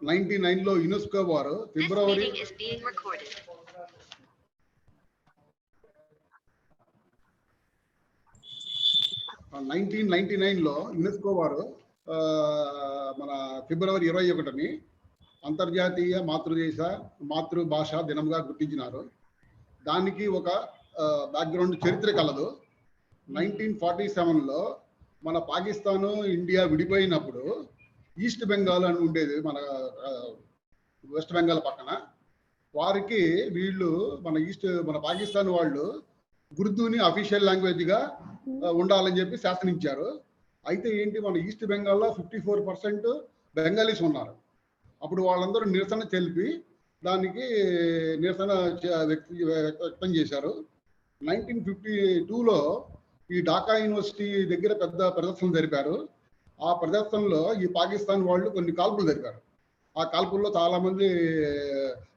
99లో UNESCO వారు ఫిబ్రవరి 1999లో UNESCO వారు మన ఫిబ్రవరి 21ని అంతర్జాతీయ మాతృభాష దినంగా గుర్తించినారు. దానికి ఒక బ్యాక్గ్రౌండ్ చరిత్ర కలదు. 1947లో మన పాకిస్తాను ఇండియా విడిపోయినప్పుడు ఈస్ట్ బెంగాల్ అని ఉండేది మన వెస్ట్ బెంగాల్ పక్కన. వారికి వీళ్ళు మన పాకిస్తాన్ వాళ్ళు ఉర్దూని అఫీషియల్ లాంగ్వేజ్గా ఉండాలని చెప్పి శాసనించారు. అయితే ఏంటి, మన ఈస్ట్ బెంగాల్లో 54% బెంగాలీస్ ఉన్నారు. అప్పుడు వాళ్ళందరూ నిరసన తెలిపి దానికి నిరసన వ్యక్తం చేశారు. 1952లో ఈ ఢాకా యూనివర్సిటీ దగ్గర పెద్ద ప్రదర్శన జరిపారు. ఆ ప్రదర్శనలో ఈ పాకిస్తాన్ వాళ్ళు కొన్ని కాల్పులు జరిపారు. ఆ కాల్పుల్లో చాలా మంది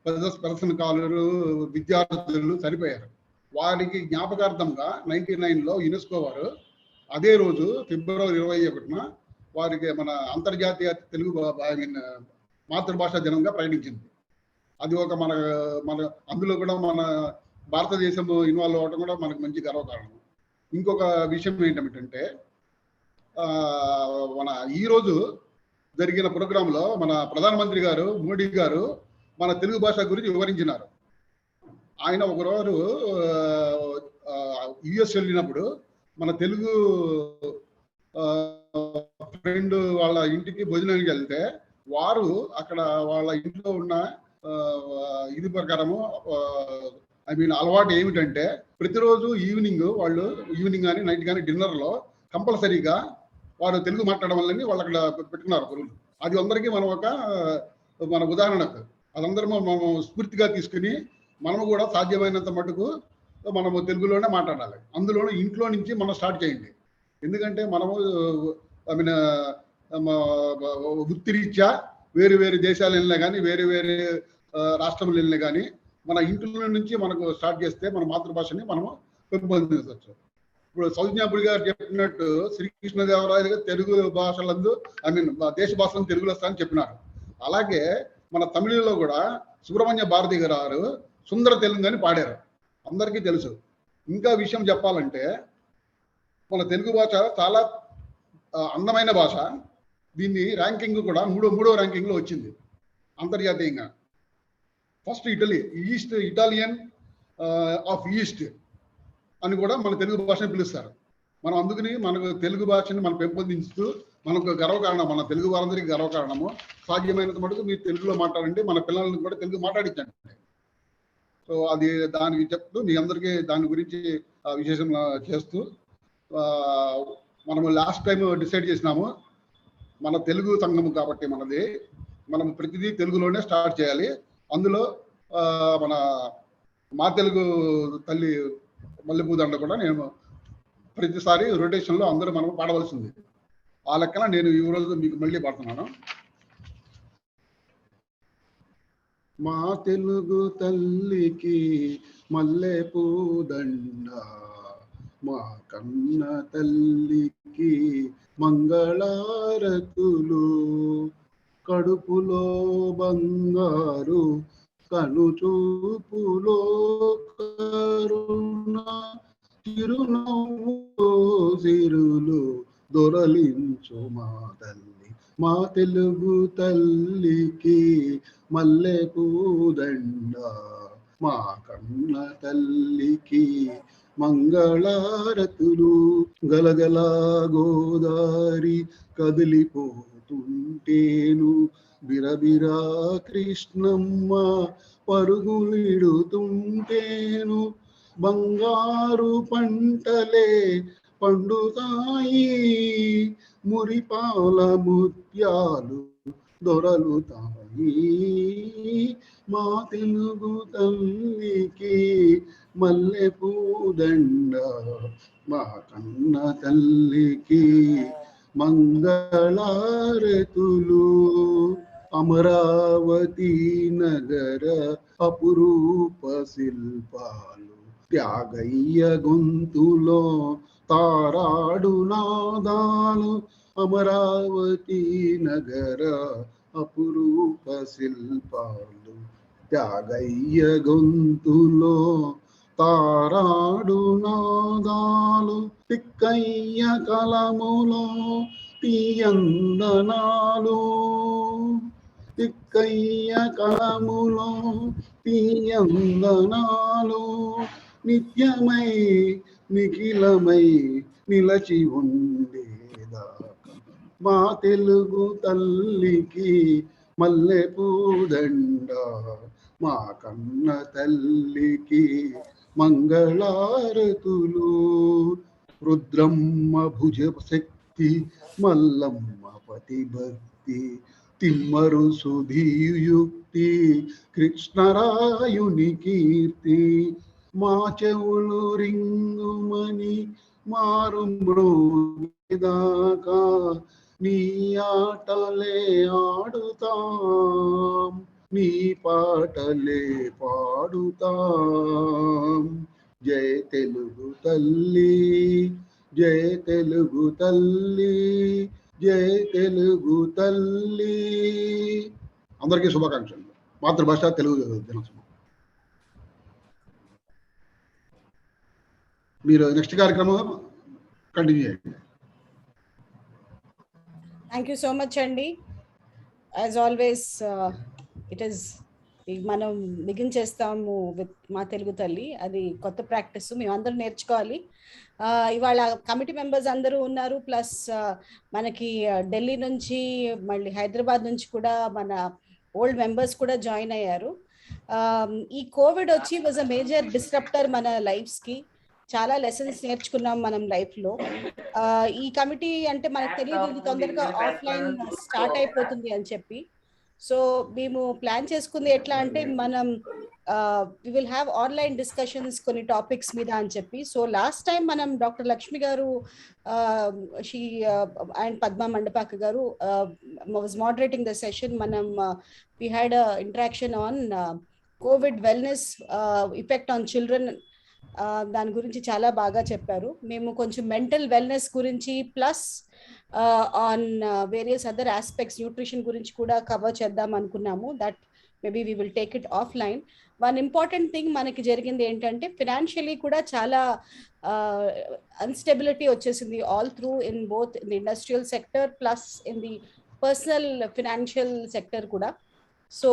ప్రదర్శనకారులు విద్యార్థులు చనిపోయారు. వారికి జ్ఞాపకార్థంగా 99లో యునెస్కో వారు అదే రోజు ఫిబ్రవరి 21న వారికి మన అంతర్జాతీయ తెలుగు మాతృభాషా దినంగా ప్రకటించింది. అది ఒక మన అందులో కూడా మన భారతదేశం ఇన్వాల్వ్ అవ్వడం కూడా మనకు మంచి గర్వకారణం. ఇంకొక విషయం ఏంటంటే, మన ఈరోజు జరిగిన ప్రోగ్రాంలో మన ప్రధానమంత్రి గారు మోడీ గారు మన తెలుగు భాష గురించి వివరించినారు. ఆయన ఒకరోజు యుఎస్ వెళ్ళినప్పుడు మన తెలుగు ఫ్రెండ్ వాళ్ళ ఇంటికి భోజనానికి వెళ్తే వారు అక్కడ వాళ్ళ ఇంట్లో ఉన్న ఇది ప్రకారము అలవాటు ఏమిటంటే, ప్రతిరోజు ఈవినింగ్ కానీ నైట్ కానీ డిన్నర్లో కంపల్సరీగా వారు తెలుగు మాట్లాడడం వల్లని వాళ్ళు అక్కడ పెట్టుకున్నారు పొరుగు. అది అందరికీ మన ఉదాహరణకు అదందరూ మనం స్ఫూర్తిగా తీసుకుని మనము కూడా సాధ్యమైనంత మటుకు మనము తెలుగులోనే మాట్లాడాలి. అందులోనూ ఇంట్లో నుంచి మనం స్టార్ట్ చేయండి. ఎందుకంటే మనము వృత్తిరీత్యా వేరు వేరు దేశాలు వెళ్ళినా కానీ వేరు వేరు రాష్ట్రంలో వెళ్ళినా కానీ మన ఇంట్లో నుంచి మనకు స్టార్ట్ చేస్తే మన మాతృభాషని మనము పెంపొందించవచ్చు. ఇప్పుడు సౌజ్ఞాపురి గారు చెప్పినట్టు శ్రీకృష్ణదేవరాయలు గారు తెలుగు భాషలందు దేశ భాషలను తెలుగులో వస్తాయని చెప్పినారు. అలాగే మన తమిళలో కూడా సుబ్రహ్మణ్య భారతి గారు సుందర తెలుగు అని పాడారు, అందరికీ తెలుసు. ఇంకా విషయం చెప్పాలంటే మన తెలుగు భాష చాలా అందమైన భాష. దీన్ని ర్యాంకింగ్ కూడా మూడో ర్యాంకింగ్లో వచ్చింది అంతర్జాతీయంగా. ఫస్ట్ ఇటాలియన్ ఆఫ్ ఈస్ట్ అని కూడా మన తెలుగు భాషని పిలుస్తారు. మనం అందుకని మనకు తెలుగు భాషని మనం పెంపొందించుతూ మనకు గర్వకారణం, మన తెలుగు వారందరికీ గర్వకారణము. సాధ్యమైనంత మటుకు మీరు తెలుగులో మాట్లాడండి, మన పిల్లల్ని కూడా తెలుగు మాట్లాడించండి. సో అది దానికి చెప్తూ మీ అందరికీ దాని గురించి విశేషం చేస్తూ మనము లాస్ట్ టైం డిసైడ్ చేసినాము, మన తెలుగు సంఘం కాబట్టి మనం ప్రతిదీ తెలుగులోనే స్టార్ట్ చేయాలి. అందులో మా తెలుగు తల్లి మల్లెపూదండ కూడా నేను ప్రతిసారి రొటేషన్లో అందరూ మనం పాడవలసింది. ఆ లెక్కన నేను ఈ రోజు మీకు మళ్ళీ పాడుతున్నాను. మా తెలుగు తల్లికి మల్లెపూదండ, మా కన్న తల్లికి మంగళారతులు, కడుపులో బంగారు కనుచూపులో కరుణ, చిరునవ్వు సిరులు దొరలించు మా తల్లి. మా తెలుగు తల్లికి మల్లెపూదండ, మా కన్న తల్లికి మంగళారతులు. గలగల గోదారి కదిలిపోతుంటేను, బిరబిరా కృష్ణమ్మ పరుగులిడుతుంటేను, బంగారు పంటలే పండుతాయి, మురిపాల ముత్యాలు దొరలుతాయి. మా తెలుగు తల్లికి మల్లెపూదండ, మా కన్న తల్లికి మంగళారతులు. అమరావతి నగర అపురూప శిల్పాలు, త్యాగయ్య గొంతులో తారాడు నాదాలు. అమరావతి నగర అపురూప శిల్పాలు త్యాగయ్య గొంతులో తారాడు నాదాలు తిక్కయ్య కలములో తీయందనాలు తిక్కయ్య కలములో తీయందనాలు నిత్యమై నిఖిలమై నిలచి ఉండేదాకా మా తెలుగు తల్లికి మల్లె పూదండ మా కన్న తల్లికి మంగళారతులు రుద్రమ్మ భుజ శక్తి మల్లమ్మ పతి భక్తి తిమ్మరు సుధీయుక్తి కృష్ణరాయుని కీర్తి మా చెవులు రింగుమని మారు మ్రోగిదాకా నీ ఆటలే ఆడుతాం నీ పాటలే పాడుతాం జయ తెలుగు తల్లి జయ తెలుగు తల్లి జయ తెలుగు తల్లి. అందరికీ శుభాకాంక్షలు. మాతృభాష తెలుగు దినోత్సవం. మీరు నెక్స్ట్ కార్యక్రమం కంటిన్యూ చేయండి. థ్యాంక్ యూ సో మచ్ అండి. యాజ్ ఆల్వేస్ ఇట్ ఈస్ మనం బిగిన్ చేస్తాము విత్ మా తెలుగు తల్లి. అది కొత్త ప్రాక్టీస్, మేమందరం నేర్చుకోవాలి. ఇవాళ కమిటీ మెంబర్స్ అందరూ ఉన్నారు, ప్లస్ మనకి ఢిల్లీ నుంచి మళ్ళీ హైదరాబాద్ నుంచి కూడా మన ఓల్డ్ మెంబర్స్ కూడా జాయిన్ అయ్యారు. ఈ కోవిడ్ వచ్చి వాజ్ అ మేజర్ డిస్రప్టర్ మన లైఫ్స్కి. చాలా లెసన్స్ నేర్చుకున్నాం మనం లైఫ్లో. ఈ కమిటీ అంటే మనకు తెలియదు ఇది తొందరగా ఆఫ్లైన్ స్టార్ట్ అయిపోతుంది అని చెప్పి. సో మేము ప్లాన్ చేసుకుంది ఎట్లా అంటే మనం we will have online discussions కొన్ని టాపిక్స్ మీద అని చెప్పి. సో లాస్ట్ టైం మనం డాక్టర్ లక్ష్మి గారు అండ్ పద్మా మండపాక గారు వాజ్ మోడరేటింగ్ ద సెషన్. మనం we had a interaction on covid wellness effect on children. దాని గురించి చాలా బాగా చెప్పారు. మేము కొంచెం మెంటల్ వెల్నెస్ గురించి plus on various other aspects nutrition గురించి కూడా కవర్ చేద్దాం అనుకున్నాము. That maybe we will take it offline. One important thing మనకి జరిగింది ఏంటంటే ఫినాన్షియలీ కూడా చాలా అన్స్టెబిలిటీ వచ్చేసింది all through in both in the industrial sector plus in the personal financial sector కూడా. So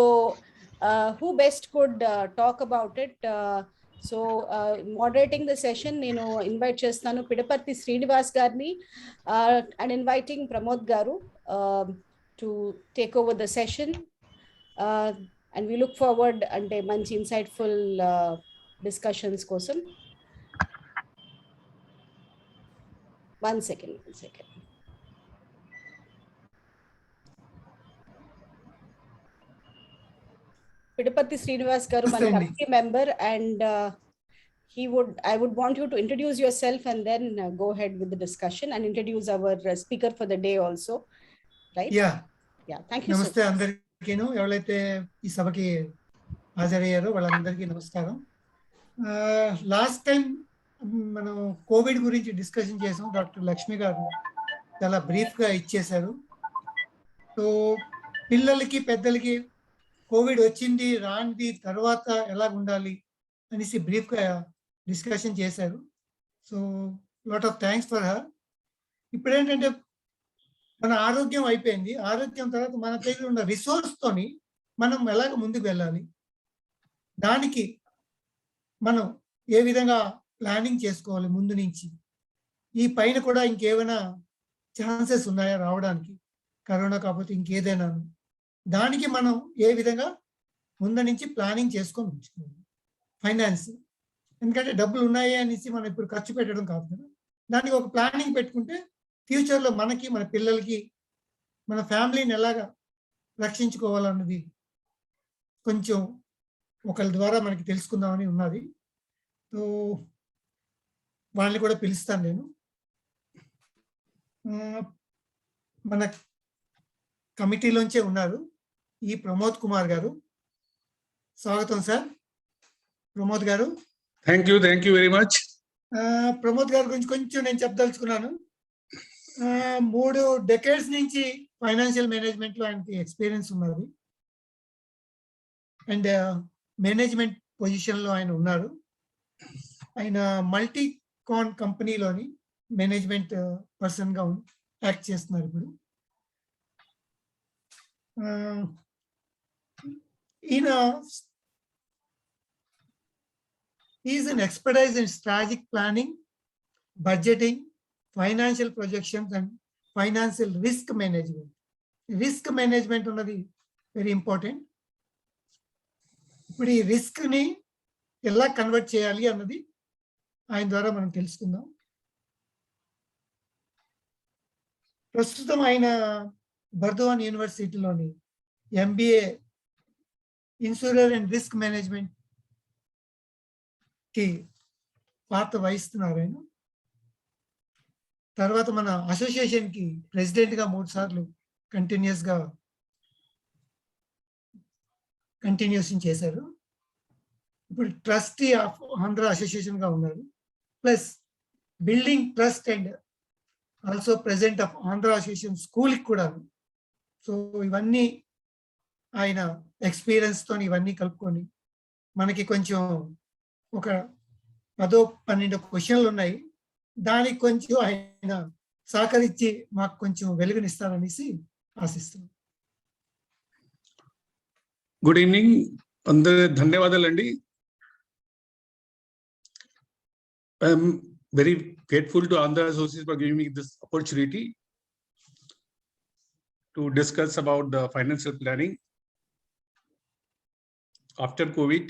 who best could talk about it? So moderating the session నేను invite చేస్తాను పిడపర్తి శ్రీనివాస్ గారిని and inviting Pramod garu to take over the session. And we look forward అంటే మంచి insightful discussions కోసం. One second. Pidaparthi Srinivas garu మన committee member and I would want you to introduce yourself and then go ahead with the discussion and introduce our speaker for the day also, right? Yeah, thank you. Namaste andariki nu evalaithe ee sabaki hajarayaro vallandariki namaskaram. Last time మనం Covid గురించి discussion చేసాం. Doctor Lakshmi గారు చాలా brief గా ఇచ్చేశారు. So పిల్లలకి పెద్దలకి Covid వచ్చింది రాంది తర్వాత ఎలా ఉండాలి అనేసి బ్రీఫ్గా డిస్కషన్ చేశారు. So lot of thanks for her. ఇప్పుడు ఏంటంటే మన ఆరోగ్యం అయిపోయింది. ఆరోగ్యం తర్వాత మన దగ్గర ఉన్న రిసోర్స్తోని మనం ఎలాగ ముందుకు వెళ్ళాలి, దానికి మనం ఏ విధంగా ప్లానింగ్ చేసుకోవాలి ముందు నుంచి. ఈ పైన కూడా ఇంకేమైనా ఛాన్సెస్ ఉన్నాయా రావడానికి, కరోనా కాకపోతే ఇంకేదైనా, దానికి మనం ఏ విధంగా ముందు నుంచి ప్లానింగ్ చేసుకొని ఉంచుకోవాలి. ఫైనాన్స్, ఎందుకంటే డబ్బులు ఉన్నాయి అనేసి మనం ఇప్పుడు ఖర్చు పెట్టడం కాదు కదా, దానికి ఒక ప్లానింగ్ పెట్టుకుంటే ఫ్యూచర్లో మనకి, మన పిల్లలకి, మన ఫ్యామిలీని ఎలాగా రక్షించుకోవాలన్నది కొంచెం ఒకరి ద్వారా మనకి తెలుసుకుందామని ఉన్నది. సో వాళ్ళని కూడా పిలుస్తాను నేను. మన కమిటీలోంచే ఉన్నారు ఈ ప్రమోద్ కుమార్ గారు. స్వాగతం సార్. ప్రమోద్ గారు. Thank you very much. Pramod గారి గురించి కొంచెం నేను చెప్పదలుచుకున్నాను. 3 decades నుంచి ఫైనాన్షియల్ మేనేజ్మెంట్ లో ఆయనకి ఎక్స్పీరియన్స్ ఉన్నది. అండ్ మేనేజ్మెంట్ పొజిషన్లో ఆయన ఉన్నారు. ఆయన మల్టీకాన్ కంపెనీలోని మేనేజ్మెంట్ పర్సన్గా యాక్ట్ చేస్తున్నారు ఇప్పుడు. ఈయన is an expertise in strategic planning, budgeting, financial projections and financial risk management. Risk management ఉన్నది వెరీ ఇంపార్టెంట్. ఇప్పుడు ఈ రిస్క్ ని ఎలా కన్వర్ట్ చేయాలి అన్నది ఆయన ద్వారా మనం తెలుసుకుందాం. ప్రస్తుతం ఆయన బర్దవాన్ యూనివర్సిటీలోని MBA insurance and risk management కి పాత్ర వహిస్తున్నారు ఆయన. తర్వాత మన అసోసియేషన్ కి ప్రెసిడెంట్ గా 3 సార్లు కంటిన్యూషన్ చేశారు. ఇప్పుడు ట్రస్టీ ఆఫ్ ఆంధ్ర అసోసియేషన్ గా ఉన్నారు. Plus building trust and also president of Andhra association school కూడా. సో ఇవన్నీ ఆయన ఎక్స్పీరియన్స్ తో ఇవన్నీ కలుపుకొని మనకి కొంచెం ఒక 10-12 క్వశ్చన్లు ఉన్నాయి. దానికి కొంచెం ఆయన సహకరించి మాకు కొంచెం వెలుగునిస్తారనేసి ఆశిస్తున్నాం. గుడ్ ఈవినింగ్, అందరూ ధన్యవాదాలండి. I'm very grateful to Andhra association for giving me this opportunity to discuss about the financial planning after covid.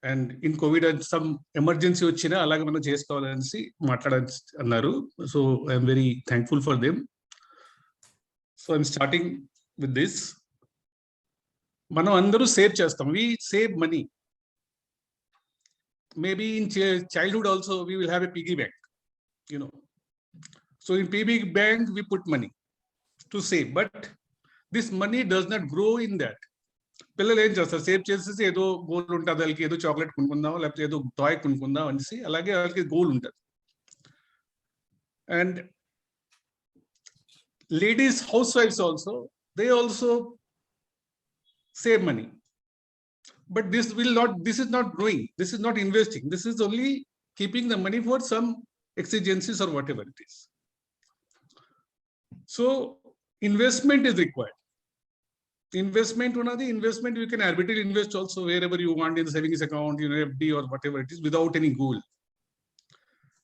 And in covid and some emergency వచ్చినా అలాగే మనం చేసుకోవాలనేసి అన్నారు. So I'm very thankful for them. So I'm starting with this. మనం అందరూ save చేస్తాం. We save money. Maybe in childhood also we will have a piggy bank, you know. So in piggy bank we put money to save, but this money does not grow in that. పిల్లలు ఏం చేస్తారు, save చేసేసి ఏదో goal ఉంటుంది వాళ్ళకి, ఏదో chocolate కొనుక్కుందాం లేకపోతే ఏదో టాయ్ కొనుక్కుందాం అనేసి, అలాగే వాళ్ళకి గోల్ ఉంటుంది. అండ్ లేడీస్ హౌస్ వైఫ్స్ also, they also save money, but this is not growing, this is not investing, this is only keeping the money for some exigencies or whatever it is. So investment is required. Investment you can arbitrarily invest also wherever you want, in the savings account, you know, FD or whatever it is, without any goal.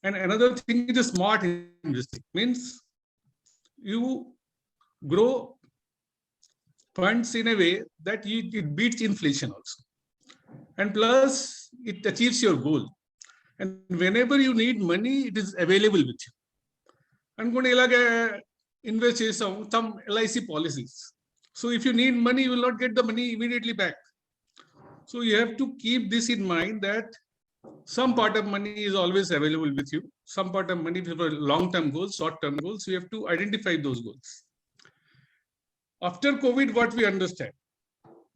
And another thing is the smart investing, means you grow funds in a way that it beats inflation also, and plus it achieves your goal, and whenever you need money it is available with you. And invest some LIC policies, so if you need money you will not get the money immediately back. So you have to keep this in mind, that some part of money is always available with you, some part of money for long term goals, short term goals. You have to identify those goals. After COVID, what we understand,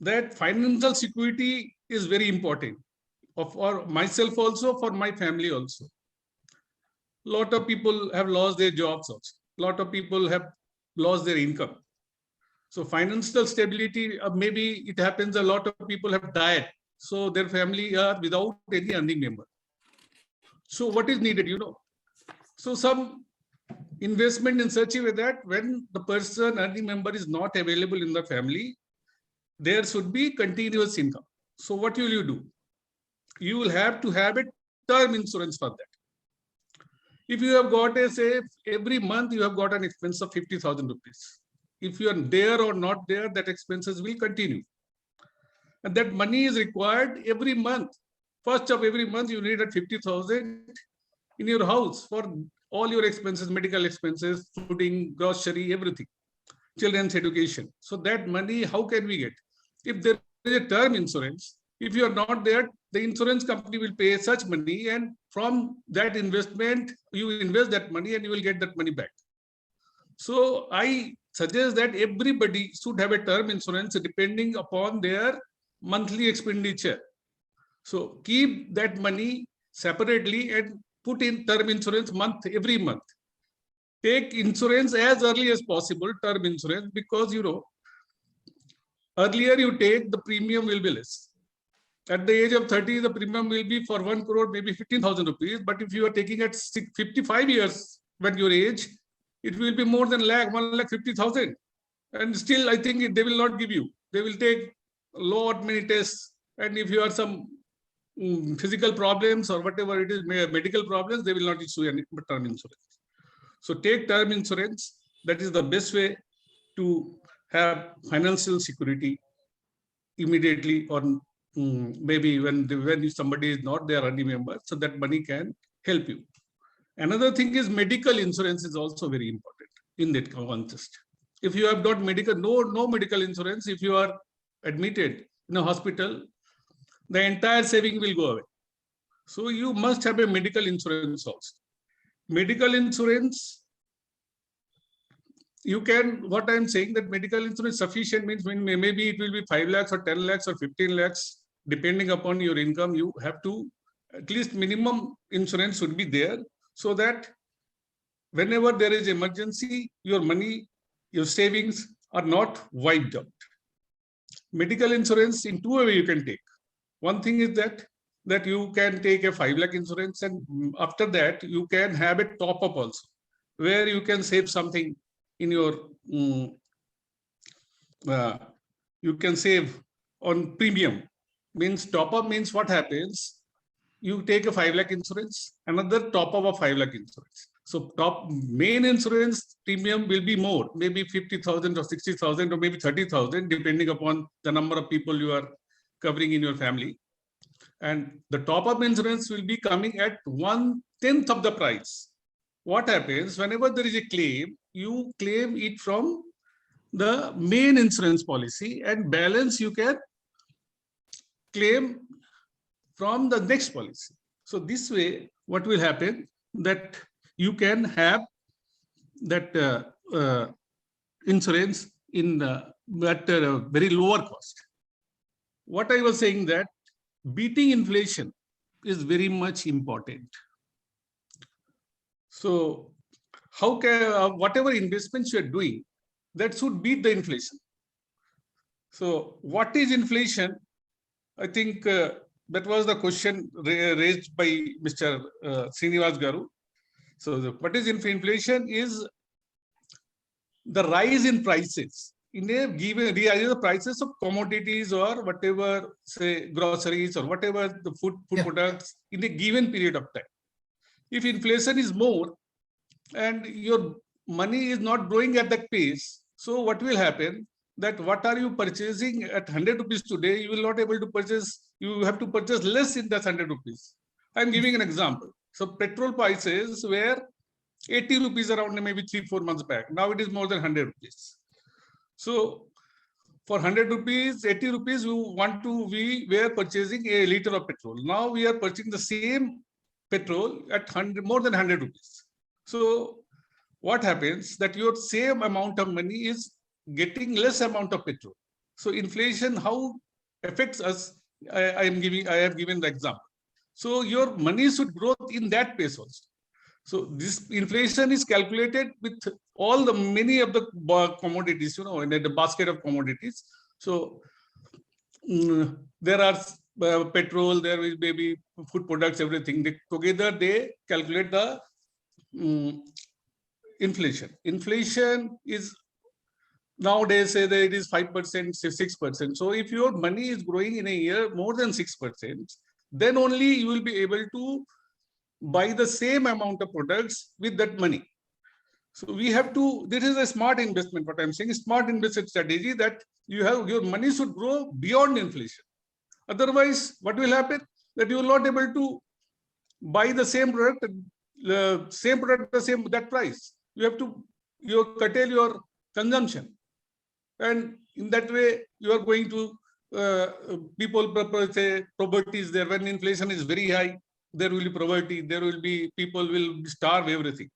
that financial security is very important for myself also, for my family also. Lot of people have lost their jobs also. Lot of people have lost their income. So financial stability, maybe it happens a lot of people have died, so their family are without any earning member. So what is needed, you know? So some investment in such a way that when the person earning member is not available in the family, there should be continuous income. So what will you do? You will have to have a term insurance for that. If you have got a, say, every month you have got an expense of 50,000 rupees. If you are there or not there, that expenses will continue. And that money is required every month. First of every month you need at 50,000 in your house for all your expenses, medical expenses, fooding, grocery, everything, children's education. So that money, how can we get? If there is a term insurance, if you are not there, the insurance company will pay such money, and from that investment, you invest that money and you will get that money back. So I suggest that everybody should have a term insurance depending upon their monthly expenditure. So keep that money separately and put in term insurance every month. Take insurance as early as possible, term insurance, because you know, earlier you take, the premium will be less. At the age of 30, the premium will be for 1 crore, maybe 15,000 rupees. But if you are taking at 55 years when your age, it will be more than 1,50,000. And still, I think they will not give you. They will take a lot many tests. And if you have some physical problems or whatever it is, medical problems, they will not issue any term insurance. So take term insurance. That is the best way to have financial security immediately, or maybe when somebody is not there, any member, so that money can help you. Another thing is medical insurance is also very important in that context. If you have got no medical insurance, if you are admitted in a hospital, the entire saving will go away. So you must have a medical insurance also. Medical insurance, you can, what I'm saying, that medical insurance sufficient means maybe it will be 5 lakhs or 10 lakhs or 15 lakhs, depending upon your income. You have to, at least minimum insurance should be there, so that whenever there is emergency, your money, your savings are not wiped out. Medical insurance in two ways you can take. One thing is that you can take a 5 lakh insurance, and after that you can have a top up also, where you can save something in your, you can save on premium. Means top up means what happens, you take a 5 lakh insurance, another top up of 5 lakh insurance. So top main insurance premium will be more, maybe 50,000 or 60,000 or maybe 30,000, depending upon the number of people you are covering in your family. And the top up insurance will be coming at 1/10 of the price. What happens, whenever there is a claim, you claim it from the main insurance policy, and balance you can claim from the next policy. So this way, what will happen, that you can have that insurance in at a very lower cost. What I was saying, that beating inflation is very much important. So how can whatever investments you are doing, that should beat the inflation. So what is inflation? I think that was the question raised by Mr. Srinivas Garu. So what is inflation? Is the rise in prices in a given, either the prices of commodities or whatever, say groceries or whatever the food products in a given period of time. If inflation is more and your money is not growing at that pace, so what will happen, that what are you purchasing at 100 rupees today, you will not able to purchase, you have to purchase less in that 100 rupees. I'm giving an example. So petrol prices were 80 rupees around maybe 3-4 months back. Now it is more than 100 rupees. So for 100 rupees, 80 rupees, we were purchasing a liter of petrol. Now we are purchasing the same petrol at more than 100 rupees. So what happens, that your same amount of money is getting less amount of petrol. So inflation, how affects us, I have given the example. So your money should grow in that pace also. So this inflation is calculated with all the many of the commodities, in the basket of commodities. So there are petrol, there is maybe food products, everything. Together they calculate the inflation. Inflation is nowadays say that it is 5%, 6%. So if your money is growing in a year more than 6%, then only you will be able to buy the same amount of products with that money. So we have to, this is a smart investment, what I'm saying, smart investment strategy, that you have, your money should grow beyond inflation. Otherwise, what will happen, that you will not able to buy the same product, that price. You have to, you curtail your consumption. And in that way, you are going to, people say poverty is there. When inflation is very high, there will be poverty, there will be, people will starve everything.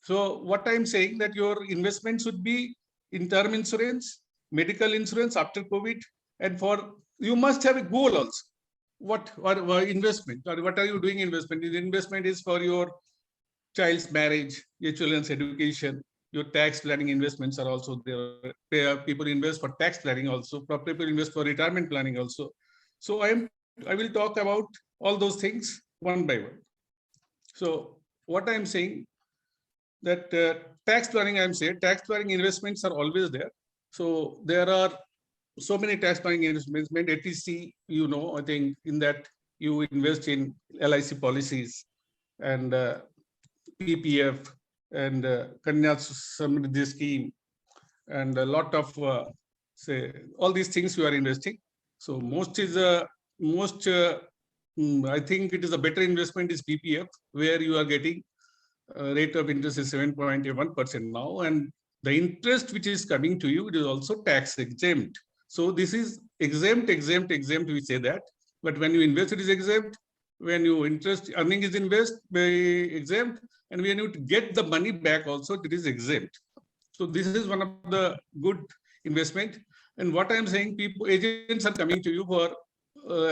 So what I'm saying, that your investment should be in term insurance, medical insurance after COVID, and for, you must have a goal also. What investment, or what are you doing investment? The investment is for your child's marriage, your children's education, Your tax planning investments are also there. People invest for tax planning also. People invest for retirement planning also. So I will talk about all those things one by one. So what I am saying that tax planning, I am saying tax planning investments are always there. So there are so many tax planning investments. ATC, you know, I think in that you invest in LIC policies and PPF and Kanya Samriddhi scheme and a lot of say all these things you are investing. So most is I think it is a better investment is PPF, where you are getting rate of interest is 7.1% now, and the interest which is coming to you, it is also tax exempt. So this is exempt. We say that, but when you invest, it is exempt. When you interest earning is exempt, and when you get the money back, also it is exempt. So this is one of the good investment. And what I am saying, agents are coming to you for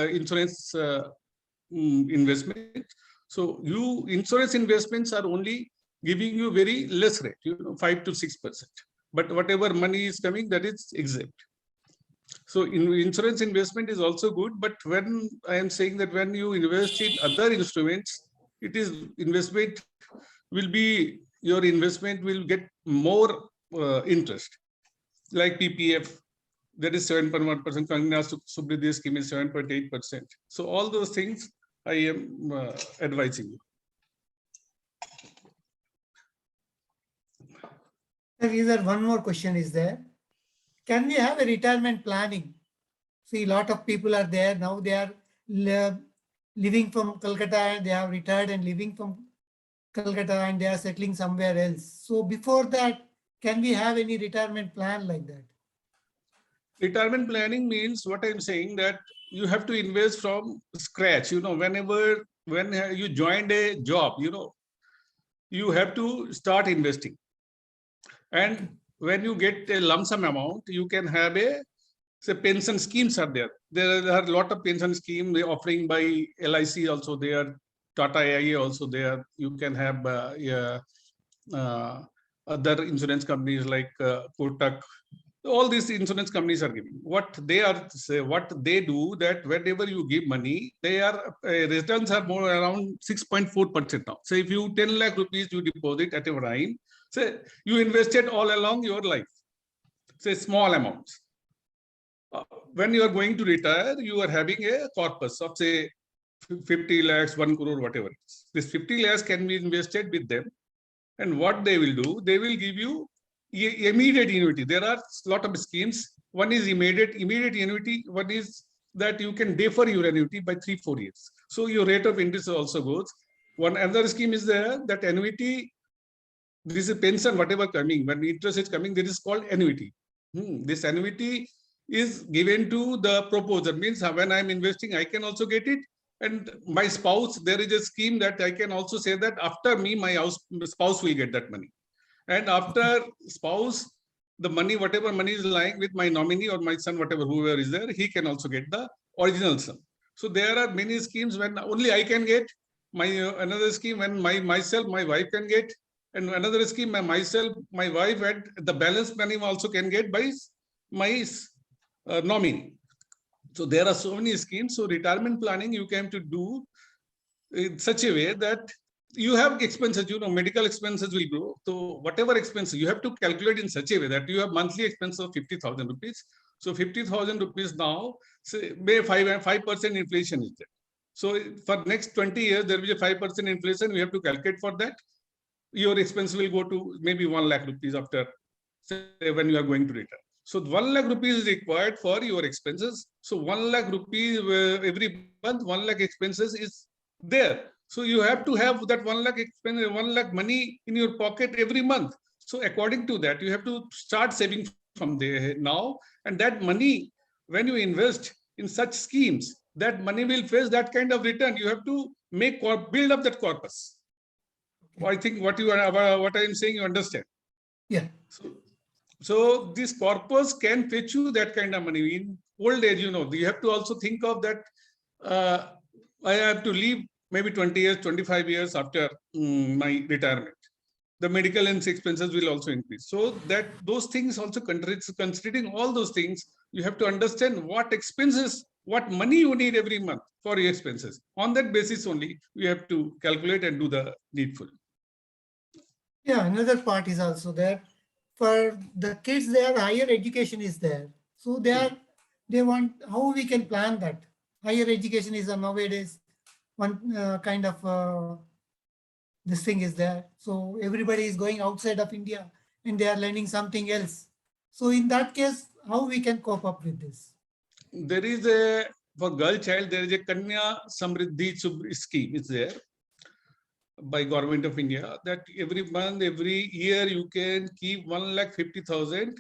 insurance investment. So insurance investments are only giving you very less rate, 5 to 6%. But whatever money is coming, that is exempt. So insurance investment is also good. But when I am saying that when you invest in other instruments, it is investment will be, your investment will get more interest. Like PPF, that is 7.1%. Kanya Samriddhi scheme is 7.8%. So all those things I am advising you. Sir, one more question is there. Can we have a retirement planning? See, a lot of people are there now. They are living from Calcutta, and they have retired and living from Calcutta, and they are settling somewhere else. So before that, can we have any retirement plan like that? Retirement planning means, what I'm saying, that you have to invest from scratch. When you joined a job, you have to start investing. And when you get a lump sum amount, you can have say pension schemes are there. There are a lot of pension schemes they offering by LIC also there, Tata AIA also there. You can have other insurance companies like Kotak. All these insurance companies are giving. What they do, that whenever you give money, returns are more around 6.4% now. So if you 10 lakh rupees you deposit at a time, say you invested all along your life, say small amounts. When you are going to retire, you are having a corpus of say 50 lakhs, 1 crore, whatever it is. This 50 lakhs can be invested with them. And what they will do, they will give you immediate annuity. There are a lot of schemes. One is immediate annuity. One is that you can defer your annuity by 3-4 years. So your rate of interest also goes. One other scheme is there, that annuity, this is pension, whatever coming, when interest is coming, this is called annuity. This annuity is given to the proposer. Means when I'm investing, I can also get it. And my spouse, there is a scheme that I can also say that after me, my spouse will get that money. And after spouse, the money, whatever money is lying with my nominee or my son, whatever, whoever is there, he can also get the original sum. So there are many schemes when only I can get, another scheme when my wife can get, and another scheme myself, my wife, and the balance money also can get by my nominee. So there are so many schemes. So retirement planning you can to do in such a way that you have expenses, medical expenses will grow. So whatever expenses, you have to calculate in such a way that you have monthly expense of 50,000 rupees. So 50,000 rupees now, say 5% inflation is there. So for next 20 years, there will be a 5% inflation. We have to calculate for that. Your expense will go to maybe 1 lakh rupees after, say, when you are going to retire. So 1 lakh rupees is required for your expenses. So 1 lakh rupees every month, 1 lakh expenses is there. So you have to have that 1 lakh expense, 1 lakh money in your pocket every month. So according to that, you have to start saving from there now. And that money, when you invest in such schemes, that money will face that kind of return. You have to build up that corpus. Okay. I think what I am saying, you understand. Yeah. So this corpus can fetch you that kind of money in old age. You have to also think of that. I have to leave maybe 20 years, 25 years after my retirement. the medical and expenses will also increase. So that those things also considering all those things, you have to understand what expenses, what money you need every month for your expenses. On that basis only, you have to calculate and do the needful. Yeah, another part is also there. For the kids, their higher education is there. So they want, how we can plan that? Higher education is nowadays one kind of this thing is there. So everybody is going outside of India and they are learning something else. So in that case, how we can cope up with this? There is a, for girl child, there is a Kanya Samriddhi scheme is there by Government of India, that every month, every year you can keep 1,50,000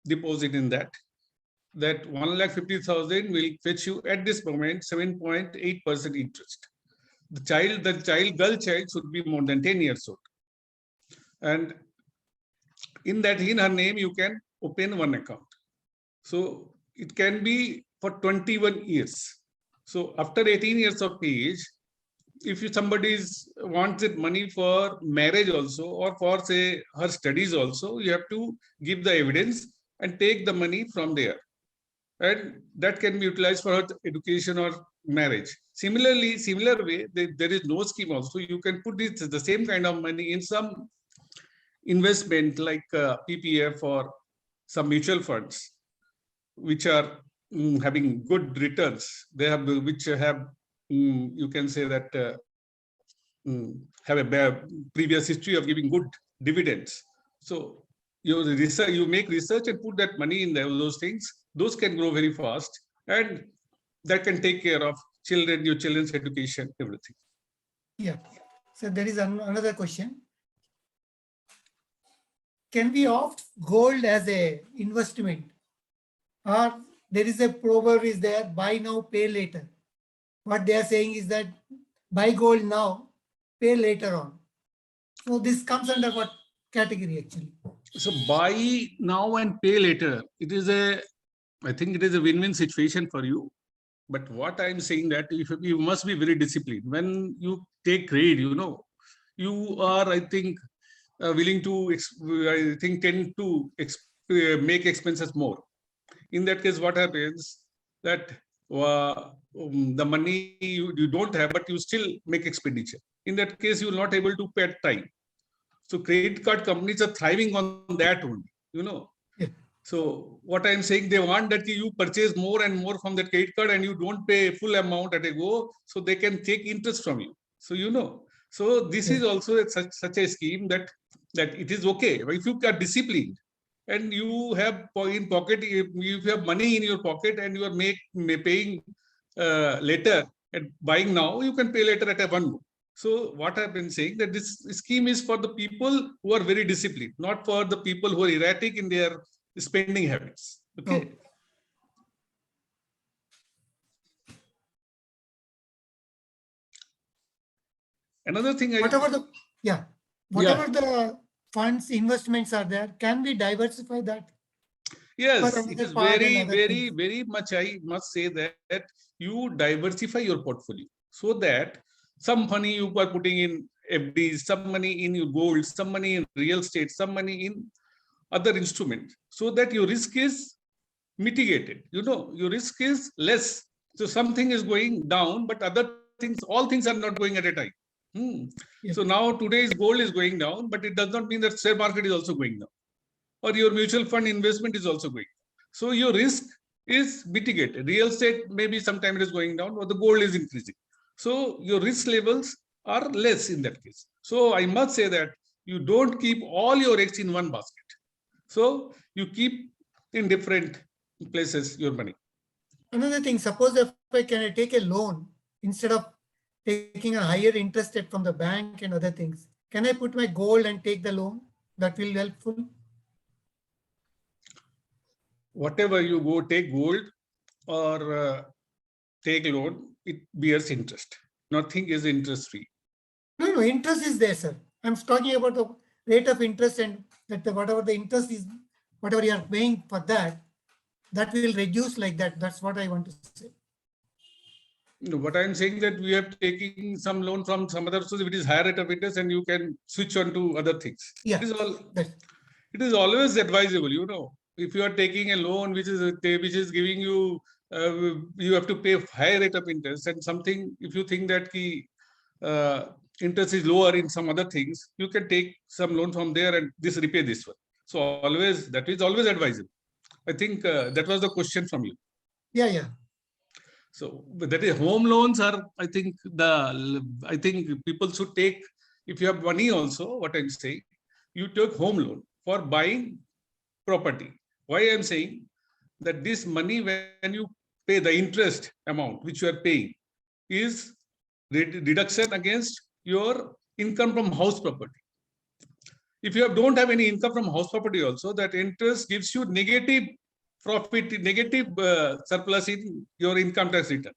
deposit in that. That 1,50,000 will fetch you at this moment 7.8% interest. The girl child should be more than 10 years old. And in that, in her name, you can open one account. So it can be for 21 years. So after 18 years of age, if somebody wants it money for marriage also, or for say her studies also, you have to give the evidence and take the money from there. And that can be utilized for her education or marriage. Similarly, similar way, there is no scheme also. You can put the same kind of money in some investment like PPF or some mutual funds, which are having good returns. They have, which have, you can say that have a previous history of giving good dividends. So you make research and put that money in those things. Those can grow very fast, and that can take care of children, your children's education, everything. Yeah. So there is another question. Can we opt gold as a investment? Or there is a proverb is there, buy now, pay later. What they are saying is that buy gold now, pay later on. So this comes under what category actually? So buy now and pay later. It is I think it is a win-win situation for you. But what I'm saying that you must be very disciplined. When you take trade, you are, I think, willing to, tend to make expenses more. In that case, what happens that the money you don't have, but you still make expenditure. In that case, you will not able to pay at time. So credit card companies are thriving on that only, Yeah. So what I'm saying, they want that you purchase more and more from that credit card and you don't pay full amount at a go, so they can take interest from you. So, so this is also such a scheme that it is okay. If you are disciplined and you have in pocket, if you have money in your pocket and you are paying later and buying now, you can pay later at a one go. So what I've been saying, that this scheme is for the people who are very disciplined, not for the people who are erratic in their spending habits. Okay. Oh. Another thing, whatever the funds, investments are there, can we diversify that? Yes, it is very much, I must say that you diversify your portfolio so that some money you are putting in FDs, some money in your gold, some money in real estate, some money in other instruments, so that your risk is mitigated. Your risk is less. So something is going down, but other things, all things are not going at a time. Yeah. So now today's gold is going down, but it does not mean that share market is also going down, or your mutual fund investment is also going. So your risk is mitigated. Real estate, maybe sometime it is going down, or the gold is increasing. So your risk levels are less in that case. So I must say that you don't keep all your eggs in one basket. So you keep in different places your money. Another thing, suppose if I take a loan instead of taking a higher interest rate from the bank and other things, can I put my gold and take the loan? That will be helpful. Whatever you go, take gold or take loan, it bears interest. Nothing is interest free. No, interest is there, sir. I'm talking about the rate of interest, and that whatever the interest is, whatever you are paying for that will reduce like that. That's what I want to say. No, what I'm saying that we have taken some loan from some other source, which is higher rate of interest, and you can switch on to other things. Yeah. It is all. That's- It is always advisable, you know. If you are taking a loan which is giving you, you have to pay higher rate of interest, and something if you think that interest is lower in some other things, you can take some loan from there and this repay this one. So always that is always advisable. I think that was the question from you. Yeah. So but that is home loans are, I think people should take, if you have money also, what I'm saying, you take home loan for buying property. Why I'm saying that this money, when you pay the interest amount which you are paying, is deduction against your income from house property. If you don't have any income from house property also, that interest gives you negative profit, negative surplus in your income tax return.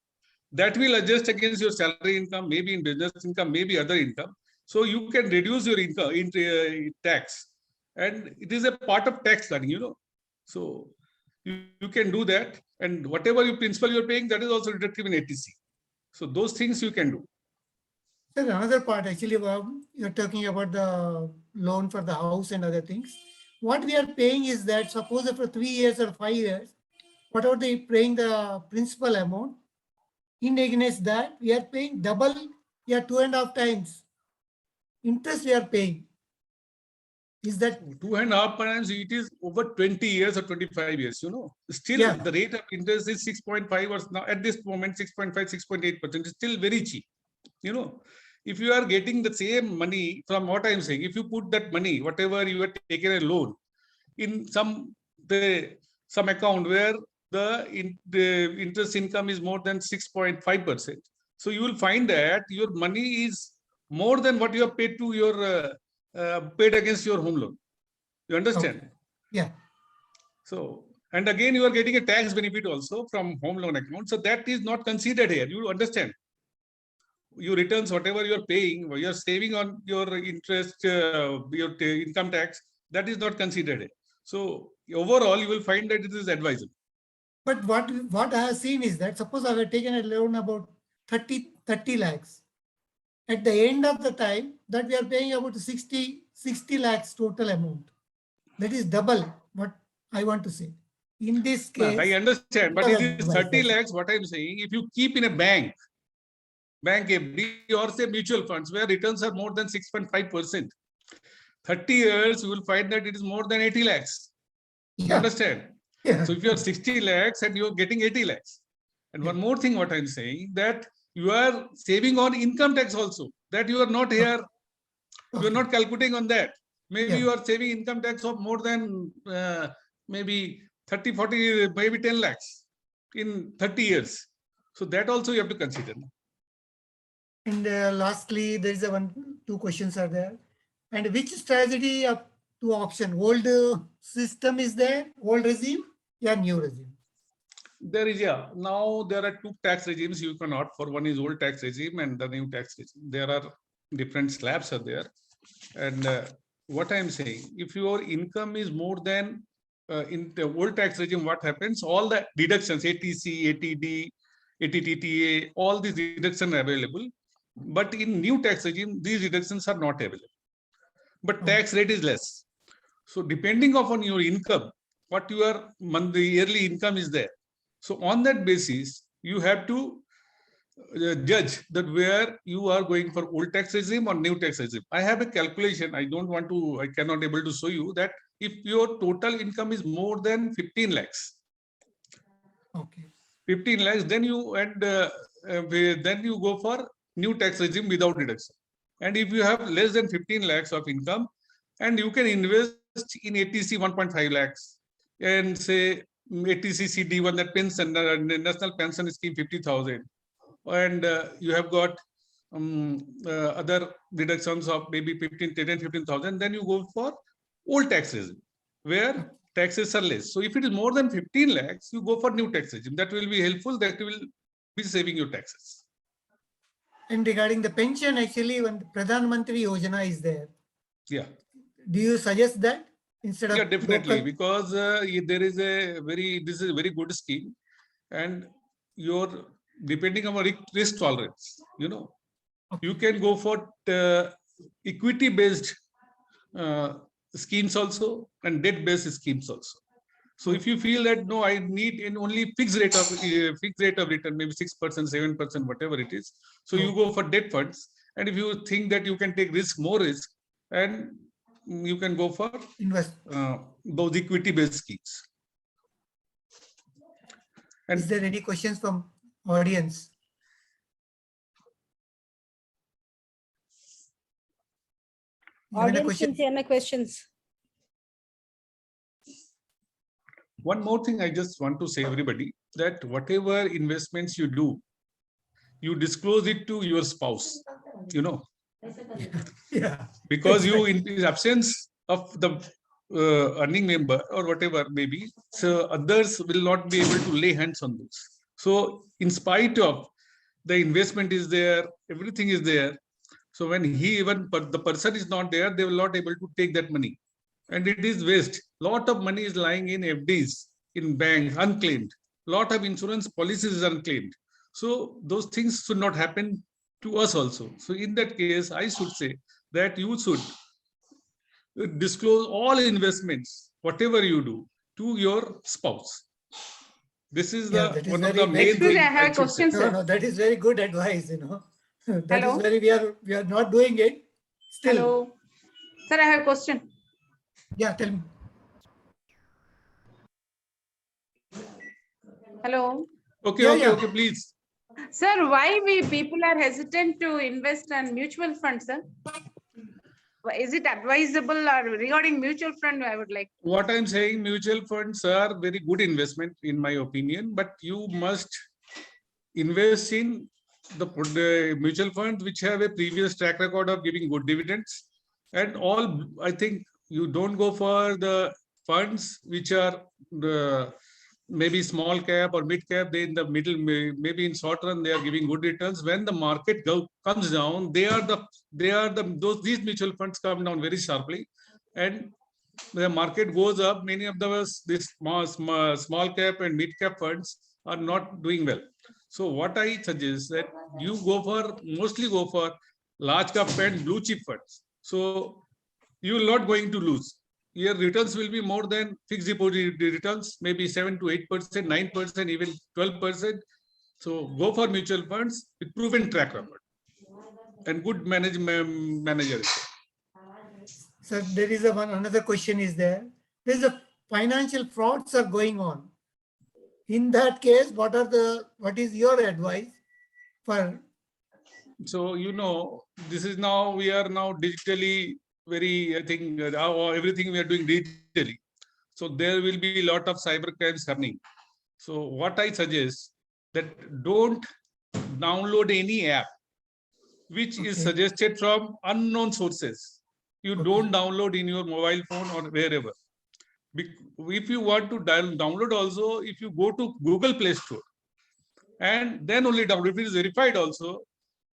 That will adjust against your salary income, maybe in business income, maybe other income. So you can reduce your income into tax, and it is a part of tax planning, you know. So you can do that, and whatever you principal you're paying, that is also deductive in ATC. So those things you can do. Sir, another part actually, you're talking about the loan for the house and other things. What we are paying is that suppose for 3 years or 5 years, whatever they paying the principal amount, in against that we are paying double, 2.5 times interest we are paying. Is that 2.5 times? It is over 20 years or 25 years, you know. Still, Yeah. the rate of interest is 6.5 or now at this moment 6.5, 6.8%. It's still very cheap, you know. If you are getting the same money from what I'm saying, if you put that money, whatever you are taking a loan, in some account where the interest income is more than 6.5%, so you will find that your money is more than what you have paid to your paid against your home loan. You understand? Okay. Yeah. So, and again, you are getting a tax benefit also from home loan account. So that is not considered here. You understand? Your returns, whatever you are paying, you are saving on your interest, your income tax, that is not considered here. So overall, you will find that it is advisable. But what I have seen is that suppose I have taken a loan about 30 lakhs. At the end of the time that we are paying about 60 lakhs total amount. That is double what I want to say. In this case, I understand, but it is 30 advice, lakhs. What I'm saying, if you keep in a bank FD or say mutual funds where returns are more than 6.5%, 30 years, you will find that it is more than 80 lakhs. You Yeah. understand? Yeah. So if you are 60 lakhs and you're getting 80 lakhs. And one more thing, what I'm saying, that you are saving on income tax also, that you are not here, you are not calculating on that. Maybe you are saving income tax of more than maybe 30, 40, maybe 10 lakhs in 30 years. So that also you have to consider. And lastly, there is two questions are there. And which strategy of two option? Old system is there, old regime, new regime? There is, now there are two tax regimes you can opt for. One is old tax regime and the new tax regime. There are different slabs are there. And what I'm saying, if your income is more than in the old tax regime, what happens? All the deductions, ATC, ATD, ATTTA, all these deductions are available. But in new tax regime, these deductions are not available. But tax rate is less. So depending upon your income, what your monthly, yearly income is there. So on that basis, you have to judge that where you are going for old tax regime or new tax regime. I have a calculation. I cannot able to show you that if your total income is more than 15 lakhs. Okay. 15 lakhs, then you go for new tax regime without deduction. And if you have less than 15 lakhs of income, and you can invest in ATC 1.5 lakhs and say ATC CD1, that pension, National Pension Scheme 50,000, and you have got other deductions of maybe 15,000, then you go for old tax regime where taxes are less. So if it is more than 15 lakhs, you go for new tax regime. That will be helpful. That will be saving your taxes. And regarding the pension, actually, when the Pradhan Mantri Yojana is there, yeah, do you suggest that instead of definitely local? Because there is this is a very good scheme, and your depending on our risk tolerance. You can go for equity based schemes also and debt based schemes also. So if you feel that no, I need in only fixed rate of return, maybe 6%, 7%, whatever it is. So you go for debt funds, and if you think that you can take more risk, and you can go for Invest. those equity based schemes. And is there any questions from audience? Audience నుంచి ఏమైనా questions? One more thing I just want to say everybody, that whatever investments you do, you disclose it to your spouse, Yeah. because you, in the absence of the earning member or whatever maybe, so others will not be able to lay hands on those. So in spite of the investment is there, everything is there. So when the person is not there, they will not able to take that money. And it is waste. Lot of money is lying in FDs, in banks, unclaimed. Lot of insurance policies is unclaimed. So those things should not happen to us also. So in that case, I should say that you should disclose all investments, whatever you do, to your spouse. This is one of the main things. I have a question, sir. No, that is very good advice, That is very, we are not doing it. Still. Hello. Sir, I have a question. Yeah, tell me. Hello. Okay, Yeah, okay, yeah. okay, please. Sir, why we people are hesitant to invest in mutual funds, sir? Is it advisable, or regarding mutual fund, I would like. What I'm saying, mutual funds are very good investment in my opinion, but you must invest in the mutual funds which have a previous track record of giving good dividends. And all, I think you don't go for the funds which are maybe small cap or mid cap. They in the middle, maybe in short run, they are giving good returns. When the market comes down, these mutual funds come down very sharply, and the market goes up. Many of these small cap and mid cap funds are not doing well. So what I suggest that you mostly go for large cap and blue chip funds. So you are not going to lose. Your returns will be more than fixed deposit returns, maybe 7 to 8%, 9%, even 12%. So go for mutual funds with proven track record and good managers. So there is another question is there. There's a financial frauds are going on. In that case, what is your advice for? So, this is now, we are now digitally very, I think everything we are doing digitally. So there will be a lot of cyber crimes happening. So what I suggest, that don't download any app which is suggested from unknown sources. You don't download in your mobile phone or wherever. If you want to download also, if you go to Google Play Store, and then only download. If it is verified also,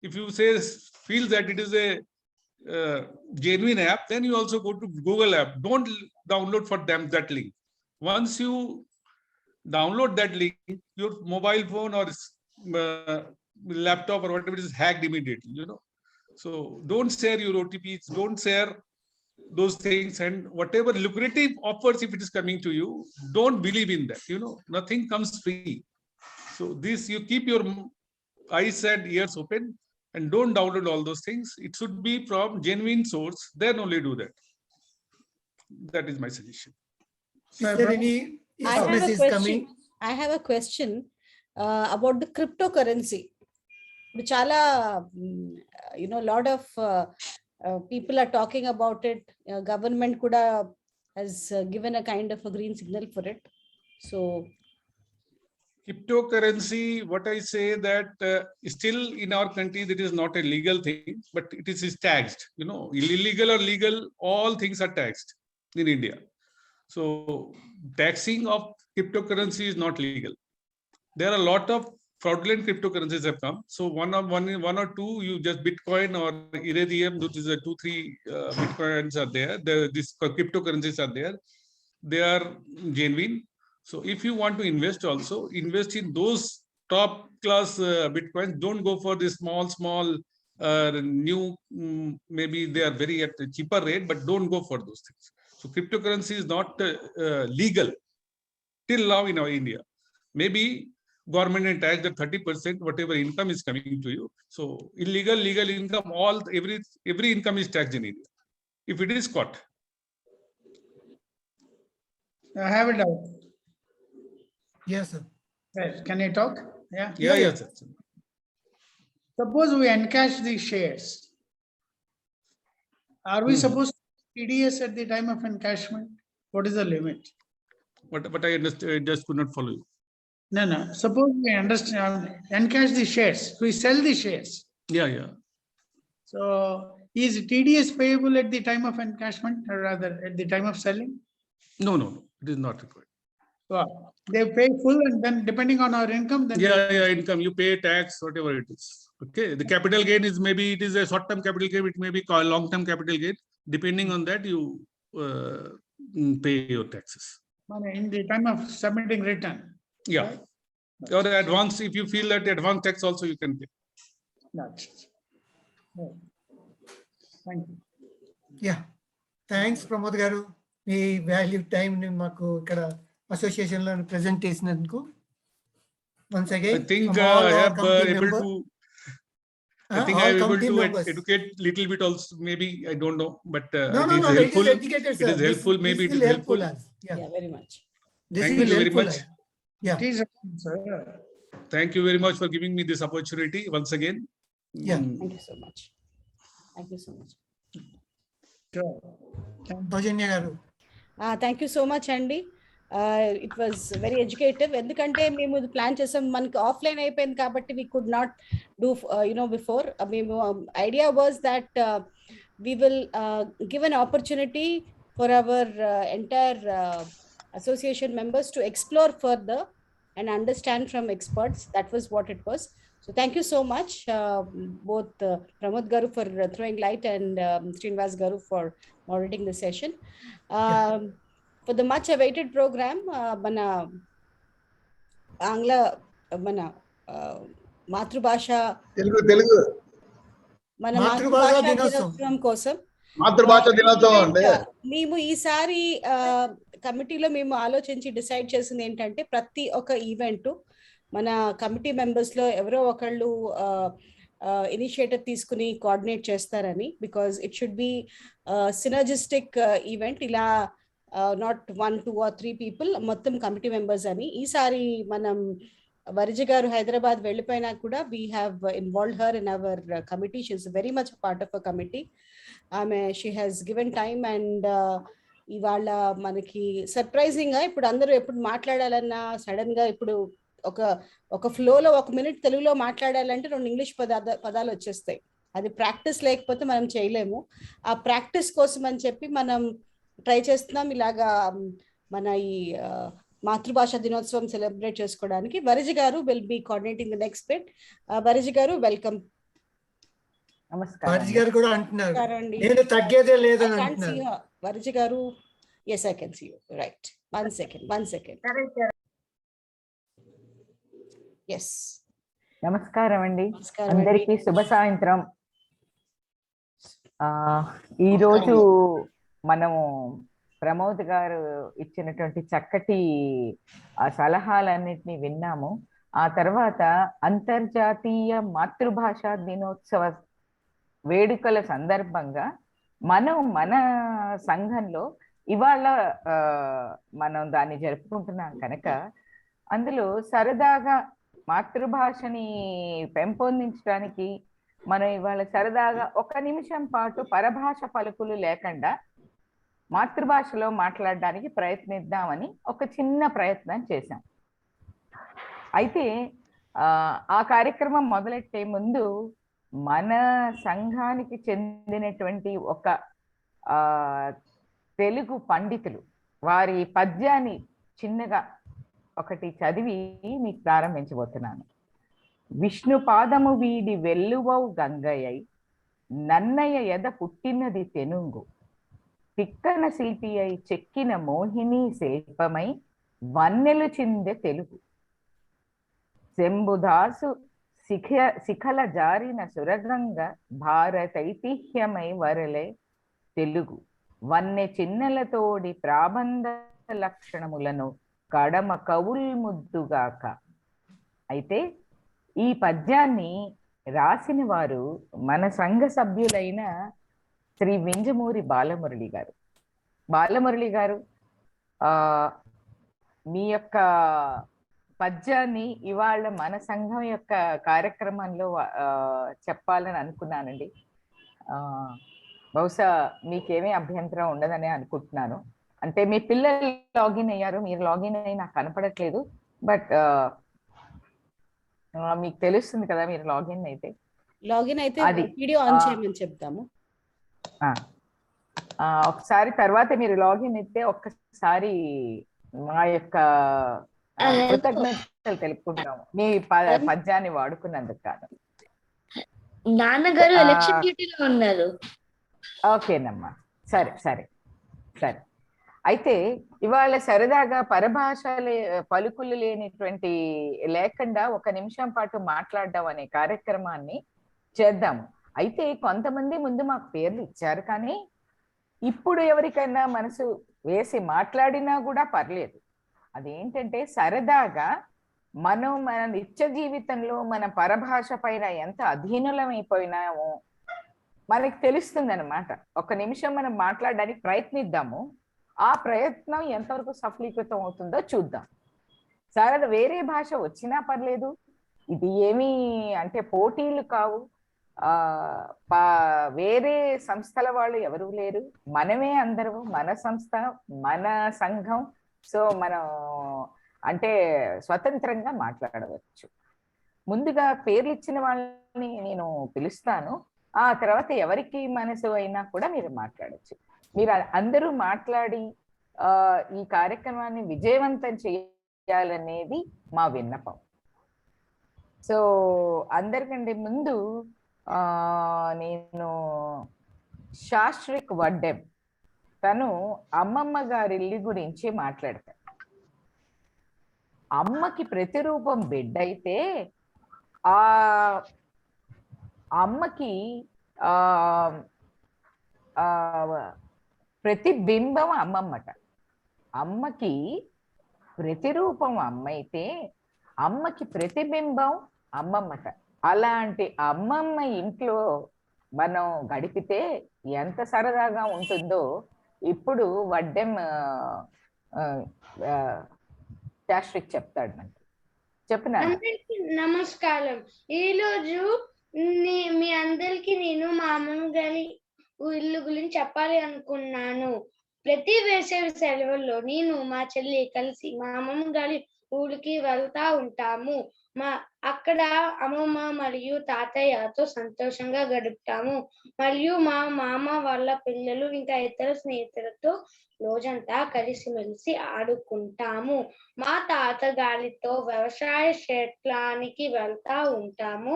if you feel that it is a genuine app, then you also go to Google app. Don't download for them that link. Once you download that link, your mobile phone or laptop or whatever it is hacked immediately. So don't share your OTPs, don't share those things, and whatever lucrative offers, if it is coming to you, don't believe in that. Nothing comes free. So this, you keep your eyes and ears open, and don't download all those things. It should be from genuine source, then only do that. That is my suggestion. Is there any SMS is coming? I have a question about the cryptocurrency. Chala, lot of people are talking about it. Government kuda has given a kind of a green signal for it. So cryptocurrency, what I say that still in our country, that is not a legal thing, but it is taxed. Illegal or legal, all things are taxed in India. So taxing of cryptocurrency is not legal. There are a lot of fraudulent cryptocurrencies have come. So one or two, you just Bitcoin or Ethereum, which is 2-3 Bitcoins are there. These cryptocurrencies are there. They are genuine. So if you want to invest also, invest in those top class bitcoins. Don't go for the small new, maybe they are very at a cheaper rate, but don't go for those things. So cryptocurrency is not legal till now in our India. Maybe government and tax the 30% whatever income is coming to you. So illegal, legal income, all every income is taxed in India if it is caught. I have a doubt. Yes, sir. Right. Can I talk? Yeah. Yes, sir. Suppose we encash the shares. Are we supposed to TDS at the time of encashment? What is the limit? But I understand, I just could not follow you. No. Suppose we understand, encash the shares. We sell the shares. Yeah. So is TDS payable at the time of encashment or rather at the time of selling? No, it is not required. Well, they pay full and then depending on our income, then Yeah, income, you pay tax, whatever it is. Okay, the capital gain is maybe it is a short-term capital gain, it may be called long-term capital gain. Depending on that, you pay your taxes. in the time of submitting return. Yeah, or advance, if you feel that advance tax also you can pay. That's it. Yeah. Thank you. Yeah thanks Pramod గారు, మీ value టైంని మాకు ఇక్కడ అసోసియేషన్లో present చేసినందుకు. Once again, I think I have able to. I think I am able to educate little bit also. Maybe I don't know, but no, helpful. It is educated, it is helpful. Maybe it is helpful. Yeah, very much. Thank you very much. Yeah. It is, sir. Thank you very much for giving me this opportunity once again. Yeah. Thank you so much. Thank you so much. Sure. సౌజన్య గారు. Thank you so much, Andy. It was very educative. ఎందుకంటే మేము plan చేసాం, మనకి offline అయిపోయింది కాబట్టి we could not do before. మేము idea was that we will give an opportunity for our entire association members to explore further and understand from experts. That was what it was. So thank you so much, both Pramod Garu for throwing light and Srinivas Garu for moderating the session. For the much awaited program, మన ఆంగ్ల మన మాతృభాష తెలుగు మన మాతృభాష దినోత్సవం కోసం మాతృభాష దినోత్సవం అంటే మేము ఈసారి కమిటీలో మేము ఆలోచించి డిసైడ్ చేసింది ఏంటంటే ప్రతి ఒక్క ఈవెంట్ మన కమిటీ మెంబర్స్ లో ఎవరో ఒకళ్ళు ఇనిషియేటివ్ తీసుకుని కోఆర్డినేట్ చేస్తారని, because it should be synergistic event. ఇలా నాట్ 1, 2 or 3 people, మొత్తం కమిటీ మెంబర్స్ అని. ఈసారి మనం వరిజ గారు హైదరాబాద్ వెళ్ళిపోయినా కూడా we have involved her in our committee. She is very much part of a committee. ఆమె she has given time and ఇవాళ మనకి సర్ప్రైజింగ్ గా ఇప్పుడు అందరూ ఎప్పుడు మాట్లాడాలన్నా సడన్ గా ఇప్పుడు ఒక ఫ్లోలో 1 minute తెలుగులో మాట్లాడాలంటే 2 ఇంగ్లీష్ పదాలు వచ్చేస్తాయి. అది ప్రాక్టీస్ లేకపోతే మనం చేయలేము. ఆ ప్రాక్టీస్ కోసం అని చెప్పి మనం ట్రై చేస్తున్నాం ఇలాగా మన ఈ మాతృభాష దినోత్సవం సెలబ్రేట్ చేసుకోవడానికి. Varija garu will be coordinating the next bit. Varija garu welcome. నమస్కారం. వరిజ గారు కూడా అంటున్నారు నేను తగ్గేదే లేదని అంటున్నారు. వరిజ గారు, yes I can see you, right. One second. Yes. నమస్కారం అండి, అందరికీ శుభ సాయంత్రం. ఈరోజు మనము ప్రమోద్ గారు ఇచ్చినటువంటి చక్కటి సలహాలన్నింటినీ విన్నాము. ఆ తర్వాత అంతర్జాతీయ మాతృభాష దినోత్సవ వేడుకల సందర్భంగా మన సంఘంలో ఇవాళ మనం దాన్ని జరుపుకుంటున్నాం కనుక అందులో సరదాగా మాతృభాషని పెంపొందించడానికి మనం ఇవాళ సరదాగా 1 నిమిషం పాటు పరభాష పలుకులు లేకుండా మాతృభాషలో మాట్లాడడానికి ప్రయత్నిద్దామని ఒక చిన్న ప్రయత్నం చేశాం. అయితే ఆ కార్యక్రమం మొదలెట్టే ముందు మన సంఘానికి చెందినటువంటి ఒక తెలుగు పండితులు వారి పద్యాన్ని చిన్నగా ఒకటి చదివి మీకు ప్రారంభించబోతున్నాను. విష్ణు పాదము వీడి వెల్లువవు గంగయ్యై నన్నయ్య ఎద పుట్టినది తెనుంగు తిక్కన శిల్పి అయి చెక్కిన మోహిని శిల్పమై వన్నెలు చిందె తెలుగు శంభుదాసు శిఖల జారిన సురగంగ భారతైతిహ్యమై వరలే తెలుగు వన్నె చిన్నెలతోడి ప్రాబంధ లక్షణములను కడమ కవుల్ ముద్దుగాక. అయితే ఈ పద్యాన్ని రాసిన వారు మన సంఘ సభ్యులైన శ్రీ వింజమూరి బాలమురళి గారు. బాలమురళి గారు, మీ యొక్క పద్యాన్ని ఇవాళ మన సంఘం యొక్క కార్యక్రమంలో చెప్పాలని అనుకున్నానండి. బహుశా మీకేమీ అభ్యంతరం ఉండదని అనుకుంటున్నాను. అంటే మీ పిల్లలు లాగిన్ అయ్యారు, మీరు లాగిన్ అయ్యి నాకు కనపడట్లేదు, బట్ మీకు తెలుస్తుంది కదా మీరు లాగిన్ అయితే. లాగిన్ అయితే వీడియో ఆన్ చేయమని చెప్తాము. ఒకసారి తర్వాత మీరు లాగిన్ అయితే ఒక్కసారి మా యొక్క కృతజ్ఞతలు తెలుపుకుంటాము మీ పద్యాన్ని వాడుకున్నందుకు కాదు. నాన్నగారు ఎలక్షన్ డ్యూటీలో ఉన్నారు. ఓకేనమ్మా, సరే సరే సరే. అయితే ఇవాళ సరదాగా పరభాష పలుకులు లేనిటువంటి లేకుండా 1 నిమిషం పాటు మాట్లాడడం అనే కార్యక్రమాన్ని చేద్దాము. అయితే కొంతమంది ముందు మాకు పేర్లు ఇచ్చారు, కానీ ఇప్పుడు ఎవరికైనా మనసు వేసి మాట్లాడినా కూడా పర్లేదు. అదేంటంటే సరదాగా మనం మన నిత్య జీవితంలో మన పరభాష పైన ఎంత అధీనులమైపోయినామో మనకి తెలుస్తుంది అనమాట. 1 నిమిషం మనం మాట్లాడడానికి ప్రయత్నిద్దాము. ఆ ప్రయత్నం ఎంతవరకు సఫలీకృతం అవుతుందో చూద్దాం. సరే, వేరే భాష వచ్చినా పర్లేదు, ఇది ఏమీ అంటే పోటీలు కావు. వేరే సంస్థల వాళ్ళు ఎవరు లేరు, మనమే అందరూ, మన సంస్థ, మన సంఘం. సో మనం అంటే స్వతంత్రంగా మాట్లాడవచ్చు. ముందుగా పేర్లు ఇచ్చిన వాళ్ళని నేను పిలుస్తాను, ఆ తర్వాత ఎవరికి మనసు అయినా కూడా మీరు మాట్లాడచ్చు. మీరు అందరూ మాట్లాడి ఈ కార్యక్రమాన్ని విజయవంతం చేయాలనేది మా విన్నపం. సో అందరికంటే ముందు నేను శాస్త్రిక్ వడ్డెం, తను అమ్మమ్మ గారి ఇల్లు గురించి మాట్లాడతాను. అమ్మకి ప్రతిరూపం బిడ్డ అయితే ఆ అమ్మకి ప్రతిబింబం అమ్మమ్మట. అమ్మకి ప్రతిరూపం అమ్మ అయితే అమ్మకి ప్రతిబింబం అమ్మమ్మట. అలాంటి అమ్మమ్మ ఇంట్లో మనం గడిపితే ఎంత సరదాగా ఉంటుందో ఇప్పుడు వడ్డెం శాస్త్రికి చెప్తాడు. నాకు చెప్పిన నమస్కారం. ఈరోజు మీ అందరికి నేను మా అమ్మమ్మ గారి ఇల్లు గురించి చెప్పాలి అనుకున్నాను. ప్రతి వేసవి సెలవుల్లో నేను మా చెల్లి కలిసి మా అమ్మమ్మ గారి ఊరికి వెళ్తా ఉంటాము. అక్కడ అమ్మమ్మ మరియు తాతయ్యతో సంతోషంగా గడుపుతాము. మరియు మా మామ వాళ్ళ పిల్లలు ఇంకా ఇతర స్నేహితులతో రోజంతా కలిసిమెలిసి ఆడుకుంటాము. మా తాతగారితో వ్యవసాయ క్షేత్రానికి వెళ్తా ఉంటాము.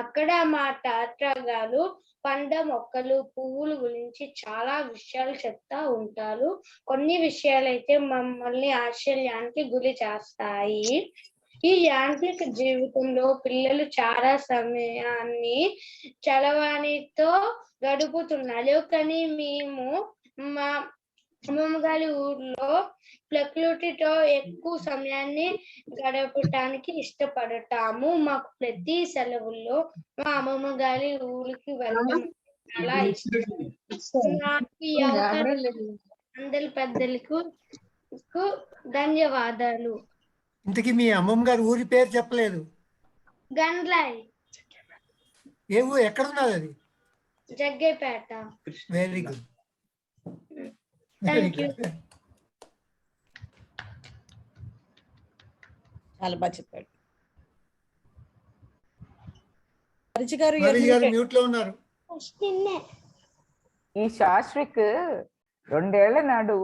అక్కడ మా తాతగారు పండ్ల మొక్కలు, పువ్వుల గురించి చాలా విషయాలు చెప్తా ఉంటారు. కొన్ని విషయాలైతే మమ్మల్ని ఆశ్చర్యానికి గురి చేస్తాయి. ఈ యాంత్రిక జీవితంలో పిల్లలు చాలా సమయాన్ని చలవాణితో గడుపుతున్నారు. కానీ మేము మా అమ్మమ్మ గారి ఊర్లో ప్రకృతితో ఎక్కువ సమయాన్ని గడపటానికి ఇష్టపడతాము. మాకు ప్రతి సెలవుల్లో మా అమ్మమ్మ గారి ఊరికి వెళ్ళడం చాలా ఇష్టం. అందరి పెద్దలకు ధన్యవాదాలు. ఇంతకీ మీ అమ్మమ్మ గారి ఊరి పేరు చెప్పలేదు. గండ్లాయ్. ఏ ఊరు, ఎక్కడ ఉన్నది అది? Jaggepeta. Very good. Thank you. చాలా బాగా చెప్పాడు. మ్యూట్ లో ఉన్నారు. ఈ శాస్త్రిక్ 2 ఏళ్ల నాడు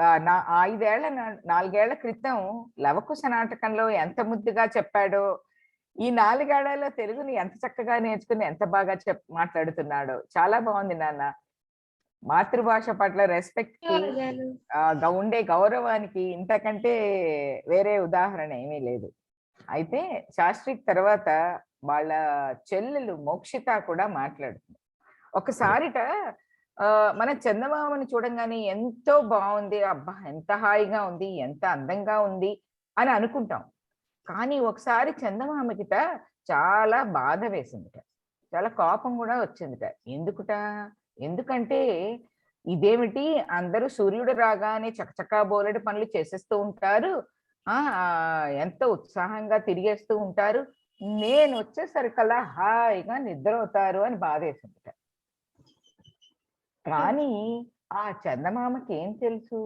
4 ఏళ్ల క్రితం లవకుశ నాటకంలో ఎంత ముద్దుగా చెప్పాడో, ఈ 4 ఏళ్లలో తెలుగుని ఎంత చక్కగా నేర్చుకుని ఎంత బాగా మాట్లాడుతున్నాడో. చాలా బాగుంది నాన్న. మాతృభాష పట్ల రెస్పెక్ట్ కి ఉండే గౌరవానికి ఇంతకంటే వేరే ఉదాహరణ ఏమీ లేదు. అయితే శాస్త్రికి తర్వాత వాళ్ళ చెల్లెలు మోక్షిత కూడా మాట్లాడుతుంది. ఒకసారిట మన చందమామని చూడంగానే ఎంతో బాగుంది, అబ్బా ఎంత హాయిగా ఉంది, ఎంత అందంగా ఉంది అని అనుకుంటాం. కానీ ఒకసారి చందమామకిట చాలా బాధ వేసిందిట, చాలా కోపం కూడా వచ్చిందిట. ఎందుకంటే ఇదేమిటి, అందరూ సూర్యుడు రాగానే చకచకా బోలెడు పనులు చేసేస్తూ ఉంటారు, ఎంతో ఉత్సాహంగా తిరిగేస్తూ ఉంటారు, నేను వచ్చేసరికల్లా హాయిగా నిద్ర అవుతారు అని బాధేసిందిట. కానీ ఆ చందమామకి ఏం తెలుసు,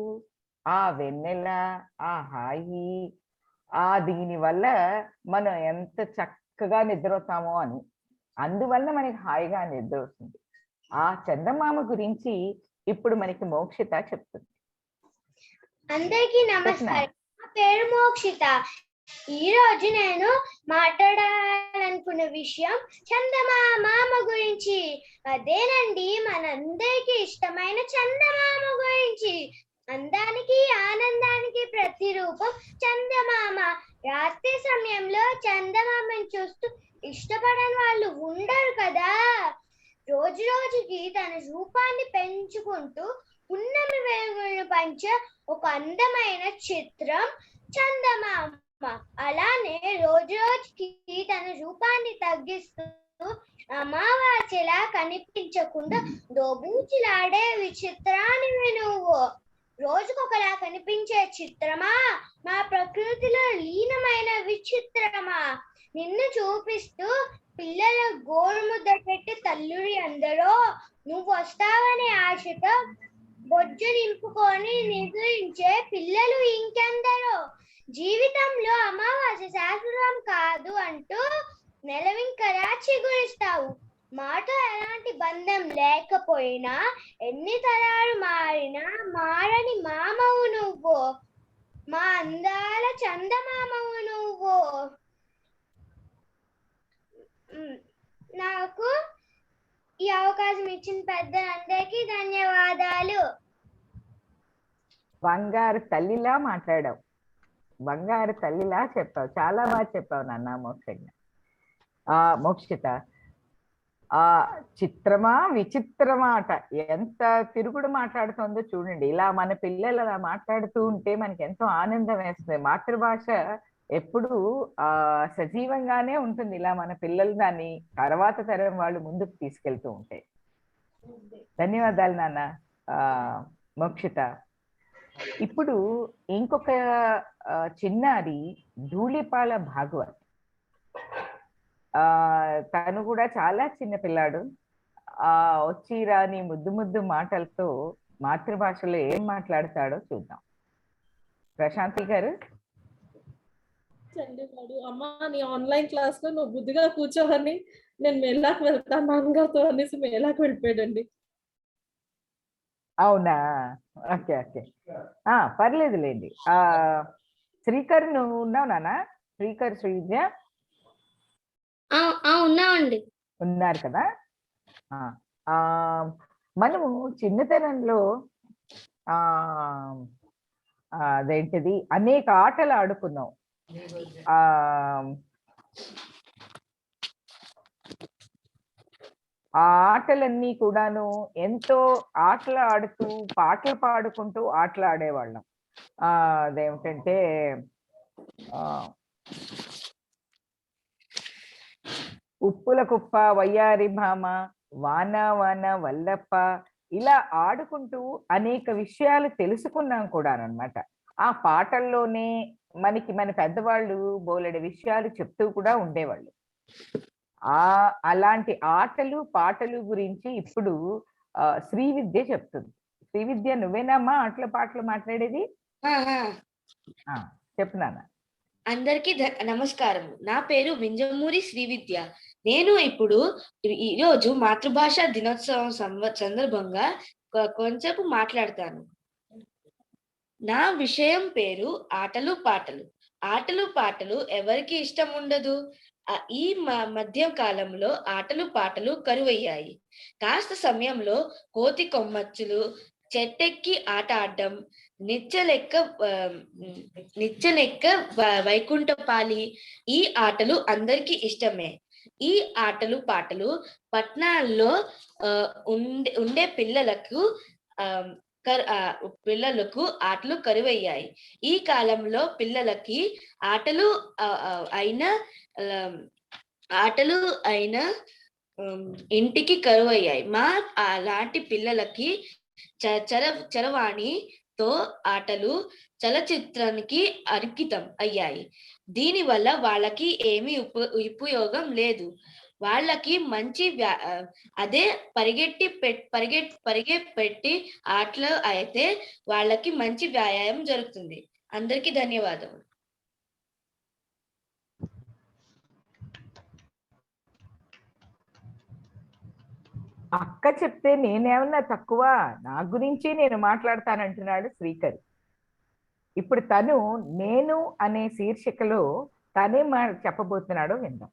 ఆ వెన్నెల, ఆ హాయి, దీని వల్ల మనం ఎంత చక్కగా నిద్రవుతామో అని, అందువల్ల మనకి హాయిగా నిద్ర వస్తుంది. ఆ చందమామ గురించి ఇప్పుడు మనకి మోక్షిత చెప్తుంది. అందరికీ నమస్కారం. నా పేరు మోక్షిత. ఈ రోజు నేను మాట్లాడాలనుకున్న విషయం చందమామ గురించి. అదేనండి, మనందరికీ ఇష్టమైన చందమామ గురించి. అందానికి ఆనందానికి ప్రతిరూపం చందమామ. రాత్రి సమయంలో చందమామని చూస్తూ ఇష్టపడని వాళ్ళు ఉండరు కదా. రోజు రోజుకి తన రూపాన్ని పెంచుకుంటూ పున్నమి వెలుగులను పంచే ఒక అందమైన చిత్రం చందమామ. అలానే రోజు రోజుకి తన రూపాన్ని తగ్గిస్తూ అమావాస్యలా కనిపించకుండా దోబూచులాడే విచిత్రాన్ని నువ్వు. రోజుకొకలా కనిపించే చిత్రమా, మా ప్రకృతిలో లీనమైన విచిత్రమా, నిన్ను చూపిస్తూ పిల్లల గోరుముద్ద పెట్టి తల్లుడి అందరూ నువ్వు వస్తావనే ఆశతో బొజ్జు నింపుకొని నిద్రించే పిల్లలు ఇంకెందరో. జీవితంలో అమావాస్య శాశ్వతం కాదు అంటూ నెలవింకరా చిగురిస్తావు. మాతో ఎలాంటి బంధం లేకపోయినా, ఎన్ని తరాలు మారినా మారని మామవు నువ్వు, మా అందాల చందమామవు నువ్వు. నాకు ఈ అవకాశం ఇచ్చిన పెద్దలందరికీ ధన్యవాదాలు. బంగారు తల్లిలా మాట్లాడావు, బంగారు తల్లిలా చెప్పావు, చాలా బాగా చెప్పావు నాన్న మోక్షిత. చిత్రమా విచిత్రమా అట, ఎంత తిరుగుడు మాట్లాడుతుందో చూడండి. ఇలా మన పిల్లలు అలా మాట్లాడుతూ ఉంటే మనకి ఎంతో ఆనందం వేస్తుంది. మాతృభాష ఎప్పుడు సజీవంగానే ఉంటుంది. ఇలా మన పిల్లలు దాన్ని తర్వాత తరం వాళ్ళు ముందుకు తీసుకెళ్తూ ఉంటాయి. ధన్యవాదాలు నాన్న మోక్షిత. ఇప్పుడు ఇంకొక చిన్నారి ధూళిపాల భాగవత్, తను కూడా చాలా చిన్న పిల్లాడు. వచ్చి రాని ముద్దు ముద్దు మాటలతో మాతృభాషలో ఏం మాట్లాడతాడో చూద్దాం. ప్రశాంతి గారు. అమ్మా, నీ ఆన్లైన్ క్లాస్ లో నువ్వు బుద్ధిగా కూర్చోవని నేను మేళాకు వెళ్తాను నాన్నగారితో అనేసి మేళాకు వెళ్ళిపోయాడండి. అవునా, ఓకే ఓకే, పర్లేదులేండి. శ్రీకర్ నువ్వు ఉన్నావు నాన్న? శ్రీకర్, శ్రీవిద్య ఉన్నామండి. ఉన్నారు కదా. మనము చిన్నతనంలో అదేంటిది అనేక ఆటలు ఆడుకున్నాం. ఆ ఆటలన్నీ కూడాను ఎంతో ఆటలు ఆడుతూ పాటలు పాడుకుంటూ ఆటలు ఆడేవాళ్ళం. అదేమిటంటే ఉప్పుల కుప్ప, వయ్యారి భామ, వాన వాన వల్లప్ప, ఇలా ఆడుకుంటూ అనేక విషయాలు తెలుసుకున్నాం కూడా అన్నమాట. ఆ పాటల్లోనే మన పెద్దవాళ్ళు బోలెడు విషయాలు చెప్తూ కూడా ఉండేవాళ్ళు. అలాంటి ఆటలు పాటలు గురించి ఇప్పుడు శ్రీవిద్య చెప్తుంది. శ్రీవిద్య, నువ్వేనమ్మా ఆటలు పాటలు మాట్లాడేది? చెప్పు నాన్న. అందరికీ నమస్కారం. నా పేరు వింజమూరి శ్రీవిద్య. నేను ఇప్పుడు ఈరోజు మాతృభాష దినోత్సవం సందర్భంగా కొంచెంసేపు మాట్లాడతాను. నా విషయం పేరు ఆటలు పాటలు. ఆటలు పాటలు ఎవరికి ఇష్టం ఉండదు? ఈ మధ్య కాలంలో ఆటలు పాటలు కరువయ్యాయి. కాస్త సమయంలో కోతి కొమ్మచ్చులు, చెట్టెక్కి ఆట ఆడడం, నిచ్చెనెక్క వైకుంఠపాలి, ఈ ఆటలు అందరికీ ఇష్టమే. ఈ ఆటలు పాటలు పట్టణాల్లో ఉండే పిల్లలకు ఆటలు కరువయ్యాయి. ఈ కాలంలో పిల్లలకి ఆటలు అయినా ఇంటికి కరువయ్యాయి. మా అలాంటి పిల్లలకి చరవాణితో ఆటలు చలచిత్రానికి అంకితం అయ్యాయి. దీనివల్ల వాళ్ళకి ఏమీ ఉపయోగం లేదు. వాళ్ళకి మంచి అదే పరిగెట్టి ఆటలు అయితే వాళ్ళకి మంచి వ్యాయామం జరుగుతుంది. అందరికీ ధన్యవాదములు. అక్క చెప్తే నేనేమన్నా తక్కువ, నా గురించి నేను మాట్లాడతానంటున్నాడు శ్రీకర్. ఇప్పుడు తను నేను అనే శీర్షికలో తనే చెప్పబోతున్నాడో విందాం.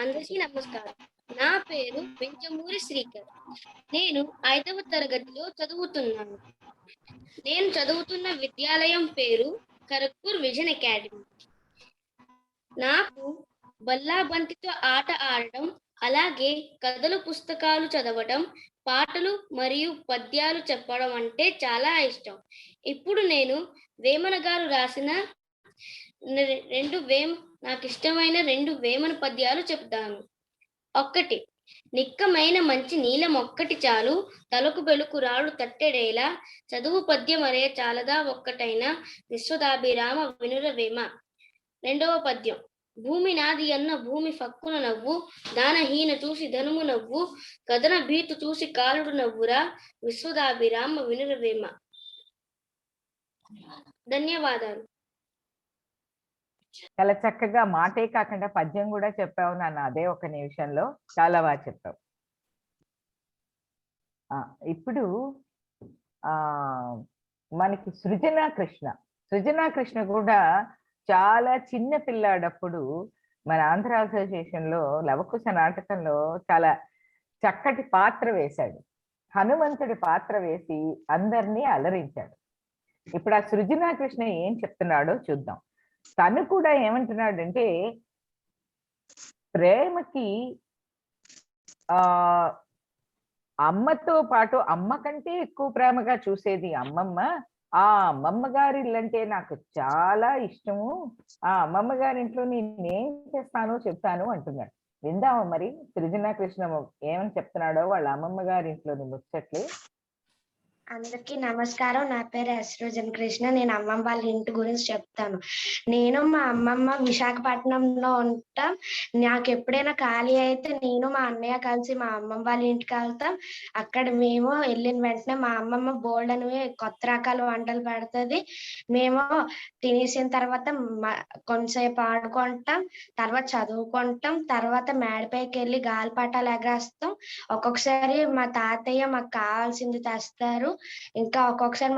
అందరికీ నమస్కారం. నా పేరు వెంచమూరి శ్రీకర్. నేను 5వ తరగతిలో చదువుతున్నాను. నేను చదువుతున్న విద్యాలయం పేరు ఖరగ్పూర్ విజన్ అకాడమీ. నాకు బల్లాబంతితో ఆట ఆడటం, అలాగే కథలు పుస్తకాలు చదవటం, పాటలు మరియు పద్యాలు చెప్పడం అంటే చాలా ఇష్టం. ఇప్పుడు నేను వేమన గారు రాసిన నాకు ఇష్టమైన 2 వేమన పద్యాలు చెప్తాను. 1. నిక్కమైన మంచి నీలం ఒక్కటి చాలు, తలకు బెలుకు రాళ్ళు తట్టెడేలా, చదువు పద్యం అరే చాలదా ఒక్కటైన, విశ్వదాభిరామ వినురవేమ. 2వ పద్యం. భూమి నాది అన్న భూమి ఫక్కున నవ్వు, దానహీన చూసి ధనుము నవ్వు, కథన భీతు చూసి కాలుడు నవ్వురా, విశ్వదాభిరామ వినురవేమ. ధన్యవాదాలు. చాలా చక్కగా మాటే కాకుండా పద్యం కూడా చెప్పావు నాన్న. అదే ఒక నిమిషంలో చాలా బాగా చెప్పావు. ఇప్పుడు మనకి సృజనా కృష్ణ కూడా చాలా చిన్న పిల్లాడప్పుడు మన ఆంధ్ర అసోసియేషన్ లో లవకుశ నాటకంలో చాలా చక్కటి పాత్ర వేశాడు. హనుమంతుడి పాత్ర వేసి అందరినీ అలరించాడు. ఇప్పుడు ఆ సృజనా కృష్ణ ఏం చెప్తున్నాడో చూద్దాం. తను కూడా ఏమంటున్నాడంటే, ప్రేమకి అమ్మతో పాటు అమ్మ కంటే ఎక్కువ ప్రేమగా చూసేది అమ్మమ్మ. ఆ అమ్మమ్మ గారి ఇల్లంటే నాకు చాలా ఇష్టము. ఆ అమ్మమ్మ గారింట్లో నేనేం చేస్తానో చెప్తాను అంటున్నాడు. విందామా మరి సృజనా కృష్ణ ఏమని చెప్తున్నాడో వాళ్ళ అమ్మమ్మ గారింట్లోని ముచ్చట్లు. అందరికీ నమస్కారం. నా పేరు సృజన కృష్ణ. నేను అమ్మమ్మ వాళ్ళ ఇంటి గురించి చెప్తాను. నేను మా అమ్మమ్మ విశాఖపట్నంలో ఉంటాం. నాకు ఎప్పుడైనా ఖాళీ అయితే నేను మా అన్నయ్య కలిసి మా అమ్మమ్మ వాళ్ళ ఇంటికి వెళ్తాం. అక్కడ మేము వెళ్ళిన వెంటనే మా అమ్మమ్మ బోల్డ్ అనేవి కొత్త రకాల వంటలు పెడుతుంది. మేము తినేసిన తర్వాత కొంతసేపు ఆడుకుంటాం, తర్వాత చదువుకుంటాం, తర్వాత మేడపైకి వెళ్ళి గాలిపటాలు ఎగరేస్తాం. ఒక్కొక్కసారి మా తాతయ్య మాకు కావాల్సింది తెస్తారు. ఇంకా ఒక్కొక్కసారి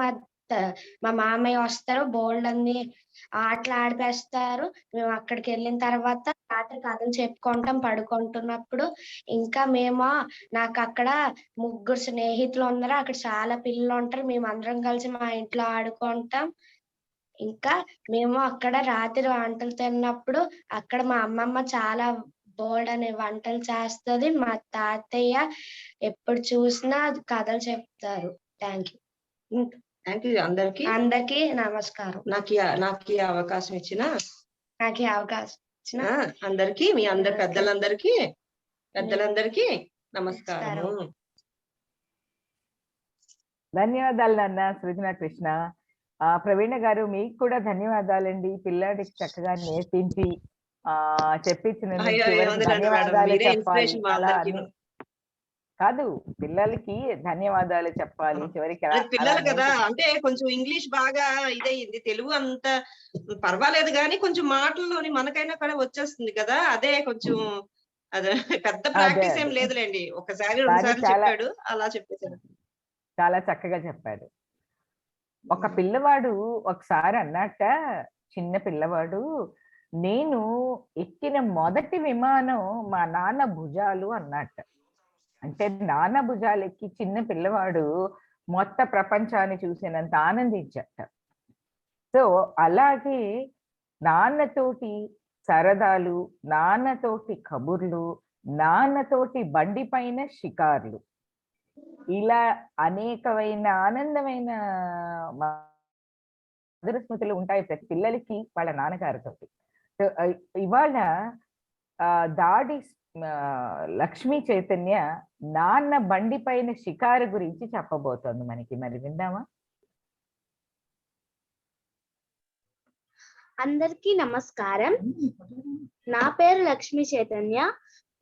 మా మామయ్య వస్తారు, బోల్డ్ అన్ని ఆటలు ఆడిపేస్తారు. మేము అక్కడికి వెళ్ళిన తర్వాత రాత్రి కథలు చెప్పుకుంటాం పడుకుంటున్నప్పుడు. ఇంకా నాకు అక్కడ 3 స్నేహితులు ఉన్నారు. అక్కడ చాలా పిల్లలు ఉంటారు. మేము అందరం కలిసి మా ఇంట్లో ఆడుకుంటాం. ఇంకా మేము అక్కడ రాత్రి వంటలు తిన్నప్పుడు అక్కడ మా అమ్మమ్మ చాలా బోల్డ్ అనే వంటలు చేస్తుంది. మా తాతయ్య ఎప్పుడు చూసినా కథలు చెప్తారు. Thank you. అందరికీ నమస్కారం. నాకు ఈ అవకాశం ఇచ్చిన అందరికీ, మీ పెద్దలందరికీ నమస్కారం. ధన్యవాదాలు నాన్న సృజనా కృష్ణ. ప్రవీణ గారు మీకు కూడా ధన్యవాదాలండి. పిల్లాడికి చక్కగా నేర్పించి చెప్పించినందుకు ధన్యవాదాలు చెప్పాలి. కాదు, పిల్లలకి ధన్యవాదాలు చెప్పాలి చివరికి. పిల్లలు కదా అంటే కొంచెం ఇంగ్లీష్ బాగా ఇదయింది, తెలుగు అంత పర్వాలేదు కానీ కొంచెం మాటల్లోని మనకైనా కూడా వచ్చేస్తుంది కదా. అదే కొంచెం అదే పెద్ద ప్రాక్టీస్ ఏం లేదులేండి. ఒకసారి 2 సార్లు చెప్పాడు, అలా చెప్పేశాడు. చాలా చక్కగా చెప్పాడు. ఒక పిల్లవాడు ఒకసారి అన్నట్ట, చిన్న పిల్లవాడు, నేను ఎక్కిన మొదటి విమానం మా నాన్న భుజాలు అన్నట్ట. అంటే నాన్న భుజాలెక్కి చిన్న పిల్లవాడు మొత్త ప్రపంచాన్ని చూసినంత ఆనందించట. సో అలాగే నాన్నతోటి సరదాలు, నాన్నతోటి కబుర్లు, నాన్నతోటి బండి పైన షికార్లు, ఇలా అనేకమైన ఆనందమైన మధుర స్మృతులు ఉంటాయి ప్రతి పిల్లలకి వాళ్ళ నాన్నగారితోటి. ఇవాళ దాడి లక్ష్మీ చైతన్య నాన్న బండి పైన షికారు గురించి చెప్పబోతోంది మనకి. మరి విందామా? అందరికీ నమస్కారం. నా పేరు లక్ష్మీ చైతన్య.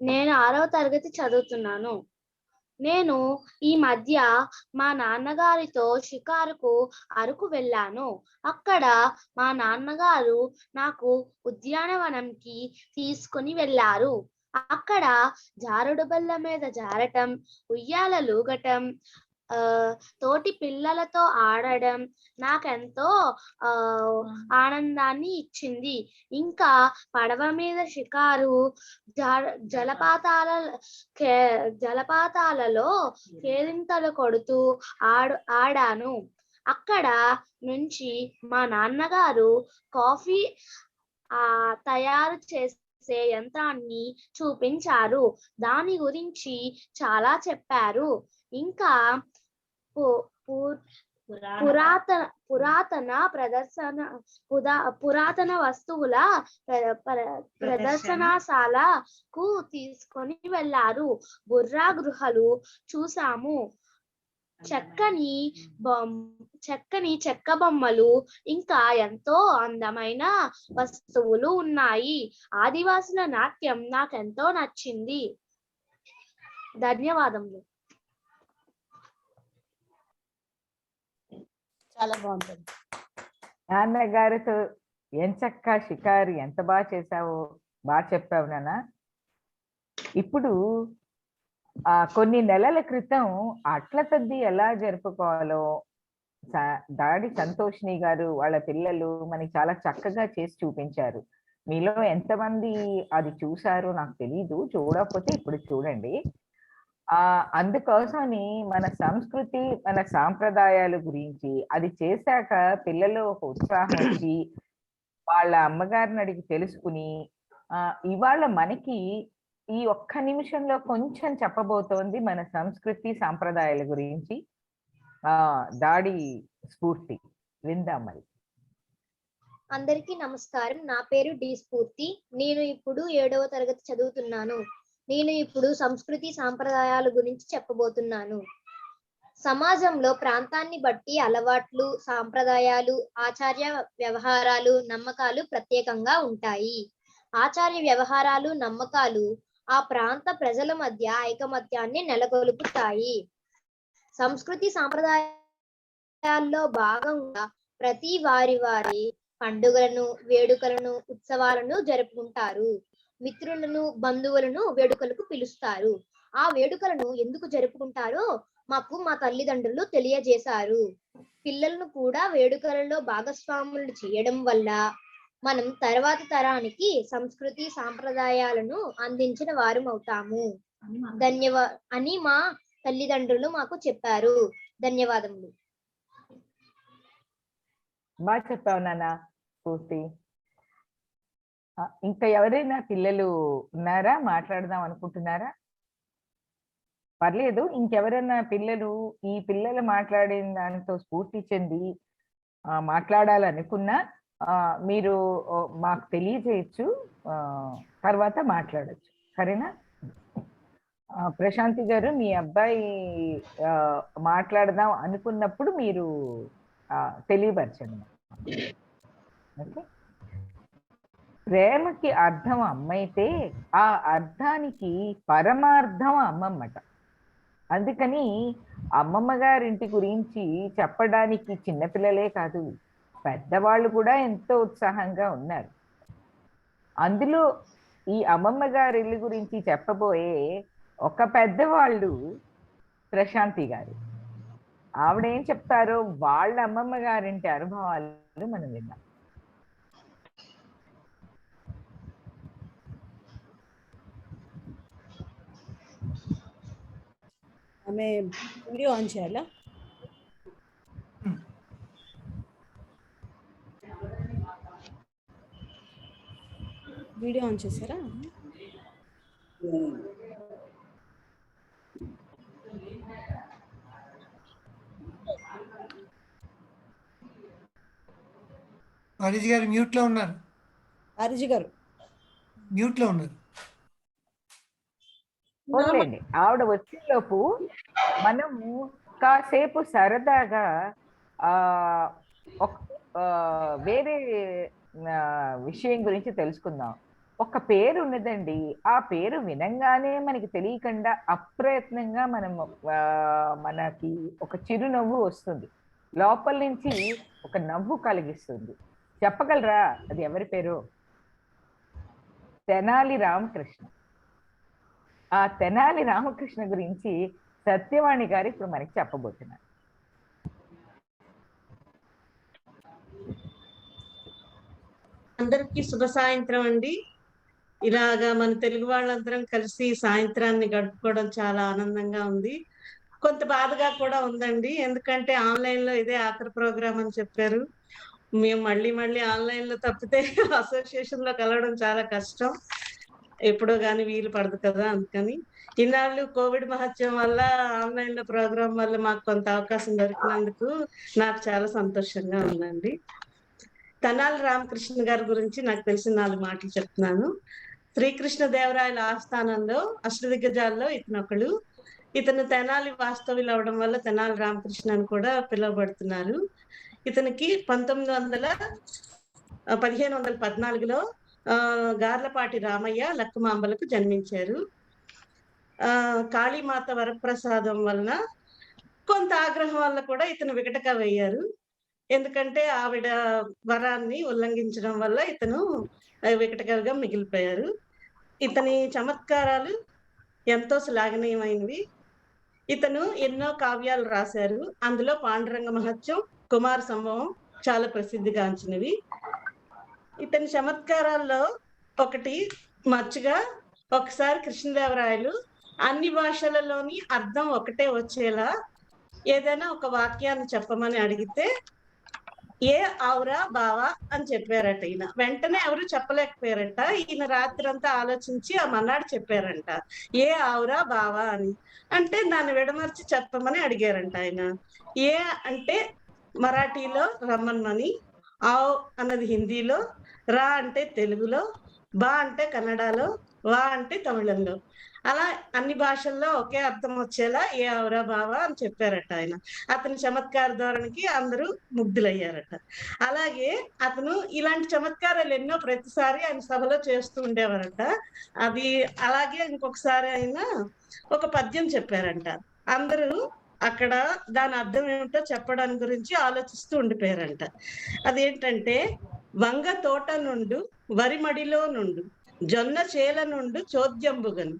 నేను 6వ తరగతి చదువుతున్నాను. నేను ఈ మధ్య మా నాన్నగారితో షికారుకు అరకు వెళ్ళాను. అక్కడ మా నాన్నగారు నాకు ఉద్యానవనంకి తీసుకుని వెళ్ళారు. అక్కడ జారుడు బల్ల మీద జారటం, ఉయ్యాలలూగటం, తోటి పిల్లలతో ఆడడం నాకెంతో ఆనందాన్ని ఇచ్చింది. ఇంకా పడవ మీద షికారు, జలపాతాలలో కేరింతలు కొడుతూ ఆడాను. అక్కడ నుంచి మా నాన్నగారు కాఫీ తయారు చేసే యంత్రాన్ని చూపించారు. దాని గురించి చాలా చెప్పారు. ఇంకా పురాతన వస్తువుల ప్రదర్శనశాలకు తీసుకొని వెళ్ళారు. బుర్రా గృహలు చూసాము. చక్కని చెక్క బొమ్మలు, ఇంకా ఎంతో అందమైన వస్తువులు ఉన్నాయి. ఆదివాసుల నాట్యం నాకెంతో నచ్చింది. ధన్యవాదములు. చాలా బాగుంటుంది. నాన్నగారితో ఎంచక్కా షికారు ఎంత బాగా చేసావో, బాగా చెప్పావు నాన్న. ఇప్పుడు కొన్ని నెలల క్రితం అట్ల తద్ది ఎలా జరుపుకోవాలో దాడి సంతోషిని గారు వాళ్ళ పిల్లలు మనకి చాలా చక్కగా చేసి చూపించారు. మీలో ఎంతమంది అది చూసారో నాకు తెలీదు, చూడకపోతే ఇప్పుడు చూడండి. అందుకోసమని మన సంస్కృతి, మన సాంప్రదాయాల గురించి అది చేశాక పిల్లలు ఒక ఉత్సాహం వచ్చి వాళ్ళ అమ్మగారిని అడిగి తెలుసుకుని ఇవాళ మనకి ఈ ఒక్క నిమిషంలో కొంచెం చెప్పబోతోంది మన సంస్కృతి సాంప్రదాయాల గురించి దాడి స్ఫూర్తి. విందాం మరి. అందరికీ నమస్కారం. నా పేరు డి స్ఫూర్తి. నేను ఇప్పుడు 7వ తరగతి చదువుతున్నాను. నేను ఇప్పుడు సంస్కృతి సాంప్రదాయాల గురించి చెప్పబోతున్నాను. సమాజంలో ప్రాంతాన్ని బట్టి అలవాట్లు, సాంప్రదాయాలు, ఆచార్య వ్యవహారాలు, నమ్మకాలు ప్రత్యేకంగా ఉంటాయి. ఆచార్య వ్యవహారాలు, నమ్మకాలు ఆ ప్రాంత ప్రజల మధ్య ఐకమత్యాన్ని నెలకొల్పుతాయి. సంస్కృతి సాంప్రదాయాల్లో భాగంగా ప్రతి వారి పండుగలను, వేడుకలను, ఉత్సవాలను జరుపుకుంటారు. మిత్రులను, బంధువులను వేడుకలకు పిలుస్తారు. ఆ వేడుకలను ఎందుకు జరుపుకుంటారో మాకు మా తల్లిదండ్రులు తెలియజేశారు. పిల్లలను కూడా వేడుకలలో భాగస్వాములు చేయడం వల్ల మనం తర్వాతి తరానికి సంస్కృతి సాంప్రదాయాలను అందించిన వారు అవుతాము అని మా తల్లిదండ్రులు మాకు చెప్పారు. ధన్యవాదములు. బాగా చెప్పావు నాన్న పూర్తి. ఇంకా ఎవరైనా పిల్లలు ఉన్నారా, మాట్లాడదాం అనుకుంటున్నారా? పర్లేదు. ఇంకెవరైనా పిల్లలు ఈ పిల్లలు మాట్లాడిన దానితో స్ఫూర్తి చెంది మాట్లాడాలనుకున్నా మీరు మాకు తెలియజేయచ్చు, తర్వాత మాట్లాడచ్చు. సరేనా? ప్రశాంతి గారు, మీ అబ్బాయి మాట్లాడదాం అనుకున్నప్పుడు మీరు తెలియపరచండి. ఓకే. ప్రేమకి అర్థం అమ్మైతే ఆ అర్థానికి పరమార్థం అమ్మమ్మట. అందుకని అమ్మమ్మ గారింటి గురించి చెప్పడానికి చిన్నపిల్లలే కాదు, పెద్దవాళ్ళు కూడా ఎంతో ఉత్సాహంగా ఉన్నారు. అందులో ఈ అమ్మమ్మ గారి ఇల్లు గురించి చెప్పబోయే ఒక పెద్దవాళ్ళు ప్రశాంతి గారు. ఆవిడేం చెప్తారో వాళ్ళ అమ్మమ్మ గారింటి అనుభవాలు మనం విన్నాం. ఆమె వీడియో ఆన్ చేయాలా? వీడియో ఆన్ చేశారా? వారిజీ గారు మ్యూట్ లో ఉన్నారు. వారిజీ గారు మ్యూట్ లో ఉన్నారు. ఓన్లేండి, ఆవిడ వచ్చేలోపు మనము కాసేపు సరదాగా వేరే విషయం గురించి తెలుసుకుందాం. ఒక పేరు ఉన్నదండి, ఆ పేరు వినంగానే మనకి తెలియకుండా అప్రయత్నంగా మనకి ఒక చిరునవ్వు వస్తుంది, లోపల నుంచి ఒక నవ్వు కలిగిస్తుంది. చెప్పగలరా అది ఎవరి పేరు? తెనాలి రామకృష్ణ. ఆ తెనాలి రామకృష్ణ గురించి సత్యవాణి గారు ఇప్పుడు మనకి చెప్పబోతున్నారు. అందరికీ శుభ సాయంత్రం అండి. ఇలాగా మన తెలుగు వాళ్ళందరం కలిసి సాయంత్రాన్ని గడుపుకోవడం చాలా ఆనందంగా ఉంది. కొంత బాధగా కూడా ఉందండి, ఎందుకంటే ఆన్లైన్ లో ఇదే ఆఖరి ప్రోగ్రామ్ అని చెప్పారు. మేము మళ్ళీ ఆన్లైన్ లో తప్పితే అసోసియేషన్ లో కలవడం చాలా కష్టం, ఎప్పుడో గానీ వీలు పడదు కదా. అందుకని ఇన్నాళ్ళు కోవిడ్ మహత్యం వల్ల ఆన్లైన్ లో ప్రోగ్రామ్ వల్ల మాకు కొంత అవకాశం దొరికినందుకు నాకు చాలా సంతోషంగా ఉందండి. తెనాలి రామకృష్ణ గారి గురించి నాకు తెలిసిన 4 మాటలు చెప్తున్నాను. శ్రీకృష్ణదేవరాయల ఆస్థానంలో అష్టదిగ్గజాల్లో ఇతను ఒకడు. ఇతను తెనాలి వాస్తవ్యులు అవడం వల్ల తెనాలి రామకృష్ణ అని కూడా పిలువబడుతున్నారు. ఇతనికి 1514లో గార్లపాటి రామయ్య లక్కమాంబలకు జన్మించారు. కాళీమాత వరప్రసాదం వలన కొంత ఆగ్రహం వల్ల కూడా ఇతను వికటకవి అయ్యారు. ఎందుకంటే ఆవిడ వరాన్ని ఉల్లంఘించడం వల్ల ఇతను వికటకవిగా మిగిలిపోయారు. ఇతని చమత్కారాలు ఎంతో శ్లాఘనీయమైనవి. ఇతను ఎన్నో కావ్యాలు రాశారు, అందులో పాండురంగ మహత్యం, కుమార సంభవం చాలా ప్రసిద్ధిగాంచినవి. ఇతని చమత్కారాల్లో ఒకటి మచ్చుగా, ఒకసారి కృష్ణదేవరాయలు అన్ని భాషలలోని అర్థం ఒకటే వచ్చేలా ఏదైనా ఒక వాక్యాన్ని చెప్పమని అడిగితే ఏ ఆవురా బావా అని చెప్పారట. ఈయన వెంటనే ఎవరు చెప్పలేకపోయారట. ఈయన రాత్రి అంతా ఆలోచించి ఆ మన్నాడు చెప్పారంట, ఏ ఆవురా బావా అని. అంటే దాన్ని విడమర్చి చెప్పమని అడిగారంట ఆయన. ఏ అంటే మరాఠీలో రమ్మన్మని, ఆవ్ అన్నది హిందీలో, రా అంటే తెలుగులో, బా అంటే కన్నడలో, వా అంటే తమిళంలో. అలా అన్ని భాషల్లో ఒకే అర్థం వచ్చేలా ఏ ఆవురా బావా అని చెప్పారట ఆయన. అతని చమత్కార ధోరణికి అందరూ ముగ్ధులయ్యారట. అలాగే అతను ఇలాంటి చమత్కారాలు ఎన్నో ప్రతిసారి ఆయన సభలో చేస్తూ ఉండేవారట. అది అలాగే ఇంకొకసారి ఆయన ఒక పద్యం చెప్పారంట. అందరూ అక్కడ దాని అర్థం ఏమిటో చెప్పడానికి గురించి ఆలోచిస్తూ ఉండిపోయారంట. అదేంటంటే, వంగ తోట నుండు వరి మడిలో నుండు, జొన్న చేల నుండు చోద్యంబుగను,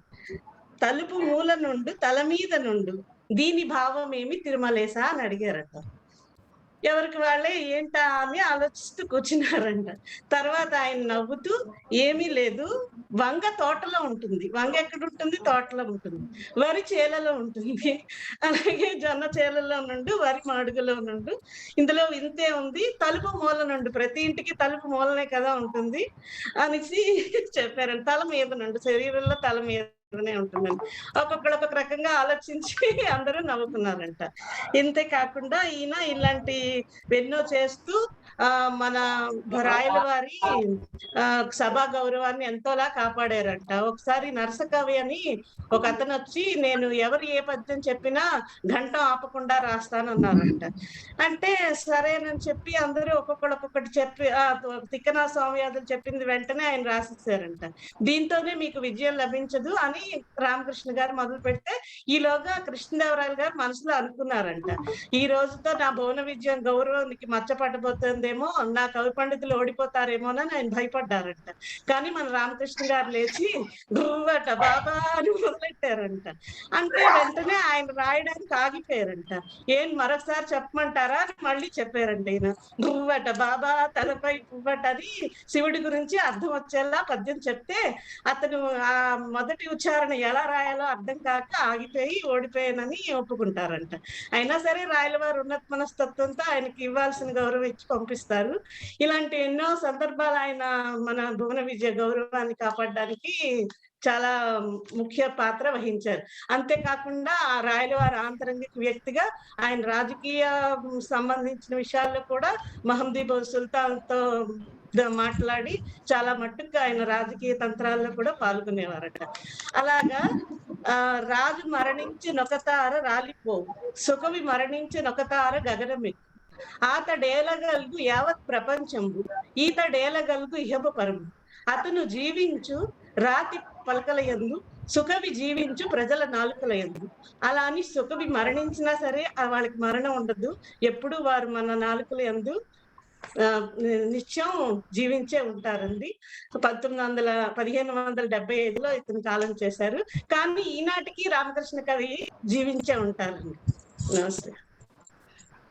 తలుపు మూల నుండు తల మీద నుండు, దీని భావం ఏమి తిరుమలేసా అని అడిగారట. ఎవరికి వాళ్ళే ఏంటా అని ఆలోచిస్తూ కూర్చున్నారంట. తర్వాత ఆయన నవ్వుతూ, ఏమీ లేదు, వంగ తోటలో ఉంటుంది, వంగ ఎక్కడ ఉంటుంది, తోటలో ఉంటుంది, వరి చేలలో ఉంటుంది, అలాగే జొన్న చేలలో నుండి వరి మాడుగులో నుండి, ఇందులో ఇంతే ఉంది, తలుపు మూల నుండి, ప్రతి ఇంటికి తలుపు మూలనే కదా ఉంటుంది అనేసి చెప్పారంట. తల మీద నుండి, శరీరంలో తల మీదనే ఉంటుందని. ఒక్కొక్కడు ఒక్కొక్క రకంగా ఆలోచించి అందరూ నవ్వుకున్నారంట. ఇంతే కాకుండా ఈయన ఇలాంటి ఎన్నో చేస్తూ మన రాయల వారి సభా గౌరవాన్ని ఎంతోలా కాపాడారంట. ఒకసారి నరసకవి అని ఒక అతను వచ్చి, నేను ఎవరు ఏ పద్యం చెప్పినా గంట ఆపకుండా రాస్తానన్నారంట. అంటే సరేనని చెప్పి అందరూ ఒక్కొక్కటి చెప్పి తిక్కనా స్వామియాదులు చెప్పింది వెంటనే ఆయన రాసేసారంట. దీంతోనే మీకు విజయం లభించదు అని రామకృష్ణ గారు మొదలు పెడితే, ఈలోగా కృష్ణదేవరాయలు గారు మనసులో అనుకున్నారంట, ఈ రోజుతో నా భువన విజయం గౌరవానికి మచ్చపట్టబోతుందేమో, నా కవి పండితులు ఓడిపోతారేమోనని ఆయన భయపడ్డారంట. కానీ మన రామకృష్ణ గారు లేచి గువ్వట బాబా అని మొదలెట్టారంట. అంటే వెంటనే ఆయన రాయడానికి ఆగిపోయారంట. ఏం మరొకసారి చెప్పమంటారా అని మళ్ళీ చెప్పారంట. ఈయన గువ్వట బాబా తలపై పువ్వట అని శివుడి గురించి అర్థం వచ్చేలా పద్యం చెప్తే, అతను ఆ మొదటి ఉచ్చారణ ఎలా రాయాలో అర్థం కాక ఆగిపోయి ఓడిపోయానని ఒప్పుకుంటారంట. అయినా సరే రాయలవారు ఉన్నత మనస్తత్వంతో ఆయనకి ఇవ్వాల్సిన గౌరవం ఇచ్చి పంపిస్తారు. ఇలాంటి ఎన్నో సందర్భాలు ఆయన మన భువన విజయ గౌరవాన్ని కాపాడడానికి చాలా ముఖ్య పాత్ర వహించారు. అంతేకాకుండా ఆ రాయలవారి ఆంతరంగిక వ్యక్తిగా ఆయన రాజకీయ సంబంధించిన విషయాల్లో కూడా మహందీబ్ సుల్తాన్తో మాట్లాడి చాలా మట్టుకు ఆయన రాజకీయ తంత్రాల్లో కూడా పాల్గొనేవారట. అలాగా రాజు మరణించి నొకతార రాలిపోవు, సుకవి మరణించి నొకతార గగనమెక్కు, ఆతడేలగలుగు యావత్ ప్రపంచంబు, ఈతడేలగలుగు ఇహపు పరము, అతను జీవించు రాతి పలకల యందు, సుకవి జీవించు ప్రజల నాలుకల యందు. అలా అని సుకవి మరణించినా సరే వాళ్ళకి మరణం ఉండదు, ఎప్పుడు వారు మన నాలుకల యందు నిత్యం జీవించే ఉంటారండి. 1575లో ఇతను కాలం చేశారు. కానీ ఈనాటికి రామకృష్ణ కవి జీవించే ఉంటారండి. నమస్తే.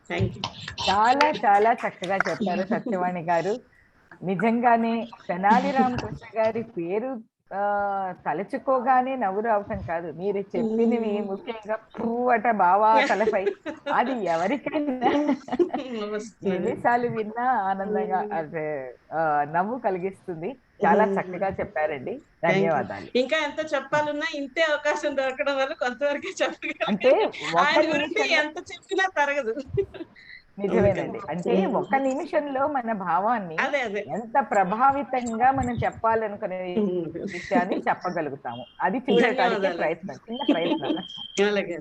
Thank you. చాలా చాలా చక్కగా చెప్పారు సత్యవాణి గారు. నిజంగానే తెనాలి రామకృష్ణ గారి పేరు తలుచుకోగానే నవ్వు రావటం కాదు, మీరు చెప్పినవి ముఖ్యంగా పువ్వట బావా తలపై, అది ఎవరికైనా ఎన్నిసార్లు విన్నా ఆనందంగా అదే నవ్వు కలిగిస్తుంది. చాలా చక్కగా చెప్పారండి, ధన్యవాదాలు. ఇంకా ఎంత చెప్పాలన్నా ఇంతే అవకాశం దొరకడం వల్ల కొంతవరకు చెప్పగలను. అంటే ఎంత చెప్పినా తరగదు. నిజమేనండి. అంటే ఒక నిమిషంలో మన భావాన్ని ఎంత ప్రభావితంగా మనం చెప్పాలనుకునే విషయాన్ని చెప్పగలుగుతాము, అది చూడటానికి ప్రయత్నం, చిన్న ప్రయత్నం.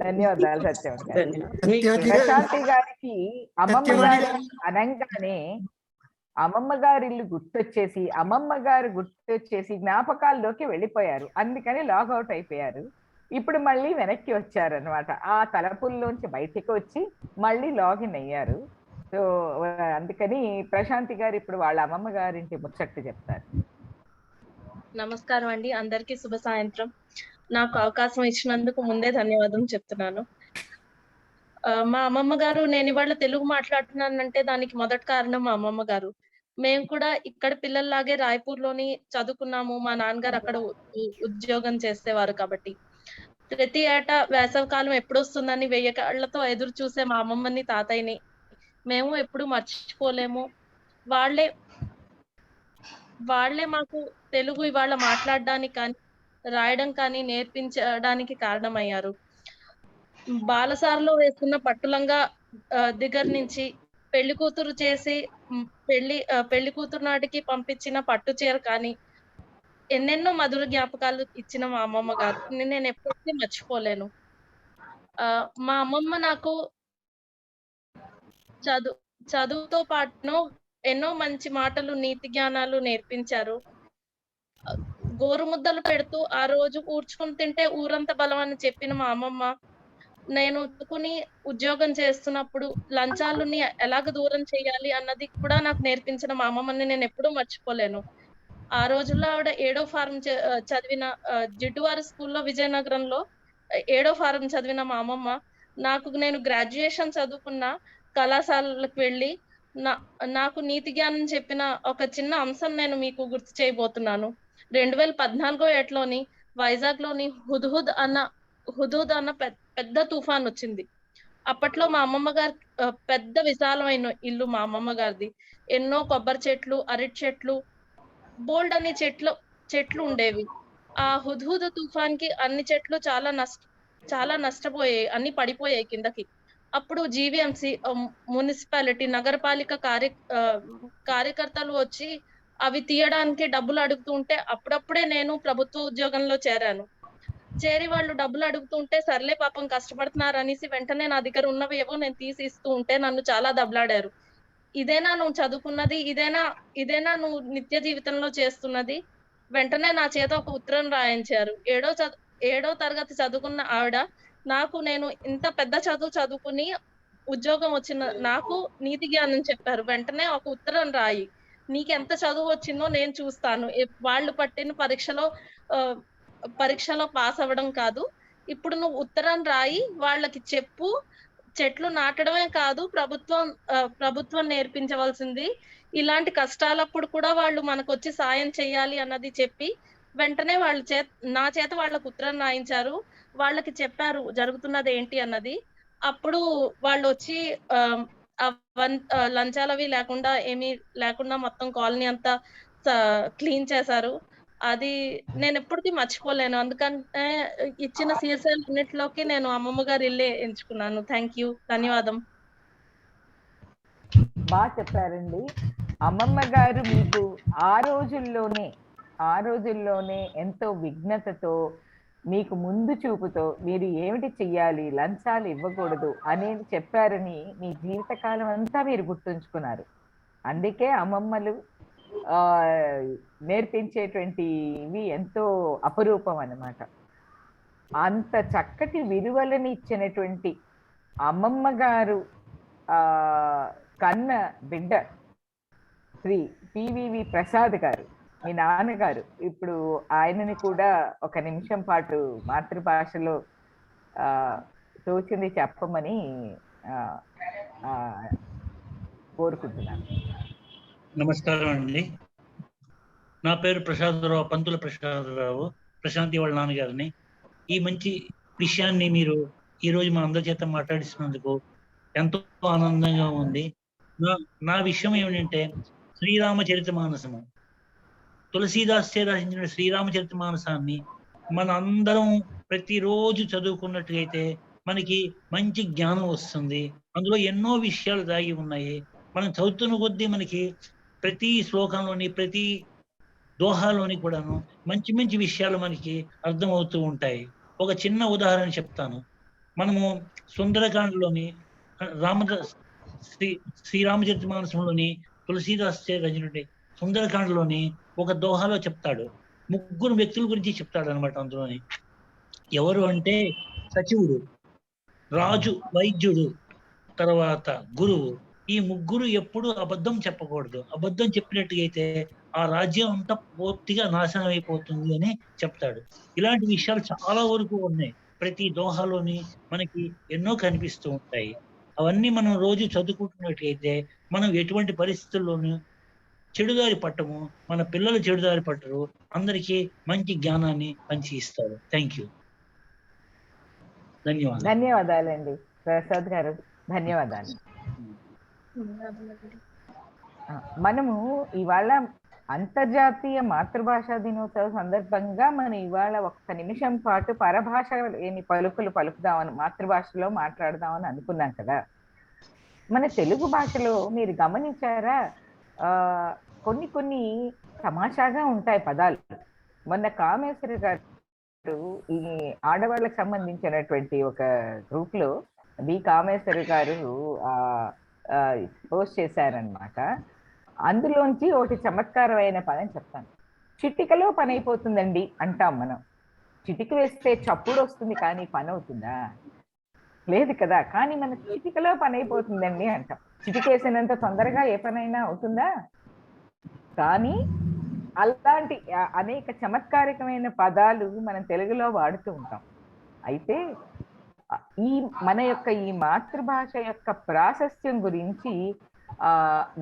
ధన్యవాదాలు సత్యవతి గారు. ప్రశాంతి గారికి అమ్మమ్మ గారు అనంగానే అమ్మమ్మ గారి ఇల్లు గుర్తొచ్చేసి, అమ్మమ్మ గారు గుర్తొచ్చేసి జ్ఞాపకాల్లోకి వెళ్ళిపోయారు, అందుకని లాగౌట్ అయిపోయారు. ఇప్పుడు మళ్ళీ వెనక్కి వచ్చారు అనమాట, ఆ తలపుల్లోంచి బయటికి వచ్చి మళ్ళీ లాగిన్ అయ్యారు. సో అందుకని ప్రశాంతి గారు ఇప్పుడు వాళ్ళ అమ్మమ్మ గారింటి ముచ్చట్టు చెప్తారు. నమస్కారం అండి, అందరికీ శుభ సాయంత్రం. నాకు అవకాశం ఇచ్చినందుకు ముందే ధన్యవాదం చెప్తున్నాను. మా అమ్మమ్మ గారు, నేను ఇవాళ తెలుగు మాట్లాడుతున్నానంటే దానికి మొదటి కారణం మా అమ్మమ్మ గారు. మేము కూడా ఇక్కడ పిల్లల్లాగే రాయ్పూర్లోని చదువుకున్నాము, మా నాన్నగారు అక్కడ ఉద్యోగం చేసేవారు కాబట్టి. ప్రతి ఏటా వేసవికాలం ఎప్పుడొస్తుందని 1000 కళ్ళతో ఎదురు చూసే మా అమ్మమ్మని తాతయ్యని మేము ఎప్పుడు మర్చిపోలేము. వాళ్ళే మాకు తెలుగు ఇవాళ మాట్లాడడానికి కానీ రాయడం కానీ నేర్పించడానికి కారణమయ్యారు. బాలసార్లో వేసుకున్న పట్టులంగా దగ్గర నుంచి పెళ్లి కూతురు చేసి పెళ్లి కూతురు నాటికి పంపించిన పట్టు చీర కానీ ఎన్నెన్నో మధుర జ్ఞాపకాలు ఇచ్చిన మా అమ్మమ్మ గారు నేను ఎప్పటికీ మర్చిపోలేను. మా అమ్మమ్మ నాకు చదువుతో పాటు ఎన్నో మంచి మాటలు, నీతి జ్ఞానాలు నేర్పించారు. గోరుముద్దలు పెడుతూ ఆ రోజు కూర్చుకుని తింటే ఊరంత బలం అని చెప్పిన మా అమ్మమ్మ, నేను ఉద్యోగం చేస్తున్నప్పుడు లంచాలని ఎలాగ దూరం చేయాలి అన్నది కూడా నాకు నేర్పించిన మా అమ్మమ్మని నేను ఎప్పుడూ మర్చిపోలేను. ఆ రోజుల్లో ఆవిడ 7వ ఫారం చదివిన జిడ్డువారి స్కూల్లో విజయనగరంలో 7వ ఫారం చదివిన మా అమ్మమ్మ నేను గ్రాడ్యుయేషన్ చదువుకున్న కళాశాలకు వెళ్ళి నాకు నీతి జ్ఞానం చెప్పిన ఒక చిన్న అంశం నేను మీకు గుర్తు చేయబోతున్నాను. 2014 ఏటలోని వైజాగ్ లోని హుద్హుద్ అన్న పెద్ద తుఫాన్ వచ్చింది. అప్పట్లో మా అమ్మమ్మ గారి పెద్ద విశాలమైన ఇల్లు మా అమ్మమ్మ గారిది. ఎన్నో కొబ్బరి చెట్లు, అరటి చెట్లు, బోల్డ్ అనే చెట్లు ఉండేవి. ఆ హుద్హుద్ తుఫాన్ కి అన్ని చెట్లు చాలా నష్టపోయాయి, అన్ని పడిపోయాయి కిందకి. అప్పుడు జీవీఎంసీ మున్సిపాలిటీ నగరపాలిక కార్యకర్తలు వచ్చి అవి తీయడానికి డబ్బులు అడుగుతుంటే అప్పుడప్పుడే నేను ప్రభుత్వ ఉద్యోగంలో చేరి వాళ్ళు డబ్బులు అడుగుతుంటే సర్లే పాపం కష్టపడుతున్నారు అనేసి వెంటనే నా దగ్గర ఉన్నవి ఏవో నేను తీసి ఇస్తూ ఉంటే నన్ను చాలా దెబ్బలాడారు. ఇదేనా నువ్వు చదువుకున్నది, ఇదేనా నువ్వు నిత్య జీవితంలో చేస్తున్నది? వెంటనే నా చేత ఒక ఉత్తరం రాయించారు. 7వ తరగతి చదువుకున్న ఆవిడ నేను ఇంత పెద్ద చదువుకుని ఉద్యోగం వచ్చిన నాకు నీతి జ్ఞానం చెప్పారు. వెంటనే ఒక ఉత్తరం రాయి, నీకెంత చదువు వచ్చిందో నేను చూస్తాను, వాళ్ళు పట్టిన పరీక్షలో పాస్ అవ్వడం కాదు, ఇప్పుడు నువ్వు ఉత్తరం రాయి, వాళ్ళకి చెప్పు, చెట్లు నాటడమే కాదు ప్రభుత్వం నేర్పించవలసింది, ఇలాంటి కష్టాలప్పుడు కూడా వాళ్ళు మనకు వచ్చి సాయం చేయాలి అన్నది చెప్పి వెంటనే నా చేత వాళ్ళకు ఉత్తరం రాయించారు. వాళ్ళకి చెప్పారు జరుగుతున్నది ఏంటి అన్నది. అప్పుడు వాళ్ళు వచ్చి లంచాలవి లేకుండా ఏమీ లేకుండా మొత్తం కాలనీ అంతా క్లీన్ చేశారు. అది నేను ఎప్పటికీ మర్చిపోలేను. అందుకంటే ఇచ్చిన సీసాలు అన్నిటిలోకి నేను అమ్మమ్మ గారి ఇల్లే ఎంచుకున్నాను. థ్యాంక్ యూ, ధన్యవాదం. బాగా చెప్పారండి. అమ్మమ్మ గారు మీకు ఆ రోజుల్లోనే ఎంతో విఘ్నతతో, మీకు ముందు చూపుతో మీరు ఏమిటి చెయ్యాలి, లంచాలు ఇవ్వకూడదు అనేది చెప్పారని మీ జీవితకాలం అంతా మీరు గుర్తుంచుకున్నారు. అందుకే అమ్మమ్మలు నేర్పించేటువంటివి ఎంతో అపరూపం అన్నమాట. అంత చక్కటి విలువలని ఇచ్చినటువంటి అమ్మమ్మ గారు కన్న బిడ్డ శ్రీ పివివి ప్రసాద్ గారు, మీ నాన్నగారు, ఇప్పుడు ఆయనని కూడా ఒక నిమిషం పాటు మాతృభాషలో తోచింది చెప్పమని కోరుకుంటున్నాను. నమస్కారం అండి. నా పేరు ప్రసాదరావు, పంతుల ప్రసాదరావు. ప్రశాంతి వాళ్ళ నాన్నగారిని. ఈ మంచి విషయాన్ని మీరు ఈరోజు మా అందరి చేత మాట్లాడిస్తున్నందుకు ఎంతో ఆనందంగా ఉంది. నా విషయం ఏమిటంటే శ్రీరామచరితమానసము, తులసీదాస్ చే రచించిన శ్రీరామచరితమానసాన్ని మన అందరం ప్రతిరోజు చదువుకున్నట్టుగైతే మనకి మంచి జ్ఞానం వస్తుంది. అందులో ఎన్నో విషయాలు దాగి ఉన్నాయి. మనం చదువుతున్న కొద్దీ మనకి ప్రతి శ్లోకంలోని, ప్రతి దోహాలోని కూడాను మంచి మంచి విషయాలు మనకి అర్థమవుతూ ఉంటాయి. ఒక చిన్న ఉదాహరణ చెప్తాను. మనము సుందరకాండలోని శ్రీరామచరితమానసంలోని తులసీదాస్ చే రచన సుందరకాండలోని ఒక దోహాలో చెప్తాడు. 3 వ్యక్తుల గురించి చెప్తాడు అనమాట. అందులోని ఎవరు అంటే సచివుడు, రాజు, వైద్యుడు, తర్వాత గురువు. ఈ 3 ఎప్పుడు అబద్ధం చెప్పకూడదు. అబద్ధం చెప్పినట్టుగైతే ఆ రాజ్యం అంతా పూర్తిగా నాశనం అయిపోతుంది అని చెప్తాడు. ఇలాంటి విషయాలు చాలా వరకు ఉన్నాయి. ప్రతి దోహాలోని మనకి ఎన్నో కనిపిస్తూ ఉంటాయి. అవన్నీ మనం రోజు చదువుకుంటున్నట్టయితే మనం ఎటువంటి పరిస్థితుల్లోనూ చెడుదారి పట్టము, మన పిల్లలు చెడుదారి పట్టరు, అందరికీ మంచి జ్ఞానాన్ని పంచి ఇస్తారు. థ్యాంక్ యూ, ధన్యవాదాలు. ధన్యవాదాలండి ప్రసాద్ గారు, ధన్యవాదాలు. మనము ఇవాళ అంతర్జాతీయ మాతృభాషా దినోత్సవ సందర్భంగా మనం ఇవాళ 1 నిమిషం పాటు పరభాష లేని పలుకులు పలుకుదామని, మాతృభాషలో మాట్లాడదామని అనుకున్నాం కదా. మన తెలుగు భాషలో మీరు గమనించారా, కొన్ని తమాషాగా ఉంటాయి పదాలు. మొన్న కామేశ్వరి గారు ఈ ఆడవాళ్ళకి సంబంధించినటువంటి ఒక గ్రూప్ లో బి కామేశ్వరి గారు పోస్ట్ చేశారనమాట. అందులోంచి ఒకటి చమత్కారమైన పని చెప్తాను. చిటికలో పని అయిపోతుందండి అంటాం మనం. చిటిక వేస్తే చప్పుడు వస్తుంది కానీ పని అవుతుందా? లేదు కదా. కానీ మన చిటికలో పని అయిపోతుందండి అంటాం. చిటికేసినంత తొందరగా ఏ పనైనా అవుతుందా? కానీ అలాంటి అనేక చమత్కారికమైన పదాలు మనం తెలుగులో వాడుతూ ఉంటాం. అయితే మన యొక్క ఈ మాతృభాష యొక్క ప్రాశస్త్యం గురించి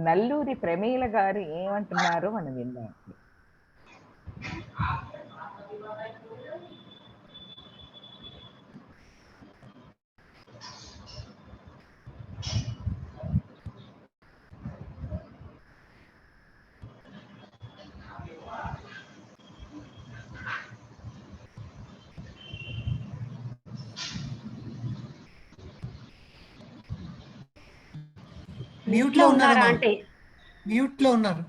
నల్లూరి ప్రమీల గారు ఏమంటున్నారో మనం విందాం. మ్యూట్ లో ఉన్నారు అంటే మ్యూట్ లో ఉన్నారు.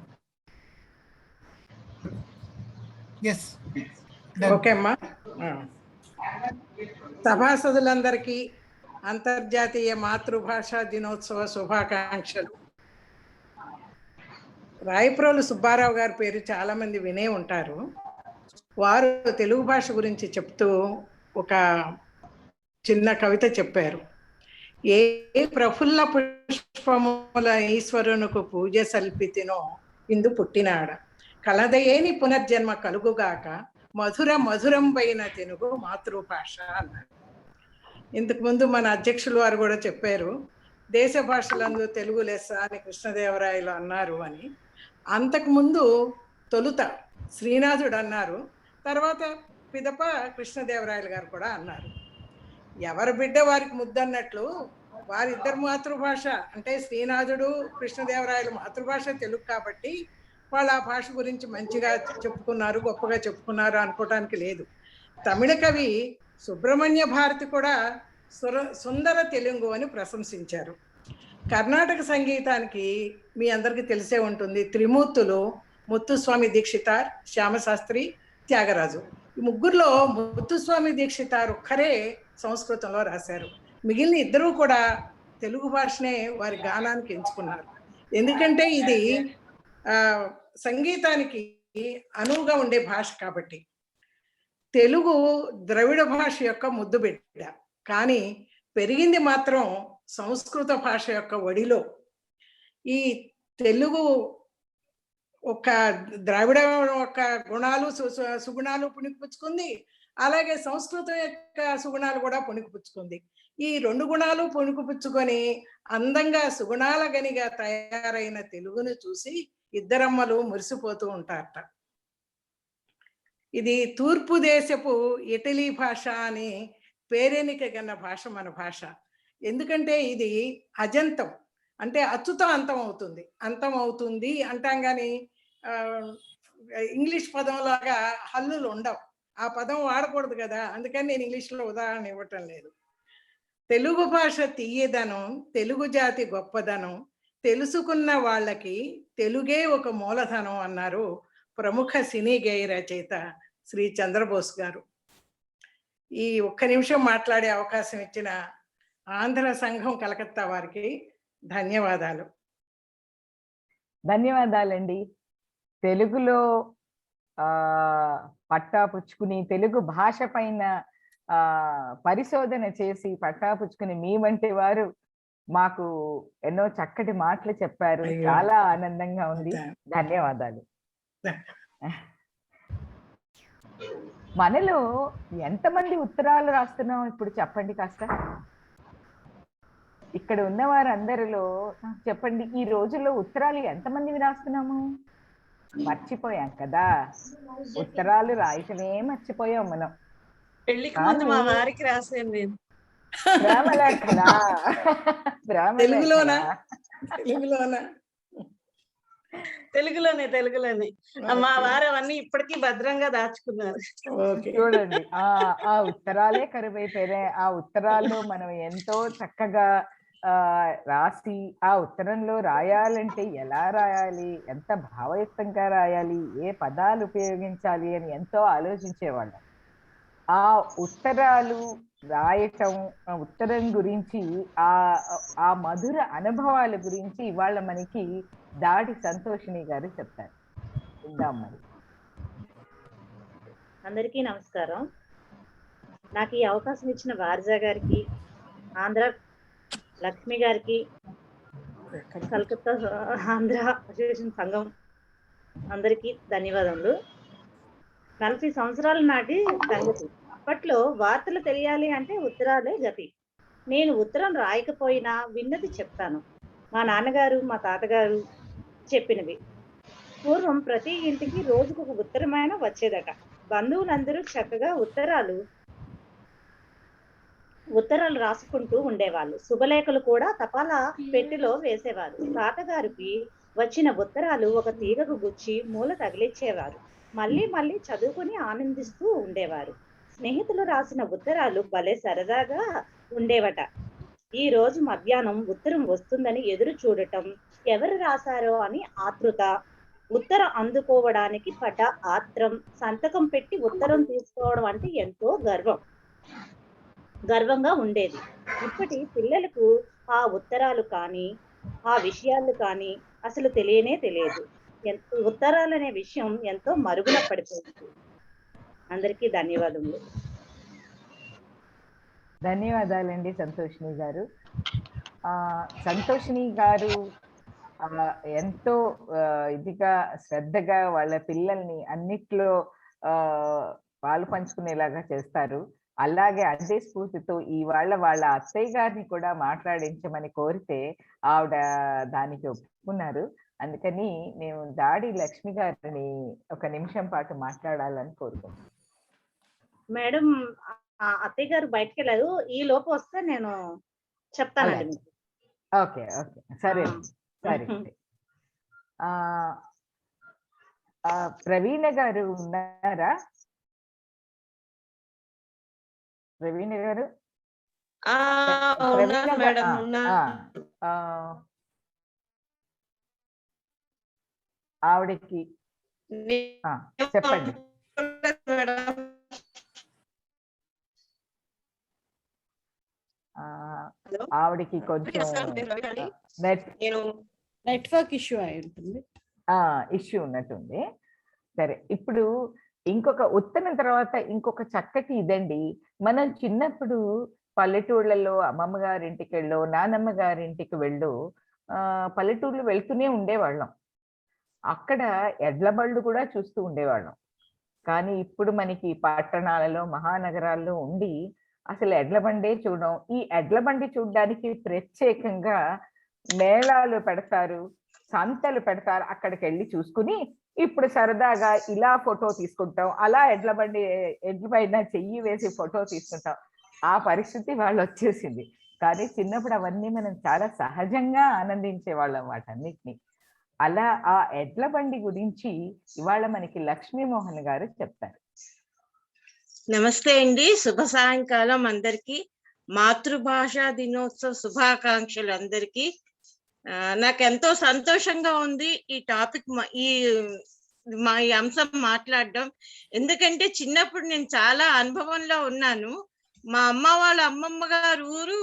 ఎస్ ఓకే అమ్మా. సభాసదులందరికీ అంతర్జాతీయ మాతృభాషా దినోత్సవ శుభాకాంక్షలు. రాయప్రోలు సుబ్బారావు గారి పేరు చాలా మంది వినే ఉంటారు. వారు తెలుగు భాష గురించి చెప్తూ ఒక చిన్న కవిత చెప్పారు. ఏ ప్రఫుల్ల పుష్పముల ఈశ్వరునకు పూజ సల్పితినో ఇందు పుట్టినాడ, కలదయేని పునర్జన్మ కలుగుగాక, మధుర మధురంబైన తెలుగు మాతృభాష అన్నారు. ఇంతకుముందు మన అధ్యక్షులు వారు కూడా చెప్పారు, దేశ భాషలందు తెలుగు లెస్స అని కృష్ణదేవరాయలు అన్నారు అని. అంతకుముందు తొలుత శ్రీనాథుడు అన్నారు, తర్వాత పిదప కృష్ణదేవరాయలు గారు కూడా అన్నారు. ఎవరి బిడ్డ వారికి ముద్దన్నట్లు వారిద్దరు మాతృభాష అంటే శ్రీనాథుడు కృష్ణదేవరాయలు మాతృభాష తెలుగు కాబట్టి వాళ్ళు ఆ భాష గురించి మంచిగా చెప్పుకున్నారు, గొప్పగా చెప్పుకున్నారు అనుకోవటానికి లేదు. తమిళ కవి సుబ్రహ్మణ్య భారతి కూడా సుందర తెలుగు అని ప్రశంసించారు. కర్ణాటక సంగీతానికి మీ అందరికీ తెలిసే ఉంటుంది, త్రిమూర్తులు ముత్తుస్వామి దీక్షితార్, శ్యామశాస్త్రి, త్యాగరాజు. ఈ ముగ్గురులో ముత్తుస్వామి దీక్షితార్ ఒక్కరే సంస్కృతంలో రాశారు. మిగిలిన ఇద్దరూ కూడా తెలుగు భాషనే వారి గానానికి ఎంచుకున్నారు. ఎందుకంటే ఇది సంగీతానికి అనువుగా ఉండే భాష కాబట్టి. తెలుగు ద్రవిడ భాష యొక్క ముద్దు బిడ్డ, కానీ పెరిగింది మాత్రం సంస్కృత భాష యొక్క ఒడిలో. ఈ తెలుగు ఒక ద్రావిడ యొక్క గుణాలు సుగుణాలు పుణికిపుచ్చుకుంది, అలాగే సంస్కృతం యొక్క సుగుణాలు కూడా పుణికిపుచ్చుకుంది. ఈ రెండు గుణాలు పుణికిపుచ్చుకొని అందంగా సుగుణాల గనిగా తయారైన తెలుగును చూసి ఇద్దరమ్మలు మురిసిపోతూ ఉంటారట. ఇది తూర్పు దేశపు ఇటలీ భాష అని పేరెనిక గన్న భాష మన భాష. ఎందుకంటే ఇది అజంతం, అంటే అచ్చుతో అంతం అవుతుంది అంటాం, కానీ ఇంగ్లీష్ పదంలాగా హల్లులు ఉండవు. ఆ పదం వాడకూడదు కదా, అందుకని నేను ఇంగ్లీష్లో ఉదాహరణ ఇవ్వటం లేదు. తెలుగు భాష తీయదనం, తెలుగు జాతి గొప్పదనం, తెలుసుకున్న వాళ్ళకి తెలుగే ఒక మూలధనం అన్నారు ప్రముఖ సినీ గేయ రచయిత శ్రీ చంద్రబోస్ గారు. ఈ ఒక్క నిమిషం మాట్లాడే అవకాశం ఇచ్చిన ఆంధ్ర సంఘం కలకత్తా వారికి ధన్యవాదాలు. ధన్యవాదాలండి. తెలుగులో పట్టాపుచ్చుకుని తెలుగు భాష పైన పరిశోధన చేసి పట్టాపుచ్చుకుని మీ వంటి వారు మాకు ఎన్నో చక్కటి మాటలు చెప్పారు. చాలా ఆనందంగా ఉంది. ధన్యవాదాలు. మనలో ఎంతమంది ఉత్తరాలు రాస్తున్నాం ఇప్పుడు చెప్పండి కాస్త. ఇక్కడ ఉన్న వారందరిలో చెప్పండి, ఈ రోజుల్లో ఉత్తరాలు ఎంతమంది రాస్తున్నాము? మర్చిపోయాం కదా, ఉత్తరాలు రాయటమే మర్చిపోయాం మనం. పెళ్లికి ముందు మా వారికి రాసాను నేను. ప్రేమలేఖలా? తెలుగులోనే మా వారు అవన్నీ ఇప్పటికీ భద్రంగా దాచుకున్నారు. చూడండి, ఆ ఉత్తరాలే కరువైపోయాయి. ఆ ఉత్తరాల్లో మనం ఎంతో చక్కగా రాసి ఆ ఉత్తరంలో రాయాలంటే ఎలా రాయాలి, ఎంత భావయుక్తంగా రాయాలి, ఏ పదాలు ఉపయోగించాలి అని ఎంతో ఆలోచించేవాళ్ళం. ఆ ఉత్తరాలు రాయటం, ఉత్తరం గురించి ఆ మధుర అనుభవాల గురించి ఇవాళ మనకి దాడి సంతోషిని గారు చెప్తారు. విందాం మరి. అందరికీ నమస్కారం. నాకు ఈ అవకాశం ఇచ్చిన వార్జా గారికి, ఆంధ్ర లక్ష్మి గారికి, కలకత్తా ఆంధ్ర అసోసియేషన్ సంఘం అందరికీ ధన్యవాదములు. 40 సంవత్సరాల నాటి సంగతి. అప్పట్లో వార్తలు తెలియాలి అంటే ఉత్తరాలే గతి. నేను ఉత్తరం రాయకపోయినా విన్నది చెప్తాను. మా నాన్నగారు మా తాతగారు చెప్పినవి. పూర్వం ప్రతి ఇంటికి రోజుకు ఒక ఉత్తరమైన వచ్చేదట. బంధువులందరూ చక్కగా ఉత్తరాలు రాసుకుంటూ ఉండేవాళ్ళు. శుభలేఖలు కూడా తపాలా పెట్టిలో వేసేవారు. తాతగారికి వచ్చిన ఉత్తరాలు ఒక తీగకు గుచ్చి మూల తగిలిచ్చేవారు. మళ్ళీ మళ్ళీ చదువుకుని ఆనందిస్తూ ఉండేవారు. స్నేహితులు రాసిన ఉత్తరాలు భలే సరదాగా ఉండేవట. ఈ రోజు మధ్యాహ్నం ఉత్తరం వస్తుందని ఎదురు చూడటం, ఎవరు రాశారో అని ఆతృత, ఉత్తరం అందుకోవడానికి పడ్డ ఆత్రం, సంతకం పెట్టి ఉత్తరం తీసుకోవడం అంటే ఎంతో గర్వంగా ఉండేది. ఇప్పటి పిల్లలకు ఆ ఉత్తరాలు కానీ ఆ విషయాలు కానీ అసలు తెలియదు. ఉత్తరాలు అనే విషయం ఎంతో మరుగున పడిపోయింది. అందరికీ ధన్యవాదములు. ధన్యవాదాలండి సంతోషిని గారు. సంతోషిని గారు ఎంతో ఇదిగా శ్రద్ధగా వాళ్ళ పిల్లల్ని అన్నిట్లో పాలు పంచుకునేలాగా చేస్తారు. అలాగే అదే స్ఫూర్తితో వాళ్ళ అత్తయ్య గారిని కూడా మాట్లాడించమని కోరితే ఆవిడ దానికి ఒప్పుకున్నారు. అందుకని మేము దాడి లక్ష్మి గారిని ఒక నిమిషం పాటు మాట్లాడాలని కోరుకుంటున్నాం. మేడం అత్తయ్య గారు బయటకు వెళ్ళారు, ఈ లోపు వస్తే నేను చెప్తానండి మీకు. ఓకే ఓకే సరే సరే. ప్రవీణ గారు ఉన్నారా? ప్రవీణ గారు ఆవిడకి చెప్పండి. ఆవిడకి కొంచెం నెట్వర్క్ ఇష్యూ అయి ఉంటుంది, ఇష్యూ ఉన్నట్టుంది. సరే, ఇప్పుడు ఇంకొక ఉత్తరం తర్వాత ఇంకొక చక్కటి ఇదండి. మనం చిన్నప్పుడు పల్లెటూళ్ళలో అమ్మమ్మ గారింటికి వెళ్ళు, నానమ్మ గారింటికి వెళ్ళు, పల్లెటూర్లు వెళ్తూనే ఉండేవాళ్ళం. అక్కడ ఎడ్ల బళ్ళు కూడా చూస్తూ ఉండేవాళ్ళం. కానీ ఇప్పుడు మనకి పట్టణాలలో మహానగరాల్లో ఉండి అసలు ఎడ్ల బండే చూడడం. ఈ ఎడ్ల బండి చూడడానికి ప్రత్యేకంగా మేళాలు పెడతారు, సంతలు పెడతారు. అక్కడికి వెళ్ళి చూసుకుని ఇప్పుడు సరదాగా ఇలా ఫోటో తీసుకుంటాం, అలా ఎడ్ల పైన చెయ్యి వేసి ఫోటో తీసుకుంటాం. ఆ పరిస్థితి వాళ్ళు వచ్చేసింది. కానీ చిన్నప్పుడు అవన్నీ మనం చాలా సహజంగా ఆనందించే వాళ్ళం వాటన్నిటిని. అలా ఆ ఎడ్ల బండి గురించి ఇవాళ మనకి లక్ష్మీమోహన్ గారు చెప్తారు. నమస్తే అండి, శుభ సాయంకాలం అందరికి. మాతృభాషా దినోత్సవ శుభాకాంక్షలు అందరికి. నాకు ఎంతో సంతోషంగా ఉంది ఈ టాపిక్, ఈ అంశం మాట్లాడడం. ఎందుకంటే చిన్నప్పుడు నేను చాలా అనుభవంలో ఉన్నాను. మా అమ్మ వాళ్ళ అమ్మమ్మ గారు ఊరు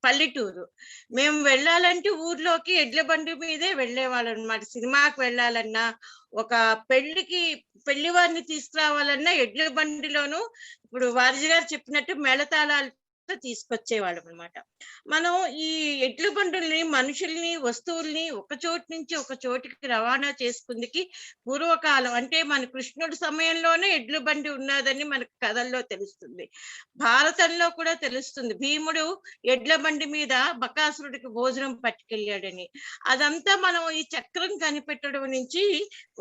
పల్లెటూరు. మేము వెళ్ళాలంటే ఊర్లోకి ఎడ్ల బండి మీదే వెళ్ళేవాళ్ళం అనమాట. సినిమాకి వెళ్ళాలన్నా, ఒక పెళ్లి వారిని తీసుకురావాలన్నా ఎడ్ల బండిలోను, ఇప్పుడు వారిజి గారు చెప్పినట్టు మేళతాళాలు తీసుకొచ్చేవాళ్ళం అనమాట. మనం ఈ ఎడ్ల బండుల్ని, మనుషుల్ని, వస్తువుల్ని ఒక చోటు నుంచి ఒక చోటికి రవాణా చేసుకుందికి పూర్వకాలం అంటే మన కృష్ణుడి సమయంలోనే ఎడ్ల బండి ఉన్నదని మనకు కథల్లో తెలుస్తుంది, భారతంలో కూడా తెలుస్తుంది. భీముడు ఎడ్ల బండి మీద బకాసురుడికి భోజనం పట్టుకెళ్ళాడని. అదంతా మనం ఈ చక్రం కనిపెట్టడం నుంచి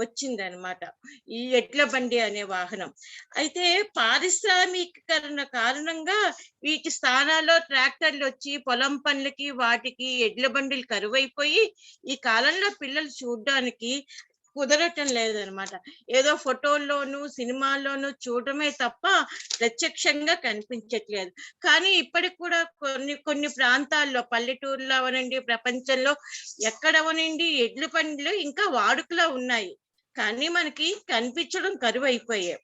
వచ్చింది అనమాట, ఈ ఎడ్ల బండి అనే వాహనం. అయితే పారిశ్రామికీకరణ కారణంగా వీటి స్థానాల్లో ట్రాక్టర్లు వచ్చి పొలం పనులకి వాటికి ఎడ్ల బండిలు కరువైపోయి ఈ కాలంలో పిల్లలు చూడడానికి కుదరటం లేదనమాట. ఏదో ఫోటోల్లోనూ సినిమాల్లోనూ చూడటమే తప్ప ప్రత్యక్షంగా కనిపించట్లేదు. కానీ ఇప్పటికి కూడా కొన్ని ప్రాంతాల్లో, పల్లెటూరులో అవనండి, ప్రపంచంలో ఎక్కడవనండి ఎడ్ల బండ్లు ఇంకా వాడుకలో ఉన్నాయి, కానీ మనకి కనిపించడం కరువైపోయాయి.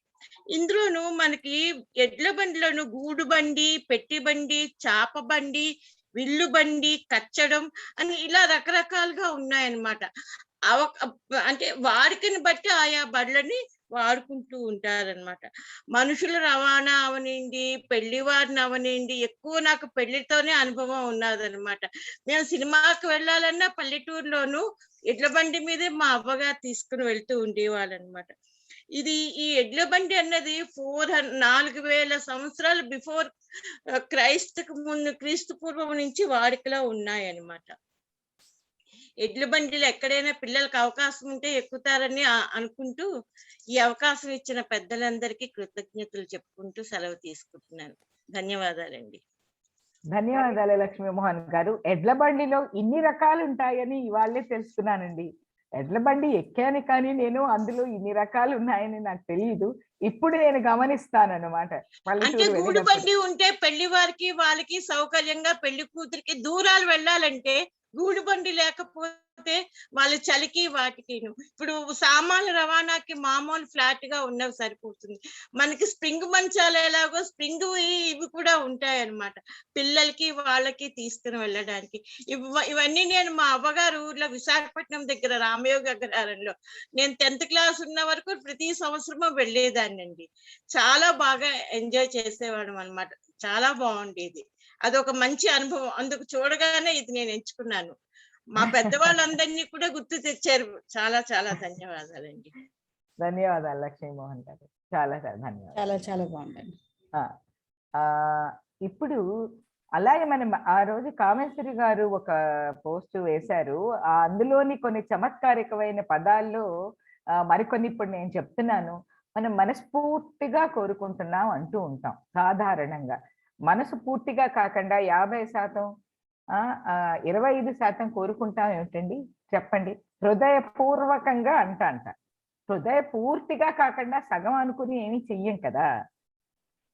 ఇందులోను మనకి ఎడ్ల బండిలోను గూడు బండి, పెట్టి బండి, చాప బండి, విల్లు బండి, కచ్చడం అని ఇలా రకరకాలుగా ఉన్నాయన్నమాట. అంటే వాడికని బట్టి ఆయా బండ్లని వాడుకుంటూ ఉంటారనమాట. మనుషుల రవాణా అవనండి, పెళ్లి వారిని అవనండి, ఎక్కువ నాకు పెళ్లితోనే అనుభవం ఉన్నదనమాట. మేము సినిమాకి వెళ్ళాలన్నా పల్లెటూరులోను ఎడ్ల బండి మీదే మా అవ్వగారు తీసుకుని వెళ్తూ ఉండేవాళ్ళనమాట. ఇది ఈ ఎడ్ల బండి అన్నది 4000 సంవత్సరాలు బిఫోర్ క్రీస్తు పూర్వం నుంచి వాడుకలో ఉన్నాయన్నమాట. ఎడ్ల బండిలు ఎక్కడైనా పిల్లలకు అవకాశం ఉంటే ఎక్కుతారని అనుకుంటూ ఈ అవకాశం ఇచ్చిన పెద్దలందరికీ కృతజ్ఞతలు చెప్పుకుంటూ సెలవు తీసుకుంటున్నాను. ధన్యవాదాలండి. ధన్యవాదాలు లక్ష్మీమోహన్ గారు. ఎడ్ల బండిలో ఇన్ని రకాలు ఉంటాయని ఇవాళే తెలుసుకున్నానండి. ఎడ్ల బండి ఎక్కాను కానీ నేను అందులో ఇన్ని రకాలు ఉన్నాయని నాకు తెలియదు. ఇప్పుడు నేను గమనిస్తానన్నమాట. అంటే గూడు బండి ఉంటే పెళ్లి వారికి వాళ్ళకి సౌకర్యంగా, పెళ్లి కూతురికి దూరాలు వెళ్ళాలంటే గూడు బండి లేకపోతే వాళ్ళ చలికి వాటికి, ఇప్పుడు సామాన్లు రవాణాకి మామూలు ఫ్లాట్ గా ఉన్నవి సరిపోతుంది. మనకి స్ప్రింగ్ మంచాలు ఎలాగో స్ప్రింగ్ ఇవి కూడా ఉంటాయి అన్నమాట, పిల్లలకి వాళ్ళకి తీసుకుని వెళ్ళడానికి. ఇవన్నీ నేను మా అవ్వగారు ఊర్లో విశాఖపట్నం దగ్గర రామయోగ అగ్రహారంలో నేను 10th క్లాస్ ఉన్న వరకు ప్రతి సంవత్సరము వెళ్ళేదాన్నండి. చాలా బాగా ఎంజాయ్ చేసేవాళ్ళం అనమాట. చాలా బాగుండేది. అదొక మంచి అనుభవం. అందుకు చూడగానే ఇది నేను ఎంచుకున్నాను. మా పెద్దవాళ్ళందరినీ కూడా గుర్తు తెచ్చారు. చాలా చాలా ధన్యవాదాలండి. ధన్యవాదాలు లక్ష్మీమోహన్ గారు. చాలా చాలా ధన్యవాదాలు. చాలా చాలా బాగుందండి. ఇప్పుడు అలాగే మనం ఆ రోజు కామేశ్వరి గారు ఒక పోస్ట్ వేశారు. అందులోని కొన్ని చమత్కారికమైన పదాల్లో మరికొన్ని ఇప్పుడు నేను చెప్తున్నాను. మనం మనస్ఫూర్తిగా కోరుకుంటున్నాం అంటూ ఉంటాం సాధారణంగా. మనసు పూర్తిగా కాకుండా 50%, 25% కోరుకుంటాం ఏమిటండి చెప్పండి? హృదయపూర్వకంగా అంట. హృదయ పూర్తిగా కాకుండా సగం అనుకుని ఏమీ చెయ్యం కదా.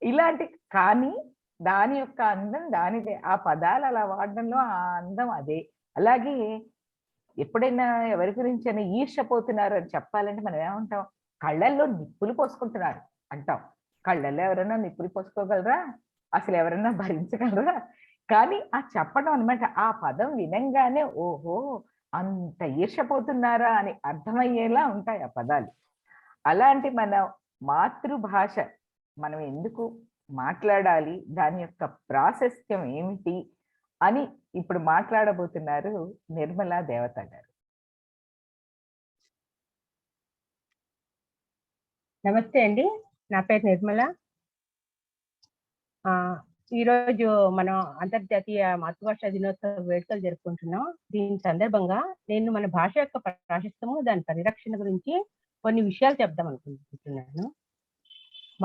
ఇలాంటి కానీ దాని యొక్క అందం దానిదే. ఆ పదాలు అలా వాడడంలో ఆ అందం అదే. అలాగే ఎప్పుడైనా ఎవరి గురించైనా ఈర్ష్యపోతున్నారు అని చెప్పాలంటే మనం ఏమంటాం? కళ్ళల్లో నిప్పులు పోసుకుంటున్నారు అంటాం. కళ్ళల్లో ఎవరైనా నిప్పులు పోసుకోగలరా? అసలు ఎవరైనా భరించగలరా? కానీ ఆ చెప్పడం అనమాట. ఆ పదం వినంగానే ఓహో అంత ఈర్ష్యపోతున్నారా అని అర్థమయ్యేలా ఉంటాయి ఆ పదాలు. అలాంటి మన మాతృభాష మనం ఎందుకు మాట్లాడాలి, దాని యొక్క ప్రాశస్త్యం ఏమిటి అని ఇప్పుడు మాట్లాడబోతున్నారు నిర్మలా దేవత గారు. నమస్తే అండి, నా పేరు నిర్మల. ఈరోజు మనం అంతర్జాతీయ మాతృభాష దినోత్సవ వేడుకలు జరుపుకుంటున్నాం. దీని సందర్భంగా నేను మన భాష యొక్క ప్రాశస్త్యము, దాని పరిరక్షణ గురించి కొన్ని విషయాలు చెప్దాం అనుకుంటున్నాను.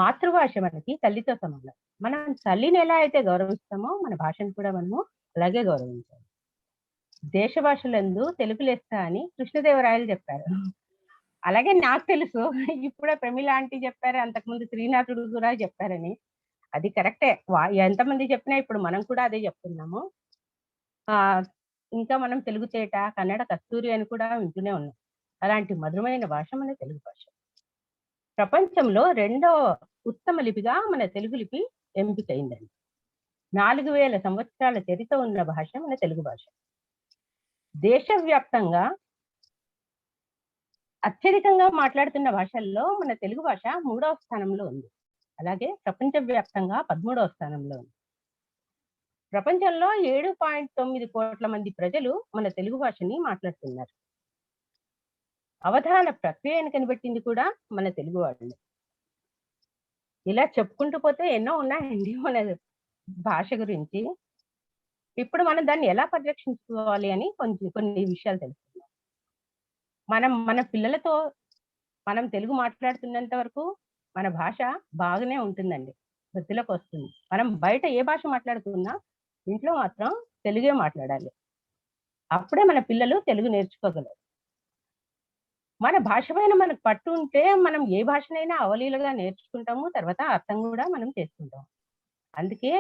మాతృభాష మనకి తల్లితో సమానం. మనం తల్లిని ఎలా అయితే గౌరవిస్తామో మన భాషను కూడా మనము అలాగే గౌరవించాలి. దేశ భాషలందు తెలుగు లెస్స అని కృష్ణదేవరాయలు చెప్పారు. అలాగే నాకు తెలుసు, ఇప్పుడే ప్రమిళ ఆంటీ చెప్పారు, అంతకుముందు శ్రీనాథుడు కూడా చెప్పారని. అది కరెక్టే, ఎంతమంది చెప్పినా ఇప్పుడు మనం కూడా అదే చెప్తున్నాము. ఇంకా మనం తెలుగు తేట, కన్నడ కస్తూరి అని కూడా వింటూనే ఉన్నాం. అలాంటి మధురమైన భాష మన తెలుగు భాష. ప్రపంచంలో 2వ ఉత్తమ లిపిగా మన తెలుగు లిపి ఎంపికైందండి. 4000 సంవత్సరాల చరిత్ర ఉన్న భాష మన తెలుగు భాష. దేశవ్యాప్తంగా అత్యధికంగా మాట్లాడుతున్న భాషల్లో మన తెలుగు భాష 3వ స్థానంలో ఉంది. అలాగే ప్రపంచవ్యాప్తంగా 13వ స్థానంలో ఉంది. ప్రపంచంలో 7.9 కోట్ల మంది ప్రజలు మన తెలుగు భాషని మాట్లాడుతున్నారు. అవధాన ప్రక్రియను కనిపెట్టింది కూడా మన తెలుగు వాళ్ళు. ఇలా చెప్పుకుంటూ పోతే ఎన్నో ఉన్నాయండి మన భాష గురించి. ఇప్పుడు మనం దాన్ని ఎలా పరిరక్షించుకోవాలి అని కొన్ని విషయాలు తెలుసుకుందాం. మన పిల్లలతో మనం తెలుగు మాట్లాడుతున్నంత వరకు మన భాష బాగానే ఉంటుందండి, వృద్ధిలోకి వస్తుంది. మనం బయట ఏ భాష మాట్లాడుతున్నా ఇంట్లో మాత్రం తెలుగే మాట్లాడాలి. అప్పుడే మన పిల్లలు తెలుగు నేర్చుకోగలరు. మన భాష పైన మనకు పట్టు ఉంటే మనం ఏ భాషనైనా అవలీలగా నేర్చుకుంటాము, తర్వాత అర్థం కూడా మనం చేసుకుంటాం. అందుకే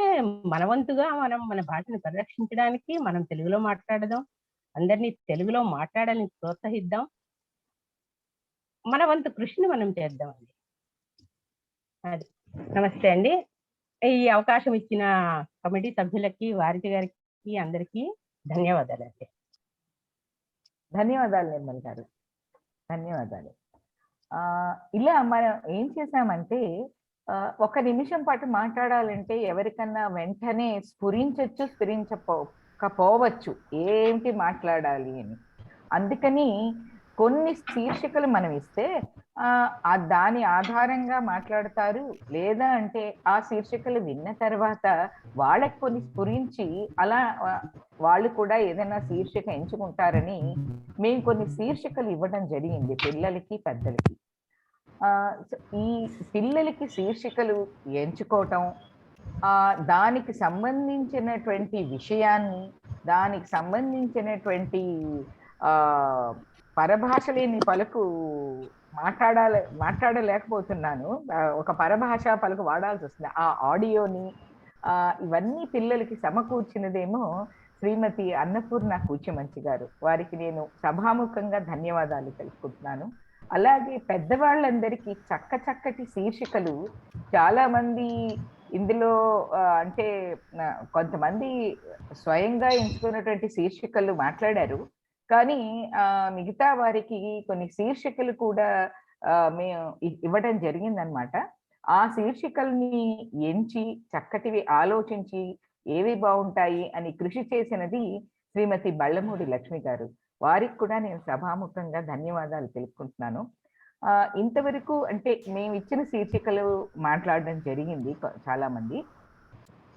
మన వంతుగా మనం మన భాషను పరిరక్షించడానికి మనం తెలుగులో మాట్లాడదాం, అందరినీ తెలుగులో మాట్లాడాలని ప్రోత్సహిద్దాం. మన వంతు కృషిని మనం చేద్దామండి. అది. నమస్తే అండి. ఈ అవకాశం ఇచ్చిన కమిటీ సభ్యులకి, వారిటి గారికి, అందరికీ ధన్యవాదాలండి. ధన్యవాదాలు నిర్మల్ గారు, ధన్యవాదాలు. ఇలా మనం ఏం చేసామంటే 1 నిమిషం పాటు మాట్లాడాలంటే ఎవరికన్నా వెంటనే స్ఫురించచ్చు, స్ఫురించకపోవచ్చు ఏంటి మాట్లాడాలి అని. అందుకని కొన్ని శీర్షికలు మనం ఇస్తే దాని ఆధారంగా మాట్లాడతారు, లేదా అంటే ఆ శీర్షికలు విన్న తర్వాత వాళ్ళకి కొన్ని స్ఫురించి అలా వాళ్ళు కూడా ఏదైనా శీర్షిక ఎంచుకుంటారని మేము కొన్ని శీర్షికలు ఇవ్వడం జరిగింది పిల్లలకి, పెద్దలకి. ఈ పిల్లలకి శీర్షికలు ఎంచుకోవటం, దానికి సంబంధించినటువంటి విషయాన్ని, దానికి సంబంధించినటువంటి పరభాష లేని పలుకు మాట్లాడలేకపోతున్నాను, ఒక పరభాషా పలుకు వాడాల్సి వస్తుంది. ఆ ఆడియోని ఇవన్నీ పిల్లలకి సమకూర్చినదేమో శ్రీమతి అన్నపూర్ణ కూచిమంచి గారు. వారికి నేను సభాముఖంగా ధన్యవాదాలు తెలుపుకుంటున్నాను. అలాగే పెద్దవాళ్ళందరికీ చక్కటి శీర్షికలు చాలా మంది ఇందులో అంటే కొంతమంది స్వయంగా ఎంచుకున్నటువంటి శీర్షికలు మాట్లాడారు. కానీ మిగతా వారికి కొన్ని శీర్షికలు కూడా మేము ఇవ్వడం జరిగిందనమాట. ఆ శీర్షికల్ని ఎంచి చక్కటివి ఆలోచించి ఏవి బాగుంటాయి అని కృషి చేసినది శ్రీమతి బళ్ళమూడి లక్ష్మి గారు. వారికి కూడా నేను సభాముఖంగా ధన్యవాదాలు తెలుపుకుంటున్నాను. ఇంతవరకు అంటే మేము ఇచ్చిన శీర్షికలు మాట్లాడడం జరిగింది చాలా మంది.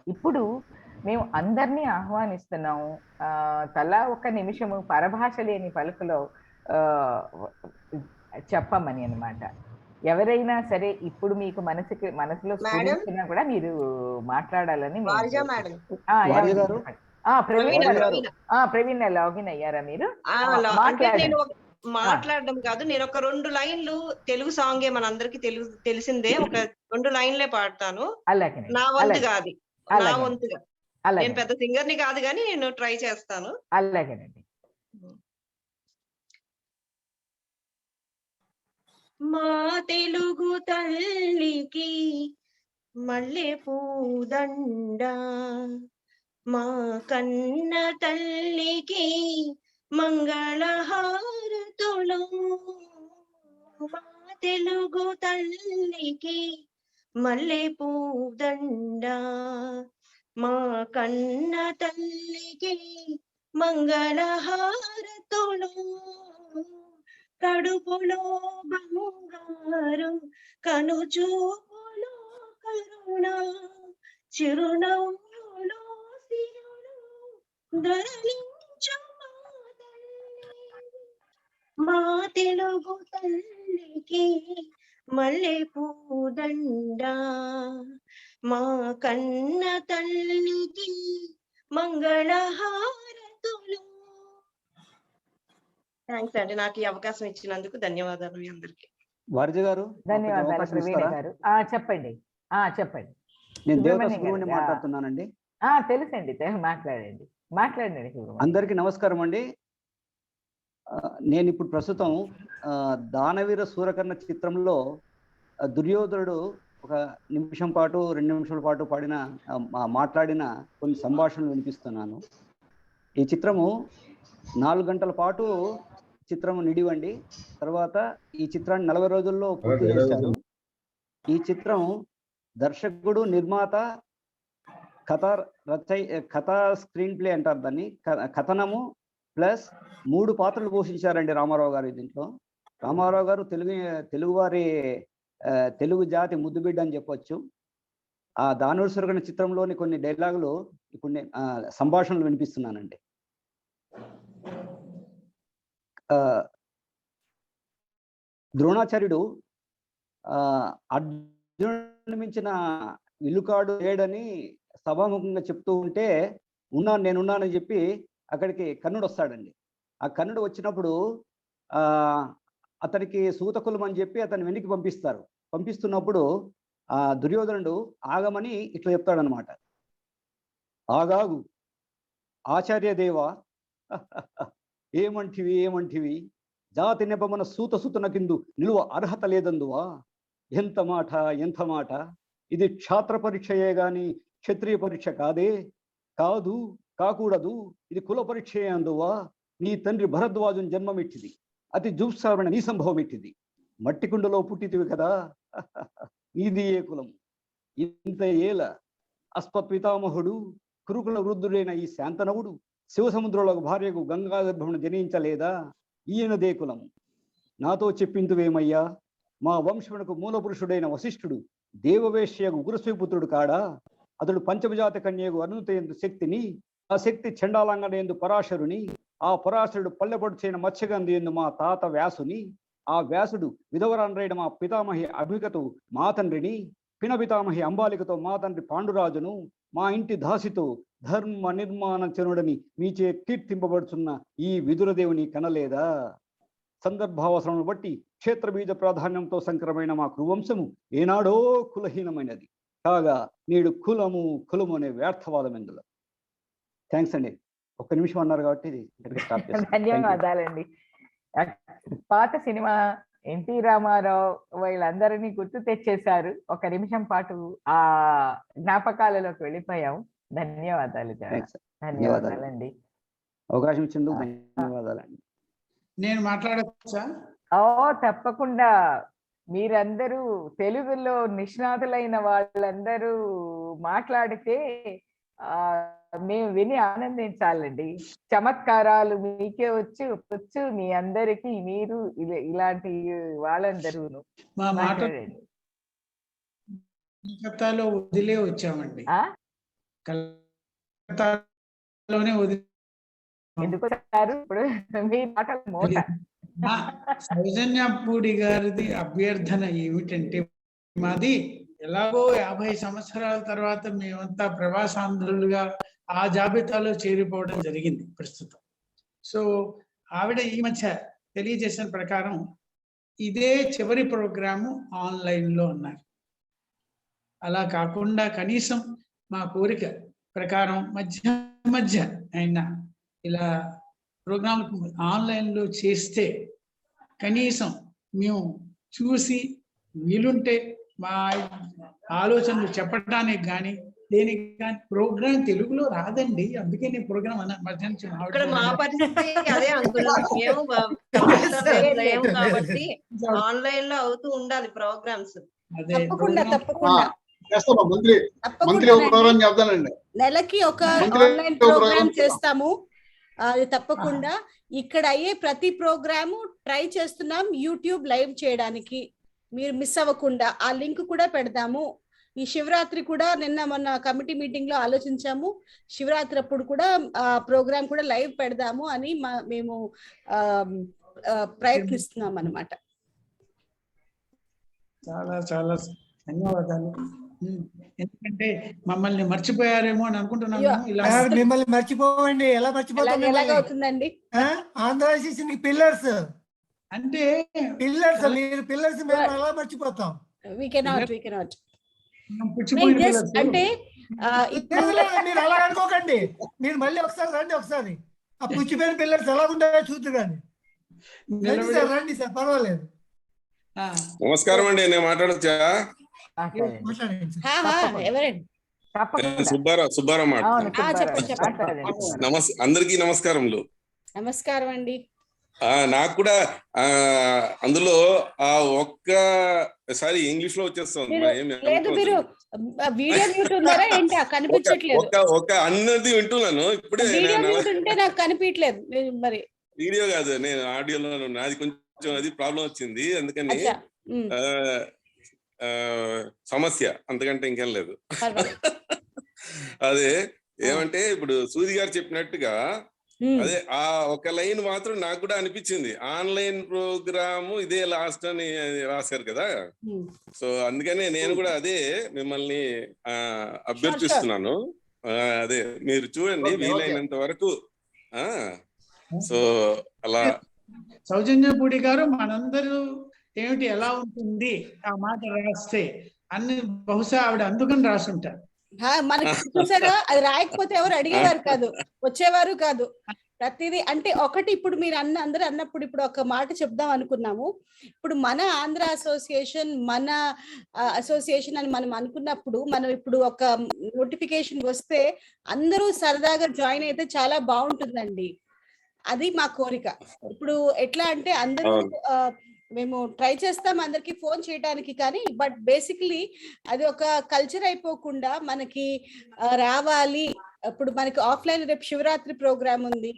ఇప్పుడు మేము అందరినీ ఆహ్వానిస్తున్నాము, తలా 1 నిమిషము పరభాష లేని పలుకులో చెప్పమని అనమాట. ఎవరైనా సరే ఇప్పుడు మీకు మనసులో స్ఫురించినా కూడా మీరు మాట్లాడాలని ప్రవీణ్ లాగిన్ అయ్యారా మీరు? మాట్లాడడం కాదు, నేను ఒక 2 లైన్లు తెలుగు సాంగే మనందరికి తెలిసిందే, ఒక 2 లైన్లే పాడతాను. నా వంతు కాదు, నా వంతుగా. నేను పెద్ద సింగర్ని కాదు కానీ నేను ట్రై చేస్తాను. అలాగేనండి. మా తెలుగు తల్లికి మల్లె పూదండ, మా కన్న తల్లికి మంగళహారతులు. మా తెలుగు తల్లికి మల్లె పూదండ, మా కన్న తల్లికి మంగళహారతులు. కడుపులో బంగారు, కనుచూపులో కరుణ, చిరునవ్వులో సిరులు దొరలించు మా తెలుగు తల్లికి మల్లె పూదండ, మా కన్న తల్లికి మంగళహారతులు. థ్యాంక్స్ అండి, నాకు ఈ అవకాశం ఇచ్చినందుకు ధన్యవాదాలు మీ అందరికి. వారిజ గారు ధన్యవాదాలు. ప్రవీణ గారు చెప్పండి. చెప్పండి. నేను దేవతా సుబ్రహ్మణ్యం మాట్లాడుతున్నానండి. తెలుసండి, మాట్లాడండి. అందరికీ నమస్కారం అండి. నేను ఇప్పుడు ప్రస్తుతం దానవీర సూరకర్ణ చిత్రంలో దుర్యోధనుడు 1 నిమిషం పాటు 2 నిమిషాల పాటు మాట్లాడిన కొన్ని సంభాషణలు వినిపిస్తున్నాను. ఈ చిత్రము 4 గంటల పాటు చిత్రము నిడివండి. తర్వాత ఈ చిత్రాన్ని 40 రోజుల్లో పూర్తి చేశారు. ఈ చిత్రం దర్శకుడు, నిర్మాత, కథ స్క్రీన్ ప్లే అంటారు దాన్ని, కథనము ప్లస్ 3 పాత్రలు పోషించారండి రామారావు గారు. దీంట్లో రామారావు గారు తెలుగువారి తెలుగు జాతి ముద్దుబిడ్డ అని చెప్పొచ్చు. ఆ దానవీర సూరకర్ణ చిత్రంలోని కొన్ని డైలాగులు ఇప్పుడు సంభాషణలు వినిపిస్తున్నానండి. ద్రోణాచార్యుడు అర్జునుడిని మించిన విల్లుకాడు లేడని సభాముఖంగా చెప్తూ ఉంటే నేనున్నానని చెప్పి అక్కడికి కర్ణుడు వస్తాడండి. ఆ కర్ణుడు వచ్చినప్పుడు అతనికి సూతకులం అని చెప్పి అతన్ని వెనక్కి పంపిస్తున్నప్పుడు దుర్యోధనుడు ఆగమని ఇట్లా చెప్తాడనమాట. ఆగాగు ఆచార్యదేవా, ఏమంటివి జాతి నెపమన సూతసుతున కిందు నిలువ అర్హత లేదందువా. ఎంత మాట, ఇది క్షాత్ర పరీక్షయే గాని క్షత్రియ పరీక్ష కాకూడదు, ఇది కుల పరీక్షయే అందువా. నీ తండ్రి భరద్వాజుని జన్మమిట్టిది, అతి జుప్సారణ నీ సంభవం ఇట్టిది. మట్టి కుండలో పుట్టితివి కదా, నీది ఏ కులం. ఇంత ఏల అస్పత్పితామహుడు కురుకుల వృద్ధుడైన ఈ శాంతనవుడు శివసముద్రంలో భార్యకు గంగాగర్భమును జనించలేదా, ఈయనదే కులం. నాతో చెప్పింతువేమయ్యా, మా వంశమునకు మూలపురుషుడైన వశిష్ఠుడు దేవవేశ్యకు ఉగ్రశ్రీపుత్రుడు కాడా. అతడు పంచమజాతి కన్యకు అనుతయందు శక్తిని, ఆ శక్తి చండాలంగనేందు పరాశరుని, ఆ పరాశరుడు పల్లెపడు చేయన మత్స్యగంధి ఎందు మా తాత వ్యాసుని, ఆ వ్యాసుడు విధవరాన్రైన మా పితామహి అభికతో మా తండ్రిని, పినపితామహి అంబాలికతో మా తండ్రి పాండురాజును, మా ఇంటి దాసితో ధర్మ నిర్మాణ చనుడని మీచే కీర్తింపబడుతున్న ఈ విదురదేవుని కనలేదా. సందర్భావసరమును బట్టి క్షేత్రబీజ ప్రాధాన్యంతో సంకరమైన మా కురువంశము ఏనాడో కులహీనమైనది కాగా నేడు కులము అనే వ్యర్థవాదం ఎందులో. థ్యాంక్స్ అండి. 1 నిమిషం అన్నారు కాబట్టి ధన్యవాదాలండి. పాత సినిమా ఎన్టీ రామారావు వీళ్ళందరినీ గుర్తు తెచ్చేశారు. 1 నిమిషం పాటు ఆ జ్ఞాపకాలలోకి వెళ్ళిపోయాం. ధన్యవాదాలండి. అవకాశం ఇచ్చేందుకు ధన్యవాదాలండి. నేను మాట్లాడచ్చా? తప్పకుండా. మీరందరూ తెలుగులో నిష్ణాతులైన వాళ్ళందరూ మాట్లాడితే మేము విని ఆనందించాలండి. చమత్కారాలు మీకే వచ్చు మీ అందరికి, మీరు ఇలాంటి వాళ్ళందరూ మాట్లాడండి. కలకత్తాలో వదిలే వచ్చామండి. కలకత్తాలోనే ఎందుకు వచ్చారు? ఇప్పుడు మీ మాటలు మోట సౌజన్యపూడి గారిది అభ్యర్థన ఏమిటంటే, మాది ఎలాగో 50 సంవత్సరాల తర్వాత మేమంతా ప్రవాసాంధ్రులుగా ఆ జాబితాలో చేరిపోవడం జరిగింది ప్రస్తుతం. సో ఆవిడ ఈ మధ్య తెలియజేసిన ప్రకారం ఇదే చివరి ప్రోగ్రాము ఆన్లైన్లో ఉన్నారు. అలా కాకుండా కనీసం మా కోరిక ప్రకారం మధ్య అయినా ఇలా ప్రోగ్రామ్ ఆన్లైన్లో చేస్తే కనీసం మేము చూసి వీలుంటే మా ఆలోచనలు చెప్పడానికి కానీ దేనికి కానీ. ప్రోగ్రామ్ తెలుగులో రాదండి, అందుకే నేను ప్రోగ్రామ్ ఇక్కడ మా పరిస్థితి అదే అనుకున్నాం మేము. లేము కాబట్టి ఆన్లైన్ లో అవుతూ ఉండాలి ప్రోగ్రామ్స్. తప్పకుండా తప్పకుండా మంత్లీ ఒక ప్రోగ్రామ్ చేద్దానండి. నెలకి ఒక ఆన్లైన్ ప్రోగ్రామ్ చేస్తాము. అది తప్పకుండా. ఇక్కడ అయ్యే ప్రతి ప్రోగ్రాము ట్రై చేస్తున్నాం యూట్యూబ్ లైవ్ చేయడానికి, మీరు మిస్ అవ్వకుండా. ఆ లింక్ కూడా పెడదాము. ఈ శివరాత్రి కూడా మొన్న కమిటీ మీటింగ్ లో ఆలోచించాము, శివరాత్రి అప్పుడు కూడా ఆ ప్రోగ్రామ్ కూడా లైవ్ పెడదాము అని మేము ప్రయత్నిస్తున్నాం అన్నమాట. చాలా చాలా ధన్యవాదాలు. ఎందుకంటే మమ్మల్ని మర్చిపోయారేమో అని అనుకుంటున్నాము. మిమ్మల్ని మర్చిపోవండి, ఎలా మర్చిపోతాం? ఎలాగవుతుందండి? ఆంధ్ర అసోసియేషన్ పిల్లర్స్ అంటే పిల్లర్స్, మీరు పిల్లర్స్ మేము ఎలా మర్చిపోతాం? We cannot. అంటే మీరు అలా అనుకోకండి, మీరు మళ్ళీ ఒకసారి రండి, ఒకసారి ఆ పుచ్చిపోయిన పిల్లర్స్ ఎలా ఉంటాయో చూద్దు కానీ. రండి సార్, పర్వాలేదు. నమస్కారం అండి, నేను మాట్లాడచ్చా? సుబ్బారావు అందరికీ నమస్కారములు. నమస్కారం అండి. నాకు కూడా అందులో ఆ ఒక్కసారి ఇంగ్లీష్ లో వచ్చేస్తుంది, ఒక అన్నది వింటున్నాను ఇప్పుడే. నాకు కనిపించలేదు మరి, వీడియో కాదు, నేను ఆడియోలో నాది కొంచెం అది ప్రాబ్లం వచ్చింది, అందుకని సమస్య, అంతకంటే ఇంకేం లేదు. అదే ఏమంటే ఇప్పుడు సూది గారు చెప్పినట్టుగా అదే ఆ ఒక లైన్ మాత్రం నాకు కూడా అనిపించింది, ఆన్లైన్ ప్రోగ్రాము ఇదే లాస్ట్ అని రాశారు కదా. సో అందుకనే నేను కూడా అదే మిమ్మల్ని అభ్యర్థిస్తున్నాను. అదే మీరు చూడండి వీలైనంత వరకు. సో అలా సౌజన్యపూడి గారు మనందరూ ఏమిటి ఎలా ఉంటుంది ఆ మాట రాస్తే అన్ని బహుశా ఆవిడ అందుకని రాసుంటారు. మనకి చూసారా, అది రాయకపోతే ఎవరు అడిగేవారు కాదు, వచ్చేవారు కాదు. ప్రతిదీ అంటే ఒకటి, ఇప్పుడు మీరు అందరూ అన్నప్పుడు ఇప్పుడు ఒక మాట చెప్దాం అనుకున్నాము. ఇప్పుడు మన ఆంధ్ర అసోసియేషన్, మన అసోసియేషన్ అని మనం అనుకున్నప్పుడు, మనం ఇప్పుడు ఒక నోటిఫికేషన్ వస్తే అందరూ సరదాగా జాయిన్ అయితే చాలా బాగుంటుందండి. అది మా కోరిక. ఇప్పుడు ఎట్లా అంటే అందరూ మేము ట్రై చేస్తాం అందరికి ఫోన్ చేయడానికి, కానీ బట్ బేసిక్లీ అది ఒక కల్చర్ అయిపోకుండా మనకి రావాలి. ఇప్పుడు మనకి ఆఫ్లైన్ రేపు శివరాత్రి ప్రోగ్రామ్ ఉంది,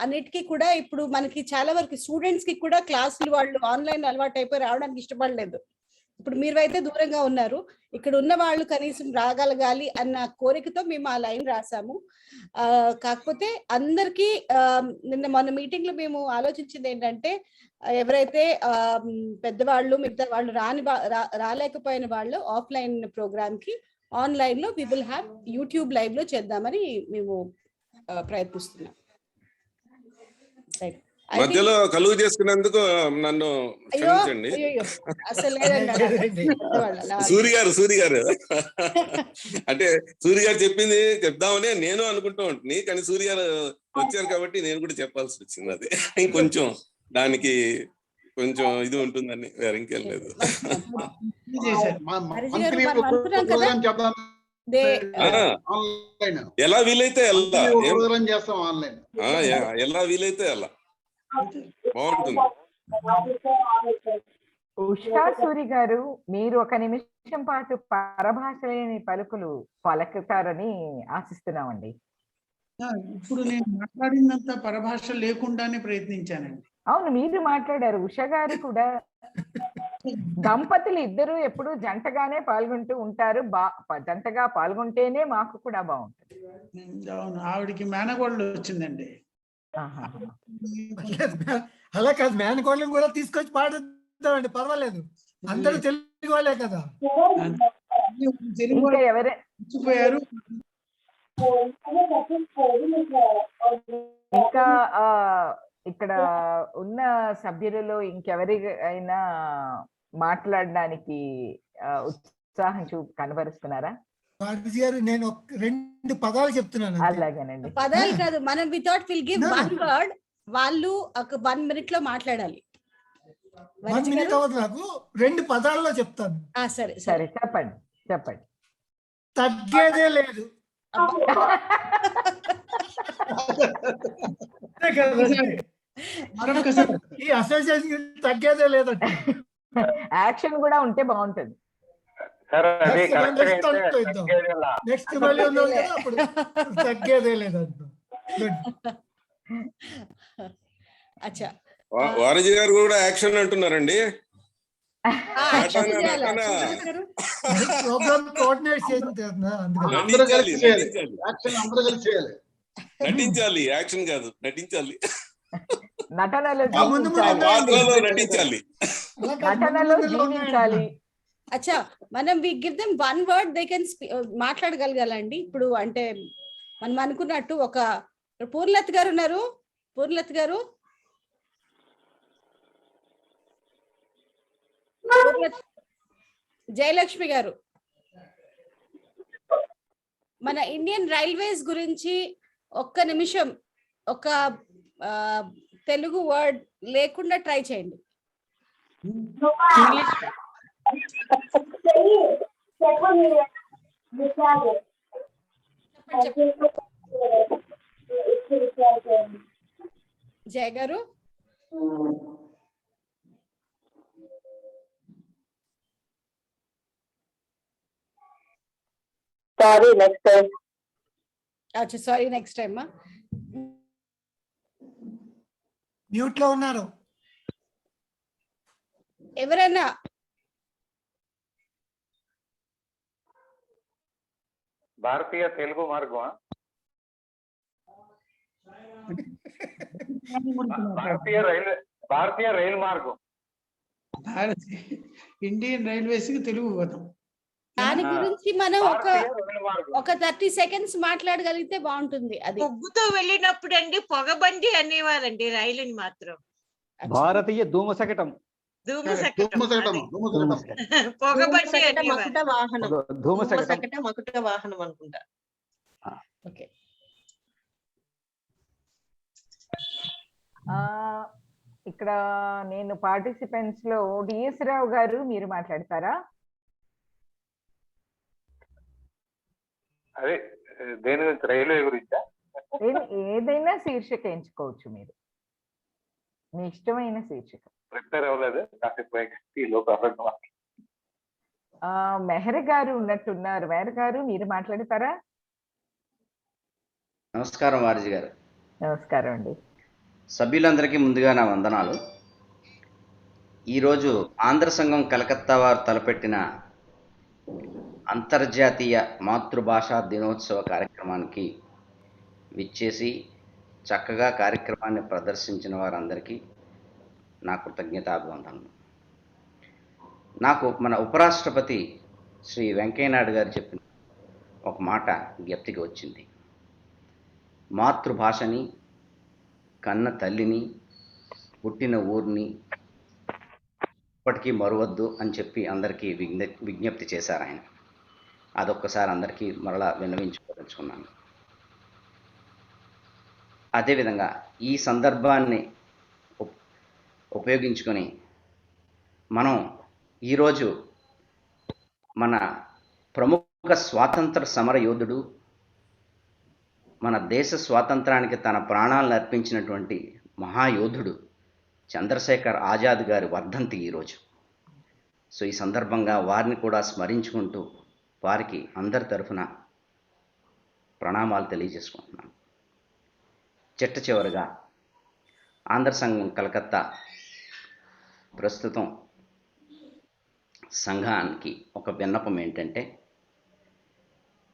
అన్నిటికీ కూడా ఇప్పుడు మనకి చాలా వరకు స్టూడెంట్స్ కి కూడా క్లాసులు వాళ్ళు ఆన్లైన్ అలవాటు అయిపోయి రావడానికి ఇష్టపడలేదు. ఇప్పుడు మీరు అయితే దూరంగా ఉన్నారు, ఇక్కడ ఉన్న వాళ్ళు కనీసం రాగలగాలి అన్న కోరికతో మేము ఆ లైన్ రాసాము. కాకపోతే అందరికీ మొన్న మీటింగ్ లో మేము ఆలోచించింది ఏంటంటే, ఎవరైతే పెద్దవాళ్ళు మిగతా వాళ్ళు రాలేకపోయిన వాళ్ళు ఆఫ్లైన్ ప్రోగ్రామ్ కి ఆన్లైన్ లో we will have YouTube live లో చేద్దామని మేము ప్రయత్నిస్తున్నాం. మధ్యలో కలుగు చేసుకున్నందుకు నన్ను క్షమించండి. సూరి గారు అంటే సూరి గారు చెప్పింది చెప్దామని నేను అనుకుంటూ ఉంటుంది, కానీ సూరి గారు వచ్చారు కాబట్టి నేను కూడా చెప్పాల్సి వచ్చింది. అది ఇంకొంచెం దానికి కొంచెం ఇది ఉంటుందని, వేరే ఇంకేం లేదు. ఎలా వీలైతే ఎలా వీలైతే అలా బాగుంటుంది. ఉషా సూరి గారు, మీరు ఒక నిమిషం పాటు పరభాష లేని పలుకులు పలుకుతారని ఆశిస్తున్నామండి. ఇప్పుడు నేను మాట్లాడినంత పరభాష లేకుండానే ప్రయత్నించానండి. అవును, మీరు మాట్లాడారు. ఉషా గారు కూడా దంపతులు ఇద్దరు ఎప్పుడు జంటగానే పాల్గొంటూ ఉంటారు. జంటగా పాల్గొంటేనే మాకు కూడా బాగుంటుంది. అవును, ఆవిడికి మేనగోళ్ళు వచ్చిందండి. అలా కాదు, మేనకోళ్ళని కూడా తీసుకొచ్చి పాడుతామండి, పర్వాలేదు, అందరూ తెలుగు వాళ్ళే కదా. ఇంకా మర్చిపోయారు. ఇంకా ఇక్కడ ఉన్న సభ్యులలో ఇంకెవరికైనా మాట్లాడడానికి ఉత్సాహం కనబరుస్తున్నారా? పార్వతి గారు, నేను 2 పదాలు చెప్తున్నాను. అలాగేనండి. పదాలు కాదు, మనం we thought will give 1 word, వాళ్ళు ఒక 1 minute లో మాట్లాడాలి. 1 minute అవ్వదు, నాకు 2 పదాల్లో చెప్తాను. సరే సరే, చెప్పండి. తగ్గేదే లేదు. ఈ అసోసియేషన్ తగ్గేదే లేదండి. యాక్షన్ కూడా ఉంటే బాగుంటుంది. నెక్స్ట్ మళ్ళీ ఉన్నాం కదా, అప్పుడు తగ్గేదే లేదంట. అచ్చా, వారజి గారు కూడా యాక్షన్ అంటున్నారండి. ప్రోగ్రామ్ కోఆర్డినేట్ నటించాలి, యాక్షన్ కాదు, నటించాలి. నటనలో జీవించాలి. అచ్చా, మనం we give them 1 word, they can మాట్లాడగలగాలండి. ఇప్పుడు అంటే మనం అనుకున్నట్టు ఒక పూర్ణలత గారు ఉన్నారు, పూర్ణలత గారు, జయలక్ష్మి గారు, మన ఇండియన్ రైల్వేస్ గురించి 1 నిమిషం ఒక తెలుగు వర్డ్ లేకుండా ట్రై చేయండి. జయ గారు, సారీ నెక్స్ట్ టైం. అచ్చా, సారీ నెక్స్ట్ టైమ్. మ్యూట్ లో ఉన్నారు ఎవరైనా. భారతీయ తెలుగు మార్గం, భారతీయ రైలు మార్గం, ఇండియన్ రైల్వేస్ కి తెలుగు పదం. దాని గురించి మనం ఒక 30 seconds మాట్లాడగలిగితే బాగుంటుంది. అది పొగ్గుతో వెళ్ళినప్పుడు అండి పొగబండి అనేవారండి రైలుని మాత్రం. భారతీయ ధూమశకటం, పొగబండి మకుట వాహనం, ధూమశకట మకుట వాహనం అనుకుంటా. ఓకే, ఇక్కడ నేను పార్టిసిపెంట్స్ లో డిఎస్ రావు గారు, మీరు మాట్లాడతారా? అదే దేని గురించి, రైల్వే గురించా? ఏదైనా శీర్షిక ఎంచుకోవచ్చు మీరు, మీ ఇష్టమైన శీర్షిక. ప్రిపేర్ అవ్వలేదు, మెహర్ గారు ఉన్నట్టున్నారు. మెహర్ గారు, మీరు మాట్లాడతారా? నమస్కారం వారజి గారు. నమస్కారం అండి. సభ్యులందరికీ ముందుగా నా వందనాలు. ఈరోజు ఆంధ్ర సంఘం కలకత్తా వారు తలపెట్టిన అంతర్జాతీయ మాతృభాషా దినోత్సవ కార్యక్రమానికి విచ్చేసి చక్కగా కార్యక్రమాన్ని ప్రదర్శించిన వారందరికీ నా కృతజ్ఞతాభివందనలు. నాకు మన ఉపరాష్ట్రపతి శ్రీ వెంకయ్యనాయుడు గారు చెప్పిన ఒక మాట జ్ఞప్తికి వచ్చింది. మాతృభాషని, కన్న తల్లిని, పుట్టిన ఊరిని ఇప్పటికీ మరువద్దు అని చెప్పి అందరికీ విజ్ఞప్తి చేశారు ఆయన. అదొక్కసారి అందరికీ మరలా విన్నవించుకోదలుచుకున్నాను. అదేవిధంగా ఈ సందర్భాన్ని ఉపయోగించుకొని మనం ఈరోజు మన ప్రముఖ స్వాతంత్ర సమర యోధుడు, మన దేశ స్వాతంత్రానికి తన ప్రాణాలను అర్పించినటువంటి మహాయోధుడు చంద్రశేఖర్ ఆజాద్ గారి వర్ధంతి ఈరోజు. సో ఈ సందర్భంగా వారిని కూడా స్మరించుకుంటూ వారికి అందరి తరఫున ప్రణామాలు తెలియజేసుకుంటున్నాను. చిట్ట చివరిగా ఆంధ్ర సంఘం కలకత్తా ప్రస్తుతం సంఘానికి ఒక విన్నపం ఏంటంటే,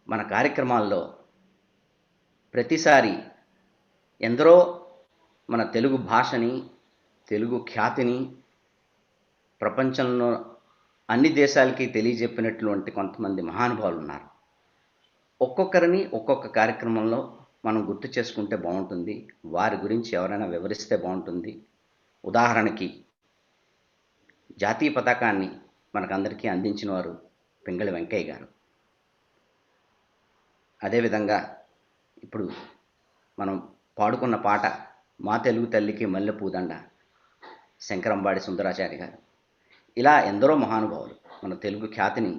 మన కార్యక్రమాల్లో ప్రతిసారి ఎందరో మన తెలుగు భాషని, తెలుగు ఖ్యాతిని ప్రపంచంలో అన్ని దేశాలకి తెలియజెప్పినటువంటి కొంతమంది మహానుభావులు ఉన్నారు. ఒక్కొక్కరిని ఒక్కొక్క కార్యక్రమంలో మనం గుర్తు చేసుకుంటే బాగుంటుంది. వారి గురించి ఎవరైనా వివరిస్తే బాగుంటుంది. ఉదాహరణకి జాతీయ పతాకాన్ని మనకందరికీ అందించిన వారు పింగళి వెంకయ్య గారు. అదేవిధంగా ఇప్పుడు మనం పాడుకున్న పాట మా తెలుగు తల్లికి మల్లెపూదండ శంకరంబాడి సుందరాచారి గారు. ఇలా ఎందరో మహానుభావులు మన తెలుగు ఖ్యాతిని,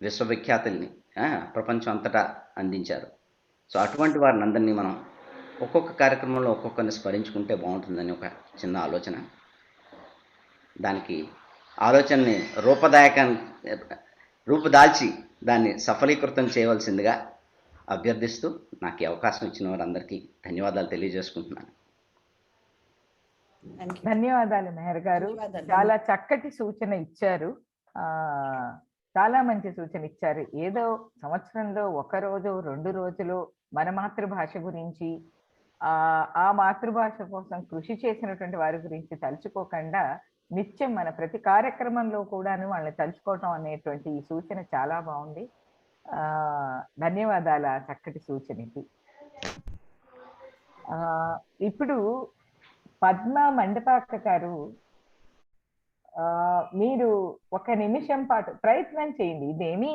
విశ్వవిఖ్యాతుల్ని ప్రపంచం అంతటా అందించారు. సో అటువంటి వారిని అందరినీ మనం ఒక్కొక్క కార్యక్రమంలో ఒక్కొక్కరిని స్మరించుకుంటే బాగుంటుందని ఒక చిన్న ఆలోచన. దానికి ఆలోచనని రూపుదాల్చి దాన్ని సఫలీకృతం చేయవలసిందిగా అభ్యర్థిస్తూ నాకు ఈ అవకాశం ఇచ్చిన వారందరికీ ధన్యవాదాలు తెలియజేసుకుంటున్నాను. ధన్యవాదాలు మెహర్ గారు. చాలా చక్కటి సూచన ఇచ్చారు. చాలా మంచి సూచన ఇచ్చారు. ఏదో సంవత్సరంలో 1 రోజు 2 రోజులు మన మాతృభాష గురించి, ఆ మాతృభాష కోసం కృషి చేసినటువంటి వారి గురించి తలుచుకోకుండా నిత్యం మన ప్రతి కార్యక్రమంలో కూడాను వాళ్ళని తలుచుకోవటం అనేటువంటి ఈ సూచన చాలా బాగుంది. ధన్యవాదాలు ఆ చక్కటి సూచనకి. ఇప్పుడు పద్మ మండపాక గారు, మీరు 1 నిమిషం పాటు ప్రయత్నం చేయండి. ఇదేమీ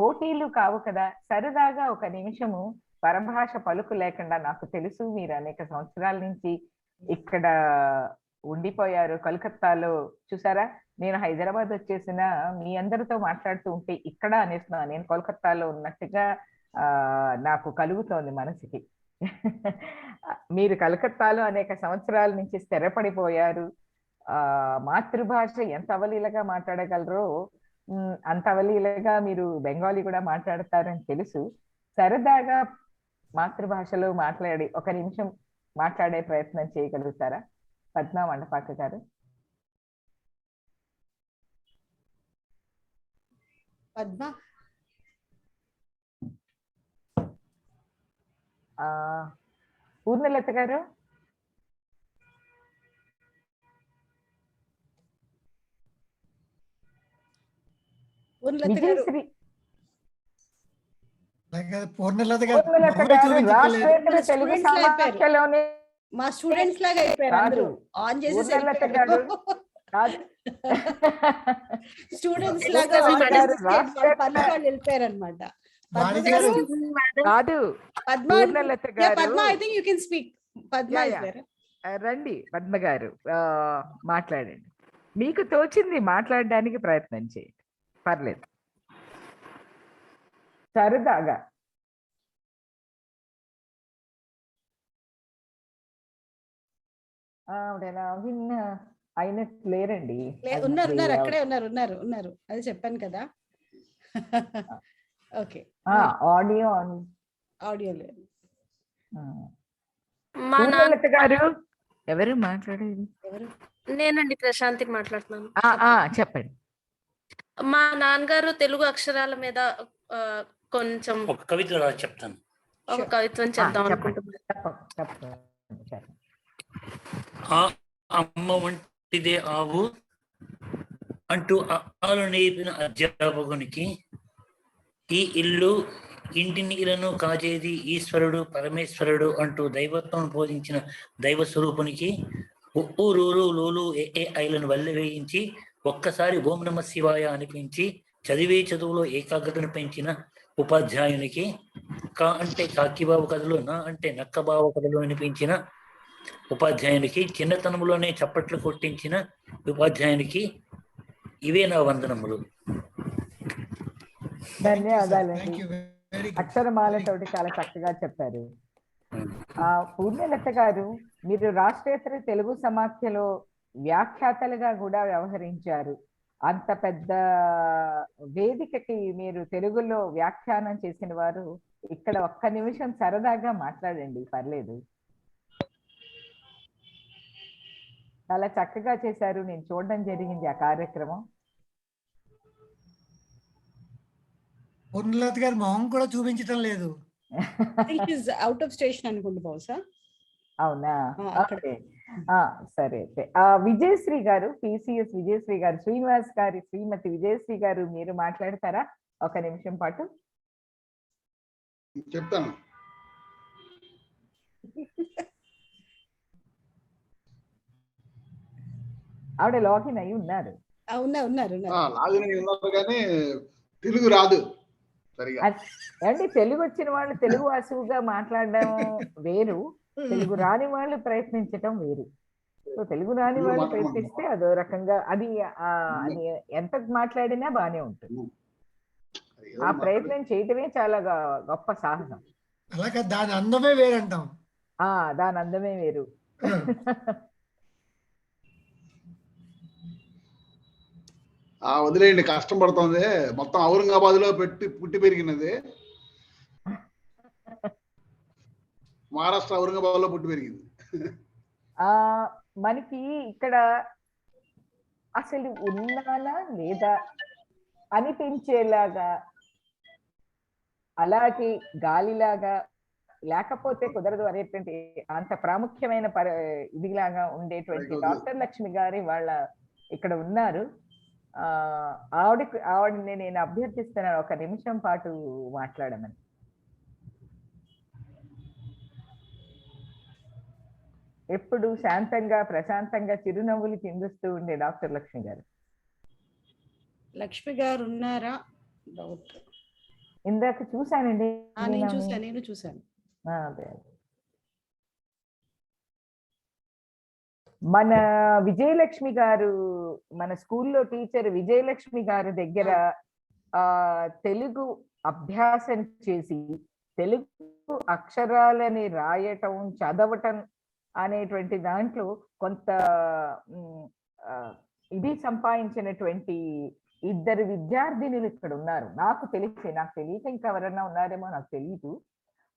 పోటీలు కావు కదా, సరదాగా 1 నిమిషము పరభాష పలుకు లేకుండా. నాకు తెలుసు మీరు అనేక సంవత్సరాల నుంచి ఇక్కడ ఉండిపోయారు. కలకత్తాలో చూసారా, నేను హైదరాబాద్ వచ్చేసిన మీ అందరితో మాట్లాడుతూ ఉంటే ఇక్కడ అనేస్తున్నాను, నేను కోల్కత్తాలో ఉన్నట్టుగా నాకు కలుగుతోంది మనసుకి. మీరు కలకత్తాలో అనేక సంవత్సరాల నుంచి స్థిరపడిపోయారు. మాతృభాష ఎంత అవలీలగా మాట్లాడగలరో అంత అవలీలగా మీరు బెంగాలీ కూడా మాట్లాడతారని తెలుసు. సరదాగా మాతృభాషలో మాట్లాడి 1 నిమిషం మాట్లాడే ప్రయత్నం చేయగలుగుతారా పద్మ మండపాక గారు? పద్మ, పూర్ణలత గారు, విజయశ్రీ, మా స్టూడెంట్స్ లాగా అయిపోయారు అందరూ. ఆన్ చేసి స్టూడెంట్స్ లాగా వెళ్ళిపోయారు అనమాట. Padma, I think you can speak. Padma రండి, పద్మ గారు మాట్లాడండి. మీకు తోచింది మాట్లాడడానికి ప్రయత్నం చేయండి, పర్లేదు, సరదాగా. అయినట్టు లేరండి. ఉన్నారు, అక్కడే ఉన్నారు. అది చెప్పాను కదా. ఓకే, ఆడియో లేదు. గారు ఎవరు మాట్లాడేది? నేనండి, ప్రశాంతి మాట్లాడుతున్నాను. చెప్పండి. మా నాన్నగారు తెలుగు అక్షరాల మీద కొంచెం ఒక కవిత చెప్తాను. ఒక కవిత్వం చెప్దాం అనుకుంటున్నాను. ఆ అమ్మ వంటిదే ఆవు అంటూ ఆలు నేర్పిన అధ్యాపకునికి ఈ ఇల్లు ఇంటి నీళ్లను కాచేది ఈశ్వరుడు పరమేశ్వరుడు అంటూ దైవత్వం బోధించిన దైవ స్వరూపునికి ఊరూరు లోలు ఐలను వల్లె వేయించి ఒక్కసారి ఓం నమ శివాయ అనిపించి చదివే చదువులో ఏకాగ్రతను పెంచిన ఉపాధ్యాయునికి కా అంటే కాకిబాబు కథలు, నా అంటే నక్కబాబు కథలు అనిపించిన ఉపాధ్యాయునికి, చిన్నతనంలోనే చప్పట్లు కొట్టించిన ఉపాధ్యాయునికి ఇవే నా వందనములు. ధన్యవాదాలండి. అక్షరమాలతోటి చాలా చక్కగా చెప్పారు. పూర్ణలత గారు, మీరు రాష్ట్రేతర తెలుగు సమాఖ్యలో వ్యాఖ్యాతలుగా కూడా వ్యవహరించారు. అంత పెద్ద వేదికకి మీరు తెలుగులో వ్యాఖ్యానం చేసిన వారు ఇక్కడ 1 నిమిషం సరదాగా మాట్లాడండి, పర్లేదు. చాలా చక్కగా చేశారు, నేను చూడడం జరిగింది ఆ కార్యక్రమం. పూర్ణలత గారు మొహం కూడా చూపించటం లేదు. అవుట్ ఆఫ్ స్టేషన్ అనుకుంటా బహుశా. అవునా? అక్కడ. ఓకే. సరే అయితే విజయశ్రీ గారు, PCS విజయశ్రీ గారు, శ్రీనివాస్ గారి శ్రీమతి విజయశ్రీ గారు, మీరు మాట్లాడతారా 1 నిమిషం పాటు? చెప్తాను. ఆవిడ లాగిన్ అయి ఉన్నారు. ఉన్నారు లాగిన్ అయి ఉన్నారు కానీ తెలుగు రాదు సరిగా. అంటే తెలుగు వచ్చిన వాళ్ళు తెలుగు వాసుగా మాట్లాడడం వేరు, తెలుగు రాని వాళ్ళు ప్రయత్నించడం వేరు. సో తెలుగు రాని వాళ్ళు ప్రయత్నిస్తే అదో రకంగా అది అది ఎంత మాట్లాడినా బానే ఉంటుంది. ఆ ప్రయత్నం చేయటమే చాలా గొప్ప సాహసం. అలాగే దాని అందమే వేరంటాం. దాని అందమే వేరు. వదిలేయండి, కష్టం పడుతుంది. మొత్తం ఔరంగాబాద్ లో పుట్టి పెరిగినది. మహారాష్ట్ర ఔరంగాబాద్ లో పుట్టి పెరిగింది. మనకి ఇక్కడ అసలు ఉన్నానా లేదా అనిపించేలాగా, అలాగే గాలిలాగా లేకపోతే కుదరదు అనేటువంటి అంత ప్రాముఖ్యమైన ఇదిలాగా ఉండేటువంటి డాక్టర్ లక్ష్మి గారి వాళ్ళ ఇక్కడ ఉన్నారు. ఆవిడని నేను అభ్యర్థిస్తున్నాను 1 నిమిషం పాటు మాట్లాడమని. ఎప్పుడు శాంతంగా ప్రశాంతంగా చిరునవ్వులు చిందిస్తూ ఉండే డాక్టర్ లక్ష్మి గారు. లక్ష్మి గారు ఉన్నారా? ఇందాక చూశానండి. నేను చూశాను. అదే మన విజయలక్ష్మి గారు, మన స్కూల్లో టీచర్ విజయలక్ష్మి గారి దగ్గర తెలుగు అభ్యాసం చేసి తెలుగు అక్షరాలని రాయటం, చదవటం అనేటువంటి దాంట్లో కొంత ఇది సంపాదించినటువంటి 2 విద్యార్థినులు ఇక్కడ ఉన్నారు. నాకు తెలియక ఇంకెవరన్నా ఉన్నారేమో నాకు తెలియదు.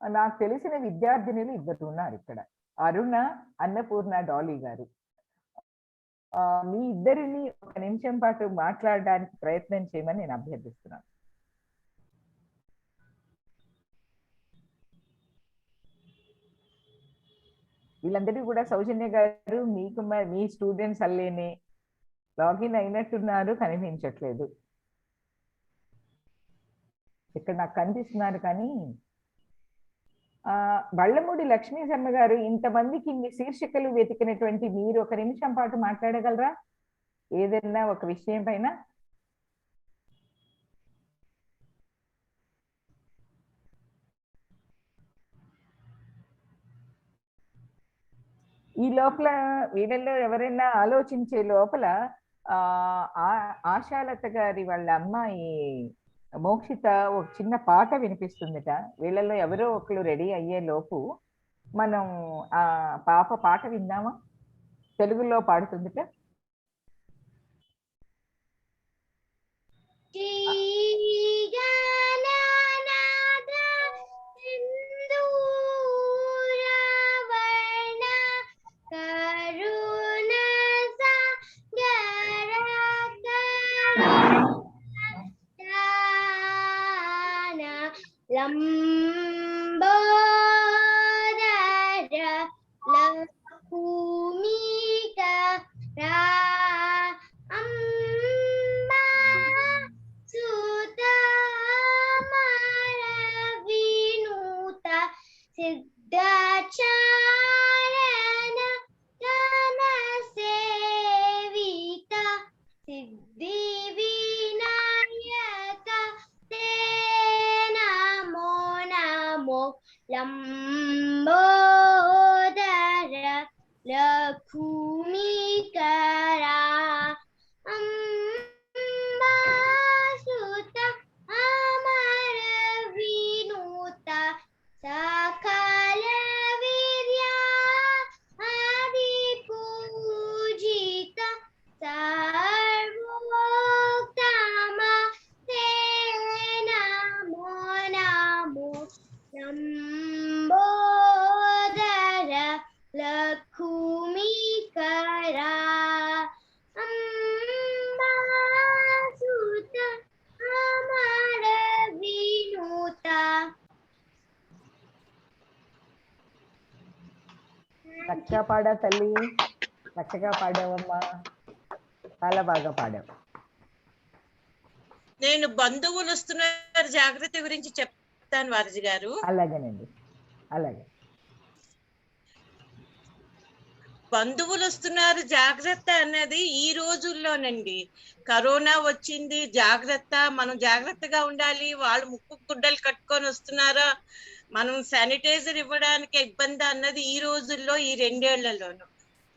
నాకు తెలిసిన విద్యార్థినులు 2 ఉన్నారు ఇక్కడ, అరుణ, అన్నపూర్ణ, డాలీ గారు. మీ ఇద్దరిని 1 నిమిషం పాటు మాట్లాడడానికి ప్రయత్నం చేయమని నేను అభ్యర్థిస్తున్నాను. వీళ్ళందరూ కూడా సౌజన్య గారు మీకు మీ స్టూడెంట్స్ అల్లేనే లాగిన్ అయినట్టున్నారు, కనిపించట్లేదు. ఇక్కడ నాకు కనిపిస్తున్నారు కానీ బళ్ళమూడి లక్ష్మీ శర్మ గారు, ఇంతమందికి ఇన్ని శీర్షికలు వెతికినటువంటి మీరు 1 నిమిషం పాటు మాట్లాడగలరా ఏదైనా ఒక విషయం పైన? ఈ లోపల వీళ్ళల్లో ఎవరైనా ఆలోచించే లోపల ఆశాలత గారి వాళ్ళ అమ్మాయి మోక్షిత ఒక చిన్న పాట వినిపిస్తుందిట. వీళ్ళల్లో ఎవరో ఒకరు రెడీ అయ్యే లోపు మనం ఆ పాట విందామా? తెలుగులో పాడుతుందిట. చక్కగా పాడా తల్లి, చక్కగా పాడావమ్మా, చాలా బాగా పాడావు. నేను బంధువులు వస్తున్నారు జాగ్రత్త గురించి చెప్తాను వారజి గారు. అలాగేనండి, అలాగే. బంధువులు వస్తున్నారు జాగ్రత్త అన్నది ఈ రోజుల్లోనండి. కరోనా వచ్చింది, జాగ్రత్త, మనం జాగ్రత్తగా ఉండాలి, వాళ్ళు ముక్కు గుడ్డలు కట్టుకొని వస్తున్నారా, మనం శానిటైజర్ ఇవ్వడానికి ఇబ్బంది అన్నది ఈ రోజుల్లో, ఈ 2 ఏళ్లలోనూ.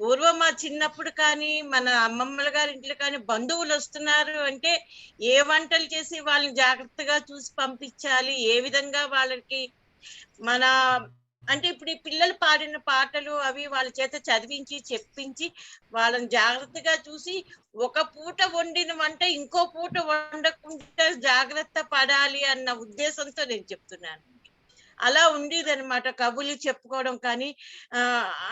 పూర్వం మా చిన్నప్పుడు కానీ మన అమ్మమ్మల గారి ఇంట్లో కానీ బంధువులు వస్తున్నారు అంటే ఏ వంటలు చేసి వాళ్ళని జాగ్రత్తగా చూసి పంపించాలి, ఏ విధంగా వాళ్ళకి మన అంటే ఇప్పుడు ఈ పిల్లలు పాడిన పాటలు అవి వాళ్ళ చేత చదివించి చెప్పించి వాళ్ళని జాగ్రత్తగా చూసి ఒక పూట వండిన వంట ఇంకో పూట వండకుండా జాగ్రత్త పడాలి అన్న ఉద్దేశంతో నేను చెప్తున్నాను. అలా ఉండేది అనమాట. కబుర్లు చెప్పుకోవడం కానీ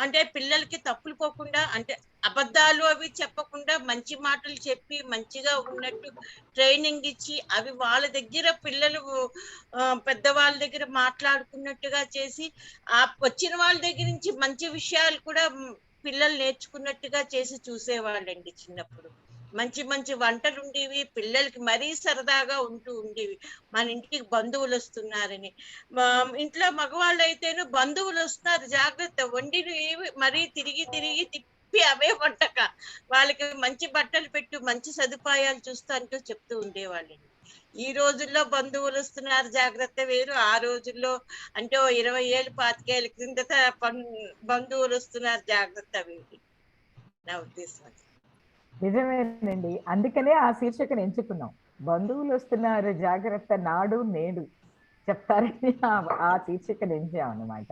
అంటే పిల్లలకి తప్పులు పోకుండా, అంటే అబద్ధాలు అవి చెప్పకుండా మంచి మాటలు చెప్పి మంచిగా ఉన్నట్టు ట్రైనింగ్ ఇచ్చి అవి వాళ్ళ దగ్గర పిల్లలు పెద్దవాళ్ళ దగ్గర మాట్లాడుకున్నట్టుగా చేసి ఆ వచ్చిన వాళ్ళ దగ్గర నుంచి మంచి విషయాలు కూడా పిల్లలు నేర్చుకున్నట్టుగా చేసి చూసేవాళ్ళండి చిన్నప్పుడు. మంచి మంచి వంటలు ఉండేవి, పిల్లలకి మరీ సరదాగా ఉంటూ ఉండేవి. మన ఇంటికి బంధువులు వస్తున్నారని. ఇంట్లో మగవాళ్ళు అయితేను బంధువులు వస్తున్నారు జాగ్రత్త, వండిని మరీ తిరిగి తిరిగి తిప్పి అవే వంటక, వాళ్ళకి మంచి బట్టలు పెట్టు, మంచి సదుపాయాలు చూస్తూ అంటూ చెప్తూ ఉండేవాళ్ళండి. ఈ రోజుల్లో బంధువులు వస్తున్నారు జాగ్రత్త వేరు, ఆ రోజుల్లో అంటే 20 ఏళ్ళు 25 ఏళ్ళ క్రిందట బంధువులు వస్తున్నారు జాగ్రత్త వేరు నా ఉద్దేశం. నిజమేనండి, అందుకనే ఆ శీర్షికను ఎంచుకున్నాం. బంధువులు వస్తున్నారు జాగ్రత్త, నాడు నేడు చెప్తారని ఆ శీర్షికను ఎంచాం అన్నమాట.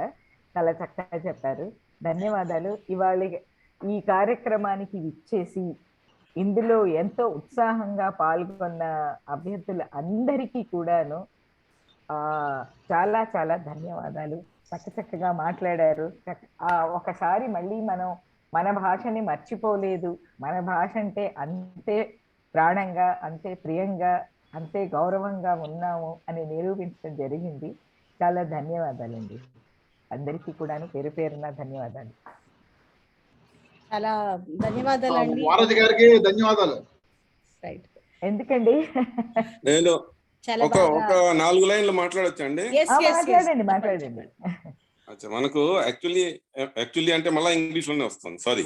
చాలా చక్కగా చెప్పారు, ధన్యవాదాలు. ఇవాళ ఈ కార్యక్రమానికి విచ్చేసి ఇందులో ఎంతో ఉత్సాహంగా పాల్గొన్న అభ్యర్థులు అందరికీ కూడాను చాలా చాలా ధన్యవాదాలు. చక్కగా మాట్లాడారు. ఒకసారి మళ్ళీ మనం మన భాషని మర్చిపోలేదు, మన భాష అంటే అంతే ప్రాణంగా, అంతే ప్రియంగా, అంతే గౌరవంగా ఉన్నాము అని నిరూపించడం జరిగింది. చాలా ధన్యవాదాలండి అందరికీ కూడాను, పేరు పేరున ధన్యవాదాలు. చాలా ధన్యవాదాలండి వారధి గారికి ధన్యవాదాలు. ఎందుకండి, నేను ఒక 4 లైన్లు మాట్లాడొచ్చండి. మాట్లాడండి. అచ్చా, మనకు యాక్చువల్లీ అంటే మళ్ళీ ఇంగ్లీష్ లోనే వస్తుంది, సారీ.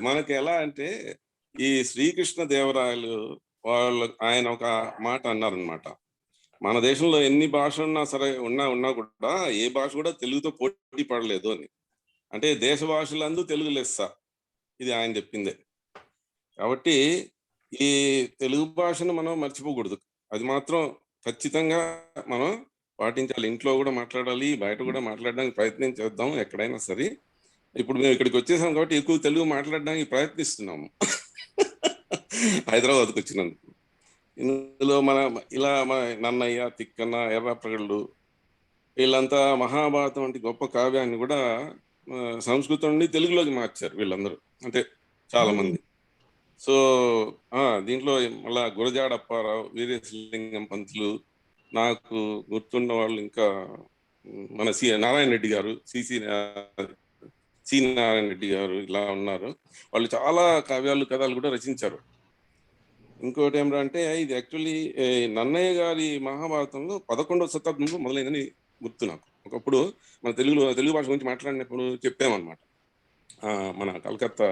మనకు ఎలా అంటే ఈ శ్రీకృష్ణ దేవరాయలు ఆయన ఒక మాట అన్నారనమాట. మన దేశంలో ఎన్ని భాషలు ఉన్నా సరే ఉన్నా కూడా ఏ భాష కూడా తెలుగుతో పోటీ పడలేదు అని. అంటే దేశ భాషలందు తెలుగు లెస్స, ఇది ఆయన చెప్పిందే. కాబట్టి ఈ తెలుగు భాషను మనం మర్చిపోకూడదు, అది మాత్రం ఖచ్చితంగా మనం పాటించాలి. ఇంట్లో కూడా మాట్లాడాలి, బయట కూడా మాట్లాడడానికి ప్రయత్నం చేద్దాం ఎక్కడైనా సరే. ఇప్పుడు మేము ఇక్కడికి వచ్చేసాం కాబట్టి ఎక్కువ తెలుగు మాట్లాడడానికి ప్రయత్నిస్తున్నాము హైదరాబాద్కి వచ్చినందుకు. ఇందులో ఇలా మన నన్నయ్య, తిక్కన్న, ఎర్రప్రగళ్ళు వీళ్ళంతా మహాభారతం వంటి గొప్ప కావ్యాన్ని కూడా సంస్కృతం నుండి తెలుగులోకి మార్చారు వీళ్ళందరూ, అంటే చాలా మంది. సో దీంట్లో మళ్ళా గురజాడ అప్పారావు, వీరేశలింగం పంతులు, నాకు గుర్తున్న వాళ్ళు ఇంకా మన నారాయణ రెడ్డి గారు, సి నారాయణ రెడ్డి గారు ఇలా ఉన్నారు. వాళ్ళు చాలా కావ్యాలు, కథలు కూడా రచించారు. ఇంకోటి ఏమిటంటే ఇది యాక్చువల్లీ నన్నయ్య గారి మహాభారతంలో 11వ శతాబ్దంలో మొదలైందని గుర్తు నాకు. ఒకప్పుడు మన తెలుగు భాష గురించి మాట్లాడినప్పుడు చెప్పామన్నమాట. మన కలకత్తా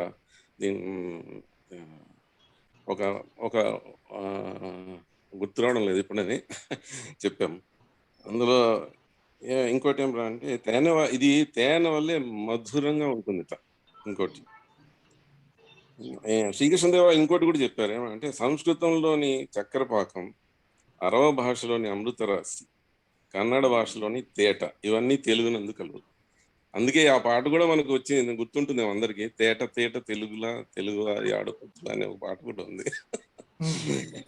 ఒక గుర్తు రావడం లేదు ఇప్పుడని చెప్పాము. అందులో ఇంకోటి ఏమిటంటే ఇది తేనె వల్లే మధురంగా ఉంటుంది. ఇంకోటి శ్రీకృష్ణదేవరాయలు ఇంకోటి కూడా చెప్పారు, ఏమంటే సంస్కృతంలోని చక్కెరపాకం, అరవ భాషలోని అమృతరాశి, కన్నడ భాషలోని తేట, ఇవన్నీ తెలుగునందు కలుగు. అందుకే ఆ పాట కూడా మనకు వచ్చింది, గుర్తుంటుంది అందరికి, తేట తేట తెలుగు ఆడపడుతులు అనే ఒక పాట కూడా ఉంది.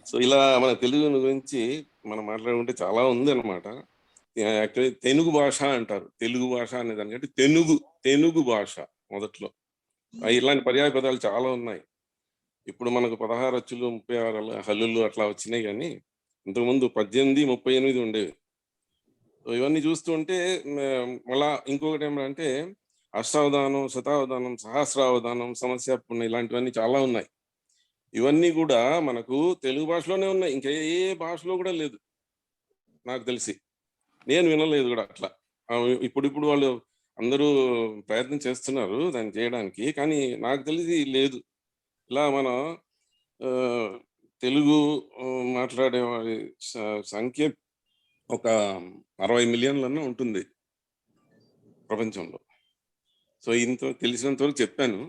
సో ఇలా మన తెలుగు గురించి మనం మాట్లాడుకుంటే చాలా ఉంది అనమాట. యాక్చువల్లీ తెనుగు భాష అంటారు, తెలుగు భాష అనే దానికంటే తెనుగు భాష మొదట్లో. ఇలాంటి పర్యాయ పదాలు చాలా ఉన్నాయి. ఇప్పుడు మనకు 16 అచ్చులు, 36 హల్లులు అట్లా వచ్చినాయి, కానీ ఇంతకుముందు 18, 38 ఉండేవి. ఇవన్నీ చూస్తుంటే మళ్ళా ఇంకొకటి ఏమంటే అష్టావధానం, శతావధానం, సహస్రావధానం, సమస్యాపూర్ణ ఇలాంటివన్నీ చాలా ఉన్నాయి. ఇవన్నీ కూడా మనకు తెలుగు భాషలోనే ఉన్నాయి, ఇంకా ఏ భాషలో కూడా లేదు నాకు తెలిసి. నేను వినలేదు కూడా అట్లా. ఇప్పుడు వాళ్ళు అందరూ ప్రయత్నం చేస్తున్నారు దాన్ని చేయడానికి, కానీ నాకు తెలిసి లేదు. ఇలా మన తెలుగు మాట్లాడే వారి సంఖ్య ఒక 60 మిలియన్లన్నా ఉంటుంది ప్రపంచంలో. సో ఇంత తెలిసినంత వరకు చెప్పాను.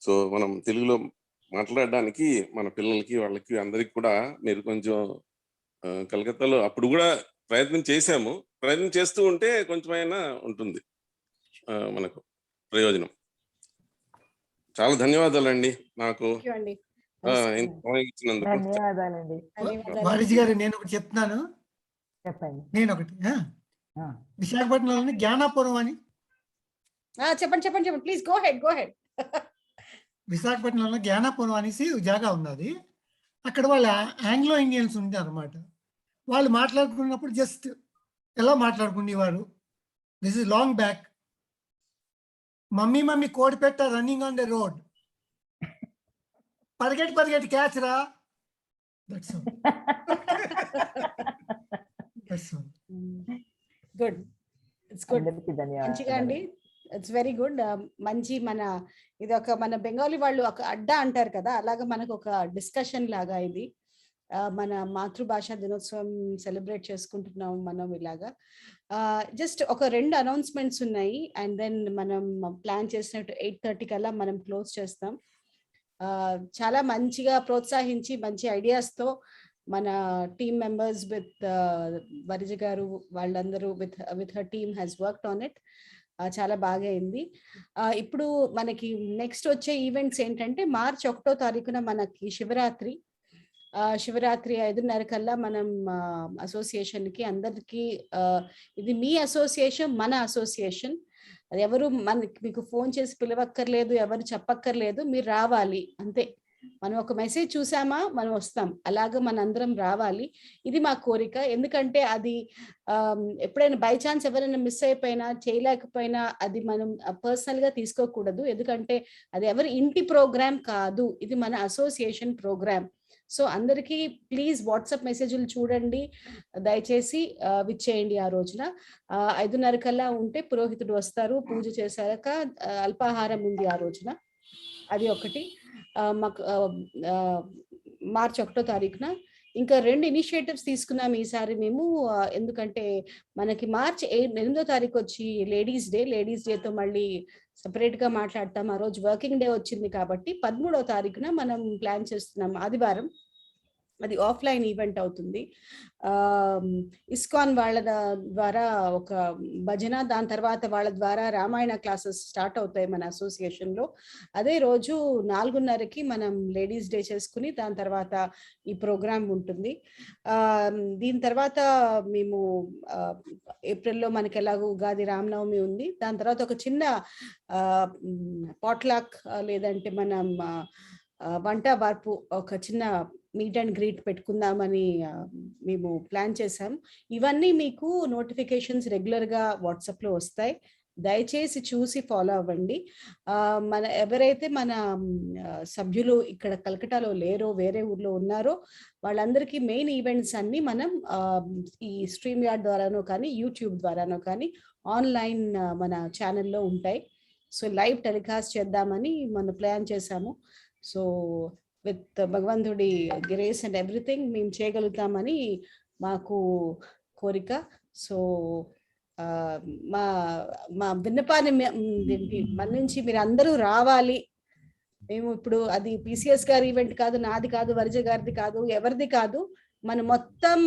సో మనం తెలుగులో మాట్లాడడానికి మన పిల్లలకి వాళ్ళకి అందరికి కూడా మీరు కొంచెం కలకత్తాలో అప్పుడు కూడా ప్రయత్నం చేశాము. ప్రయత్నం చేస్తూ ఉంటే కొంచెమైనా ఉంటుంది మనకు ప్రయోజనం. చాలా ధన్యవాదాలండి నాకు ఇచ్చినందుకు. వారిజీ గారు నేను ఒకటి చెప్తున్నాను. చెప్పండి. నేను ఒకటి విశాఖపట్నంలోని జ్ఞానాపురం అని చెప్పండి ప్లీజ్ గో హెడ్. విశాఖపట్నంలో జ్ఞానాపురం అనేసి జాగా ఉన్నది. అక్కడ వాళ్ళ ఆంగ్లో ఇండియన్స్ ఉంది అనమాట. వాళ్ళు మాట్లాడుకున్నప్పుడు జస్ట్ ఎలా మాట్లాడుకునేవారు, this is long back, mummy కోడి పెట్ట రన్నింగ్ ఆన్ ద రోడ్, పరిగెట్టి క్యాచ్ రా. That's all. Good, it's good, మంచిగా అండి. It's very good. మంచి మన ఇది ఒక మన బెంగాలీ వాళ్ళు ఒక అడ్డా అంటారు కదా, అలాగా మనకు ఒక డిస్కషన్ లాగా ఇది. మన మాతృభాష దినోత్సవం సెలబ్రేట్ చేసుకుంటున్నాం మనం ఇలాగా. జస్ట్ ఒక 2 అనౌన్స్మెంట్స్ ఉన్నాయి, అండ్ దెన్ మనం ప్లాన్ చేసినట్టు 8:30 కల్లా మనం క్లోజ్ చేస్తాం. చాలా మంచిగా ప్రోత్సహించి మంచి ఐడియాస్తో మన టీమ్ మెంబర్స్ విత్ వరిజ గారు వాళ్ళందరూ with her team has worked on it. చాలా బాగా అయింది. ఇప్పుడు మనకి నెక్స్ట్ వచ్చే ఈవెంట్స్ ఏంటంటే మార్చి 1వ తారీఖున మనకి శివరాత్రి 5:30 కల్లా మనం అసోసియేషన్కి అందరికీ, ఇది మీ అసోసియేషన్, మన అసోసియేషన్, అది ఎవరు మీకు ఫోన్ చేసి పిలవక్కర్లేదు, ఎవరు చెప్పక్కర్లేదు, మీరు రావాలి అంతే. మనం ఒక మెసేజ్ చూసామా మనం వస్తాం, అలాగా మనందరం రావాలి. ఇది మా కోరిక. ఎందుకంటే అది ఎప్పుడైనా బై ఛాన్స్ ఎవరైనా మిస్ అయిపోయినా చేయలేకపోయినా అది మనం పర్సనల్గా తీసుకోకూడదు. ఎందుకంటే అది ఎవరి ఇంటి ప్రోగ్రామ్ కాదు, ఇది మన అసోసియేషన్ ప్రోగ్రామ్. సో అందరికీ ప్లీజ్ వాట్సాప్ మెసేజ్లు చూడండి, దయచేసి విచ్చేయండి. ఆ రోజున 5:30 కల్లా ఉంటే పురోహితుడు వస్తారు, పూజ చేశాక అల్పాహారం ఉంది ఆ రోజున. అది ఒకటి. మాకు మార్చి 1వ తారీఖున ఇంకా 2 ఇనిషియేటివ్స్ తీసుకున్నాం ఈసారి మేము. ఎందుకంటే మనకి మార్చి 8వ తారీఖు వచ్చి లేడీస్ డేతో మళ్ళీ సపరేట్గా మాట్లాడతాం. ఆ రోజు వర్కింగ్ డే వచ్చింది కాబట్టి 13వ తారీఖున మనం ప్లాన్ చేస్తున్నాం, ఆదివారం. అది ఆఫ్లైన్ ఈవెంట్ అవుతుంది. ఇస్కాన్ వాళ్ళ ద్వారా ఒక భజన, దాని తర్వాత వాళ్ళ ద్వారా రామాయణ క్లాసెస్ స్టార్ట్ అవుతాయి మన అసోసియేషన్లో. అదే రోజు 4:30కి మనం లేడీస్ డే చేసుకుని దాని తర్వాత ఈ ప్రోగ్రామ్ ఉంటుంది. దీని తర్వాత మేము ఏప్రిల్లో మనకి ఎలాగో ఉగాది, రామనవమి ఉంది. దాని తర్వాత ఒక చిన్న పాట్లాక్ లేదంటే మనం వంట వార్పు ఒక చిన్న మీట్ అండ్ గ్రీట్ పెట్టుకుందామని మేము ప్లాన్ చేసాం. ఇవన్నీ మీకు నోటిఫికేషన్స్ రెగ్యులర్గా వాట్సాప్లో వస్తాయి, దయచేసి చూసి ఫాలో అవ్వండి. ఎవరైతే మన సభ్యులు ఇక్కడ కలకటాలో లేరో, వేరే ఊర్లో ఉన్నారో, వాళ్ళందరికీ మెయిన్ ఈవెంట్స్ అన్నీ మనం ఈ స్ట్రీమ్ యార్డ్ ద్వారానో కానీ యూట్యూబ్ ద్వారానో కానీ ఆన్లైన్ మన ఛానల్లో ఉంటాయి. సో లైవ్ టెలికాస్ట్ చేద్దామని మనం ప్లాన్ చేశాము. సో విత్ భగవంతుడి గ్రేస్ అండ్ ఎవ్రీథింగ్ మేము చేయగలుగుతామని మాకు కోరిక. సో మా మా విన్నపాన్ని మన నుంచి మీరు అందరూ రావాలి. మేము ఇప్పుడు అది పిసిఎస్ గారి ఈవెంట్ కాదు, నాది కాదు, వరిజ గారిది కాదు, ఎవరిది కాదు, మన మొత్తం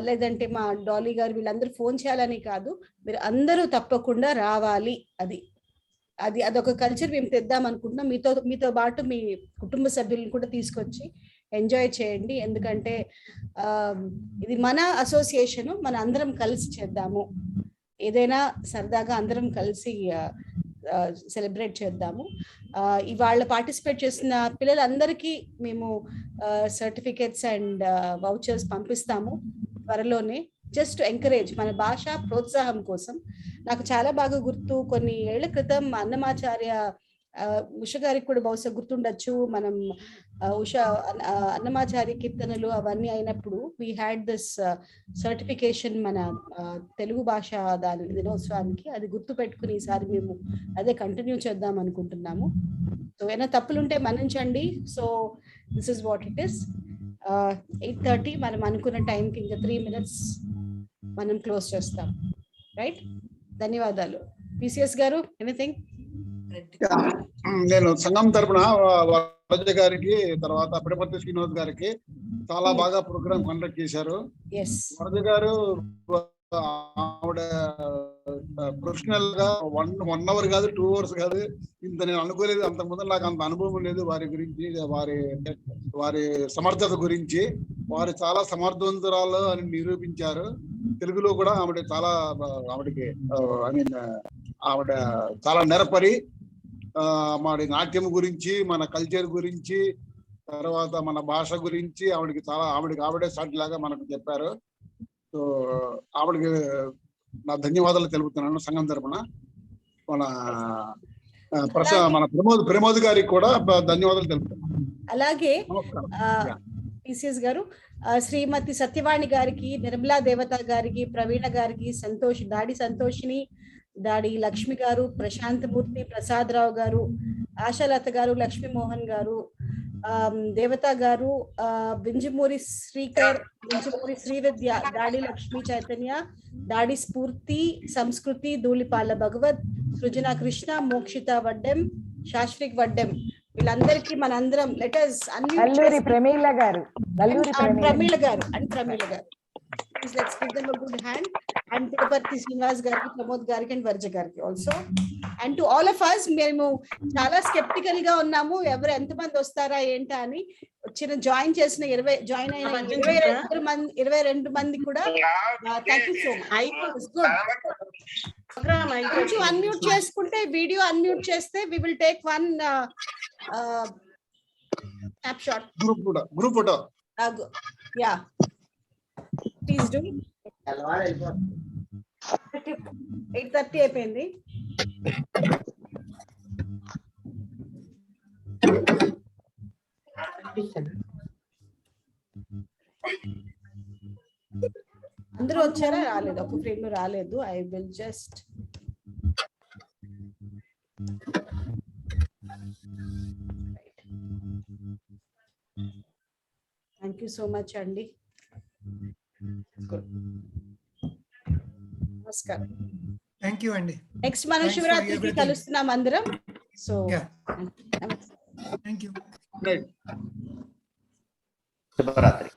లేదంటే మా డాలీ గారు వీళ్ళందరూ ఫోన్ చేయాలని కాదు, మీరు అందరూ తప్పకుండా రావాలి. అదొక కల్చర్ మేము తెద్దాం అనుకుంటున్నాం. మీతో పాటు మీ కుటుంబ సభ్యులను కూడా తీసుకొచ్చి ఎంజాయ్ చేయండి. ఎందుకంటే ఇది మన అసోసియేషను, మన అందరం కలిసి చేద్దాము. ఏదైనా సరదాగా అందరం కలిసి సెలబ్రేట్ చేద్దాము. ఇవాళ పార్టిసిపేట్ చేసిన పిల్లలందరికీ మేము సర్టిఫికేట్స్ అండ్ వౌచర్స్ పంపిస్తాము. త్వరలోనే. జస్ట్ ఎంకరేజ్, మన భాష ప్రోత్సాహం కోసం. నాకు చాలా బాగా గుర్తు, కొన్ని ఏళ్ల క్రితం అన్నమాచార్య ఉష గారికి కూడా బహుశా గుర్తుండొచ్చు, మనం అన్నమాచార్య కీర్తనలు అవన్నీ అయినప్పుడు వీ హ్యాడ్ దిస్ సర్టిఫికేషన్ మన తెలుగు భాష దాని దినోత్సవానికి. అది గుర్తు పెట్టుకుని ఈసారి మేము అదే కంటిన్యూ చేద్దాం అనుకుంటున్నాము. సో ఏమైనా తప్పులుంటే మన్నించండి. So this is what it is. 8:30 మనం అనుకున్న టైంకి ఇంకా 3 minutes మనం క్లోజ్ చేస్తాం. రైట్? ధన్యవాదాలు. పిసిఎస్ గారు ఎనీథింగ్? నేను సంఘం తరపున వరద గారికి, తర్వాత పిడపర్తి శ్రీనివాస్ గారికి చాలా బాగా ప్రోగ్రామ్ కండక్ట్ చేశారు. వరద గారు ఆవిడ ప్రొఫెషనల్ గా 1 hour కాదు, 2 hours కాదు, ఇంత నేను అనుకోలేదు. అంత ముందు నాకు అంత అనుభవం లేదు వారి గురించి, వారి సమర్థత గురించి. వారు చాలా సమర్థవంతురాలు అని నిరూపించారు. తెలుగులో కూడా ఆవిడ చాలా, ఆవిడకి ఆవిడ చాలా నెరపరి. మన నాట్యం గురించి, మన కల్చర్ గురించి, తర్వాత మన భాష గురించి ఆవిడే సాటి లాగా మనకు చెప్పారు. సో ఆవిడకి నా ధన్యవాదాలు తెలుపుతున్నాను సంఘం తరపున. మన ప్రమోద్ గారికి కూడా ధన్యవాదాలు తెలుపుతున్నాను. అలాగే పిసిఎస్ గారు, శ్రీమతి సత్యవాణి గారికి, నిర్మలా దేవత గారికి, ప్రవీణ గారికి, దాడి సంతోషిని, దాడి లక్ష్మి గారు, ప్రశాంతమూర్తి, ప్రసాదరావు గారు, ఆశాలత గారు, లక్ష్మీమోహన్ గారు, దేవత గారు, బింజమూరి శ్రీకర్, బింజమూరి శ్రీవిద్య, దాడి లక్ష్మీ చైతన్య, దాడి స్ఫూర్తి, సంస్కృతి, ధూళిపాల భగవత్, సృజన కృష్ణ, మోక్షిత వడ్డెం, శాశ్విక్ వడ్డెం, వీళ్ళందరికీ మనందరం లెటర్స్ ప్రమీల గారు let's give them a good hand, and Tirupati Srinivas gariki, Pramod gariki and Varja gariki also, and to all of us. మేము చాలా స్కెప్టికల్ గా ఉన్నాము, ఎవరు ఎంతమంది వస్తారా ఏంటా అని. వచ్చిన జాయిన్ చేసిన 22 మంది కూడా థ్యాంక్ యూ సో మచ్. కొంచెం అన్మ్యూట్ చేసుకుంటే, వీడియో అన్మ్యూట్ చేస్తే we will take one snapshot, group photo. Yeah, please do. 8:30 అయిపోయింది. అందరూ వచ్చారా? రాలేదు, ఒక ఫ్రెండ్ రాలేదు. I will just thank you so much అండి. నమస్కారం. థ్యాంక్ యూ అండి. నెక్స్ట్ మనం శివరాత్రికి కలుస్తున్నాం అందరం. So thank you. శుభరాత్రి.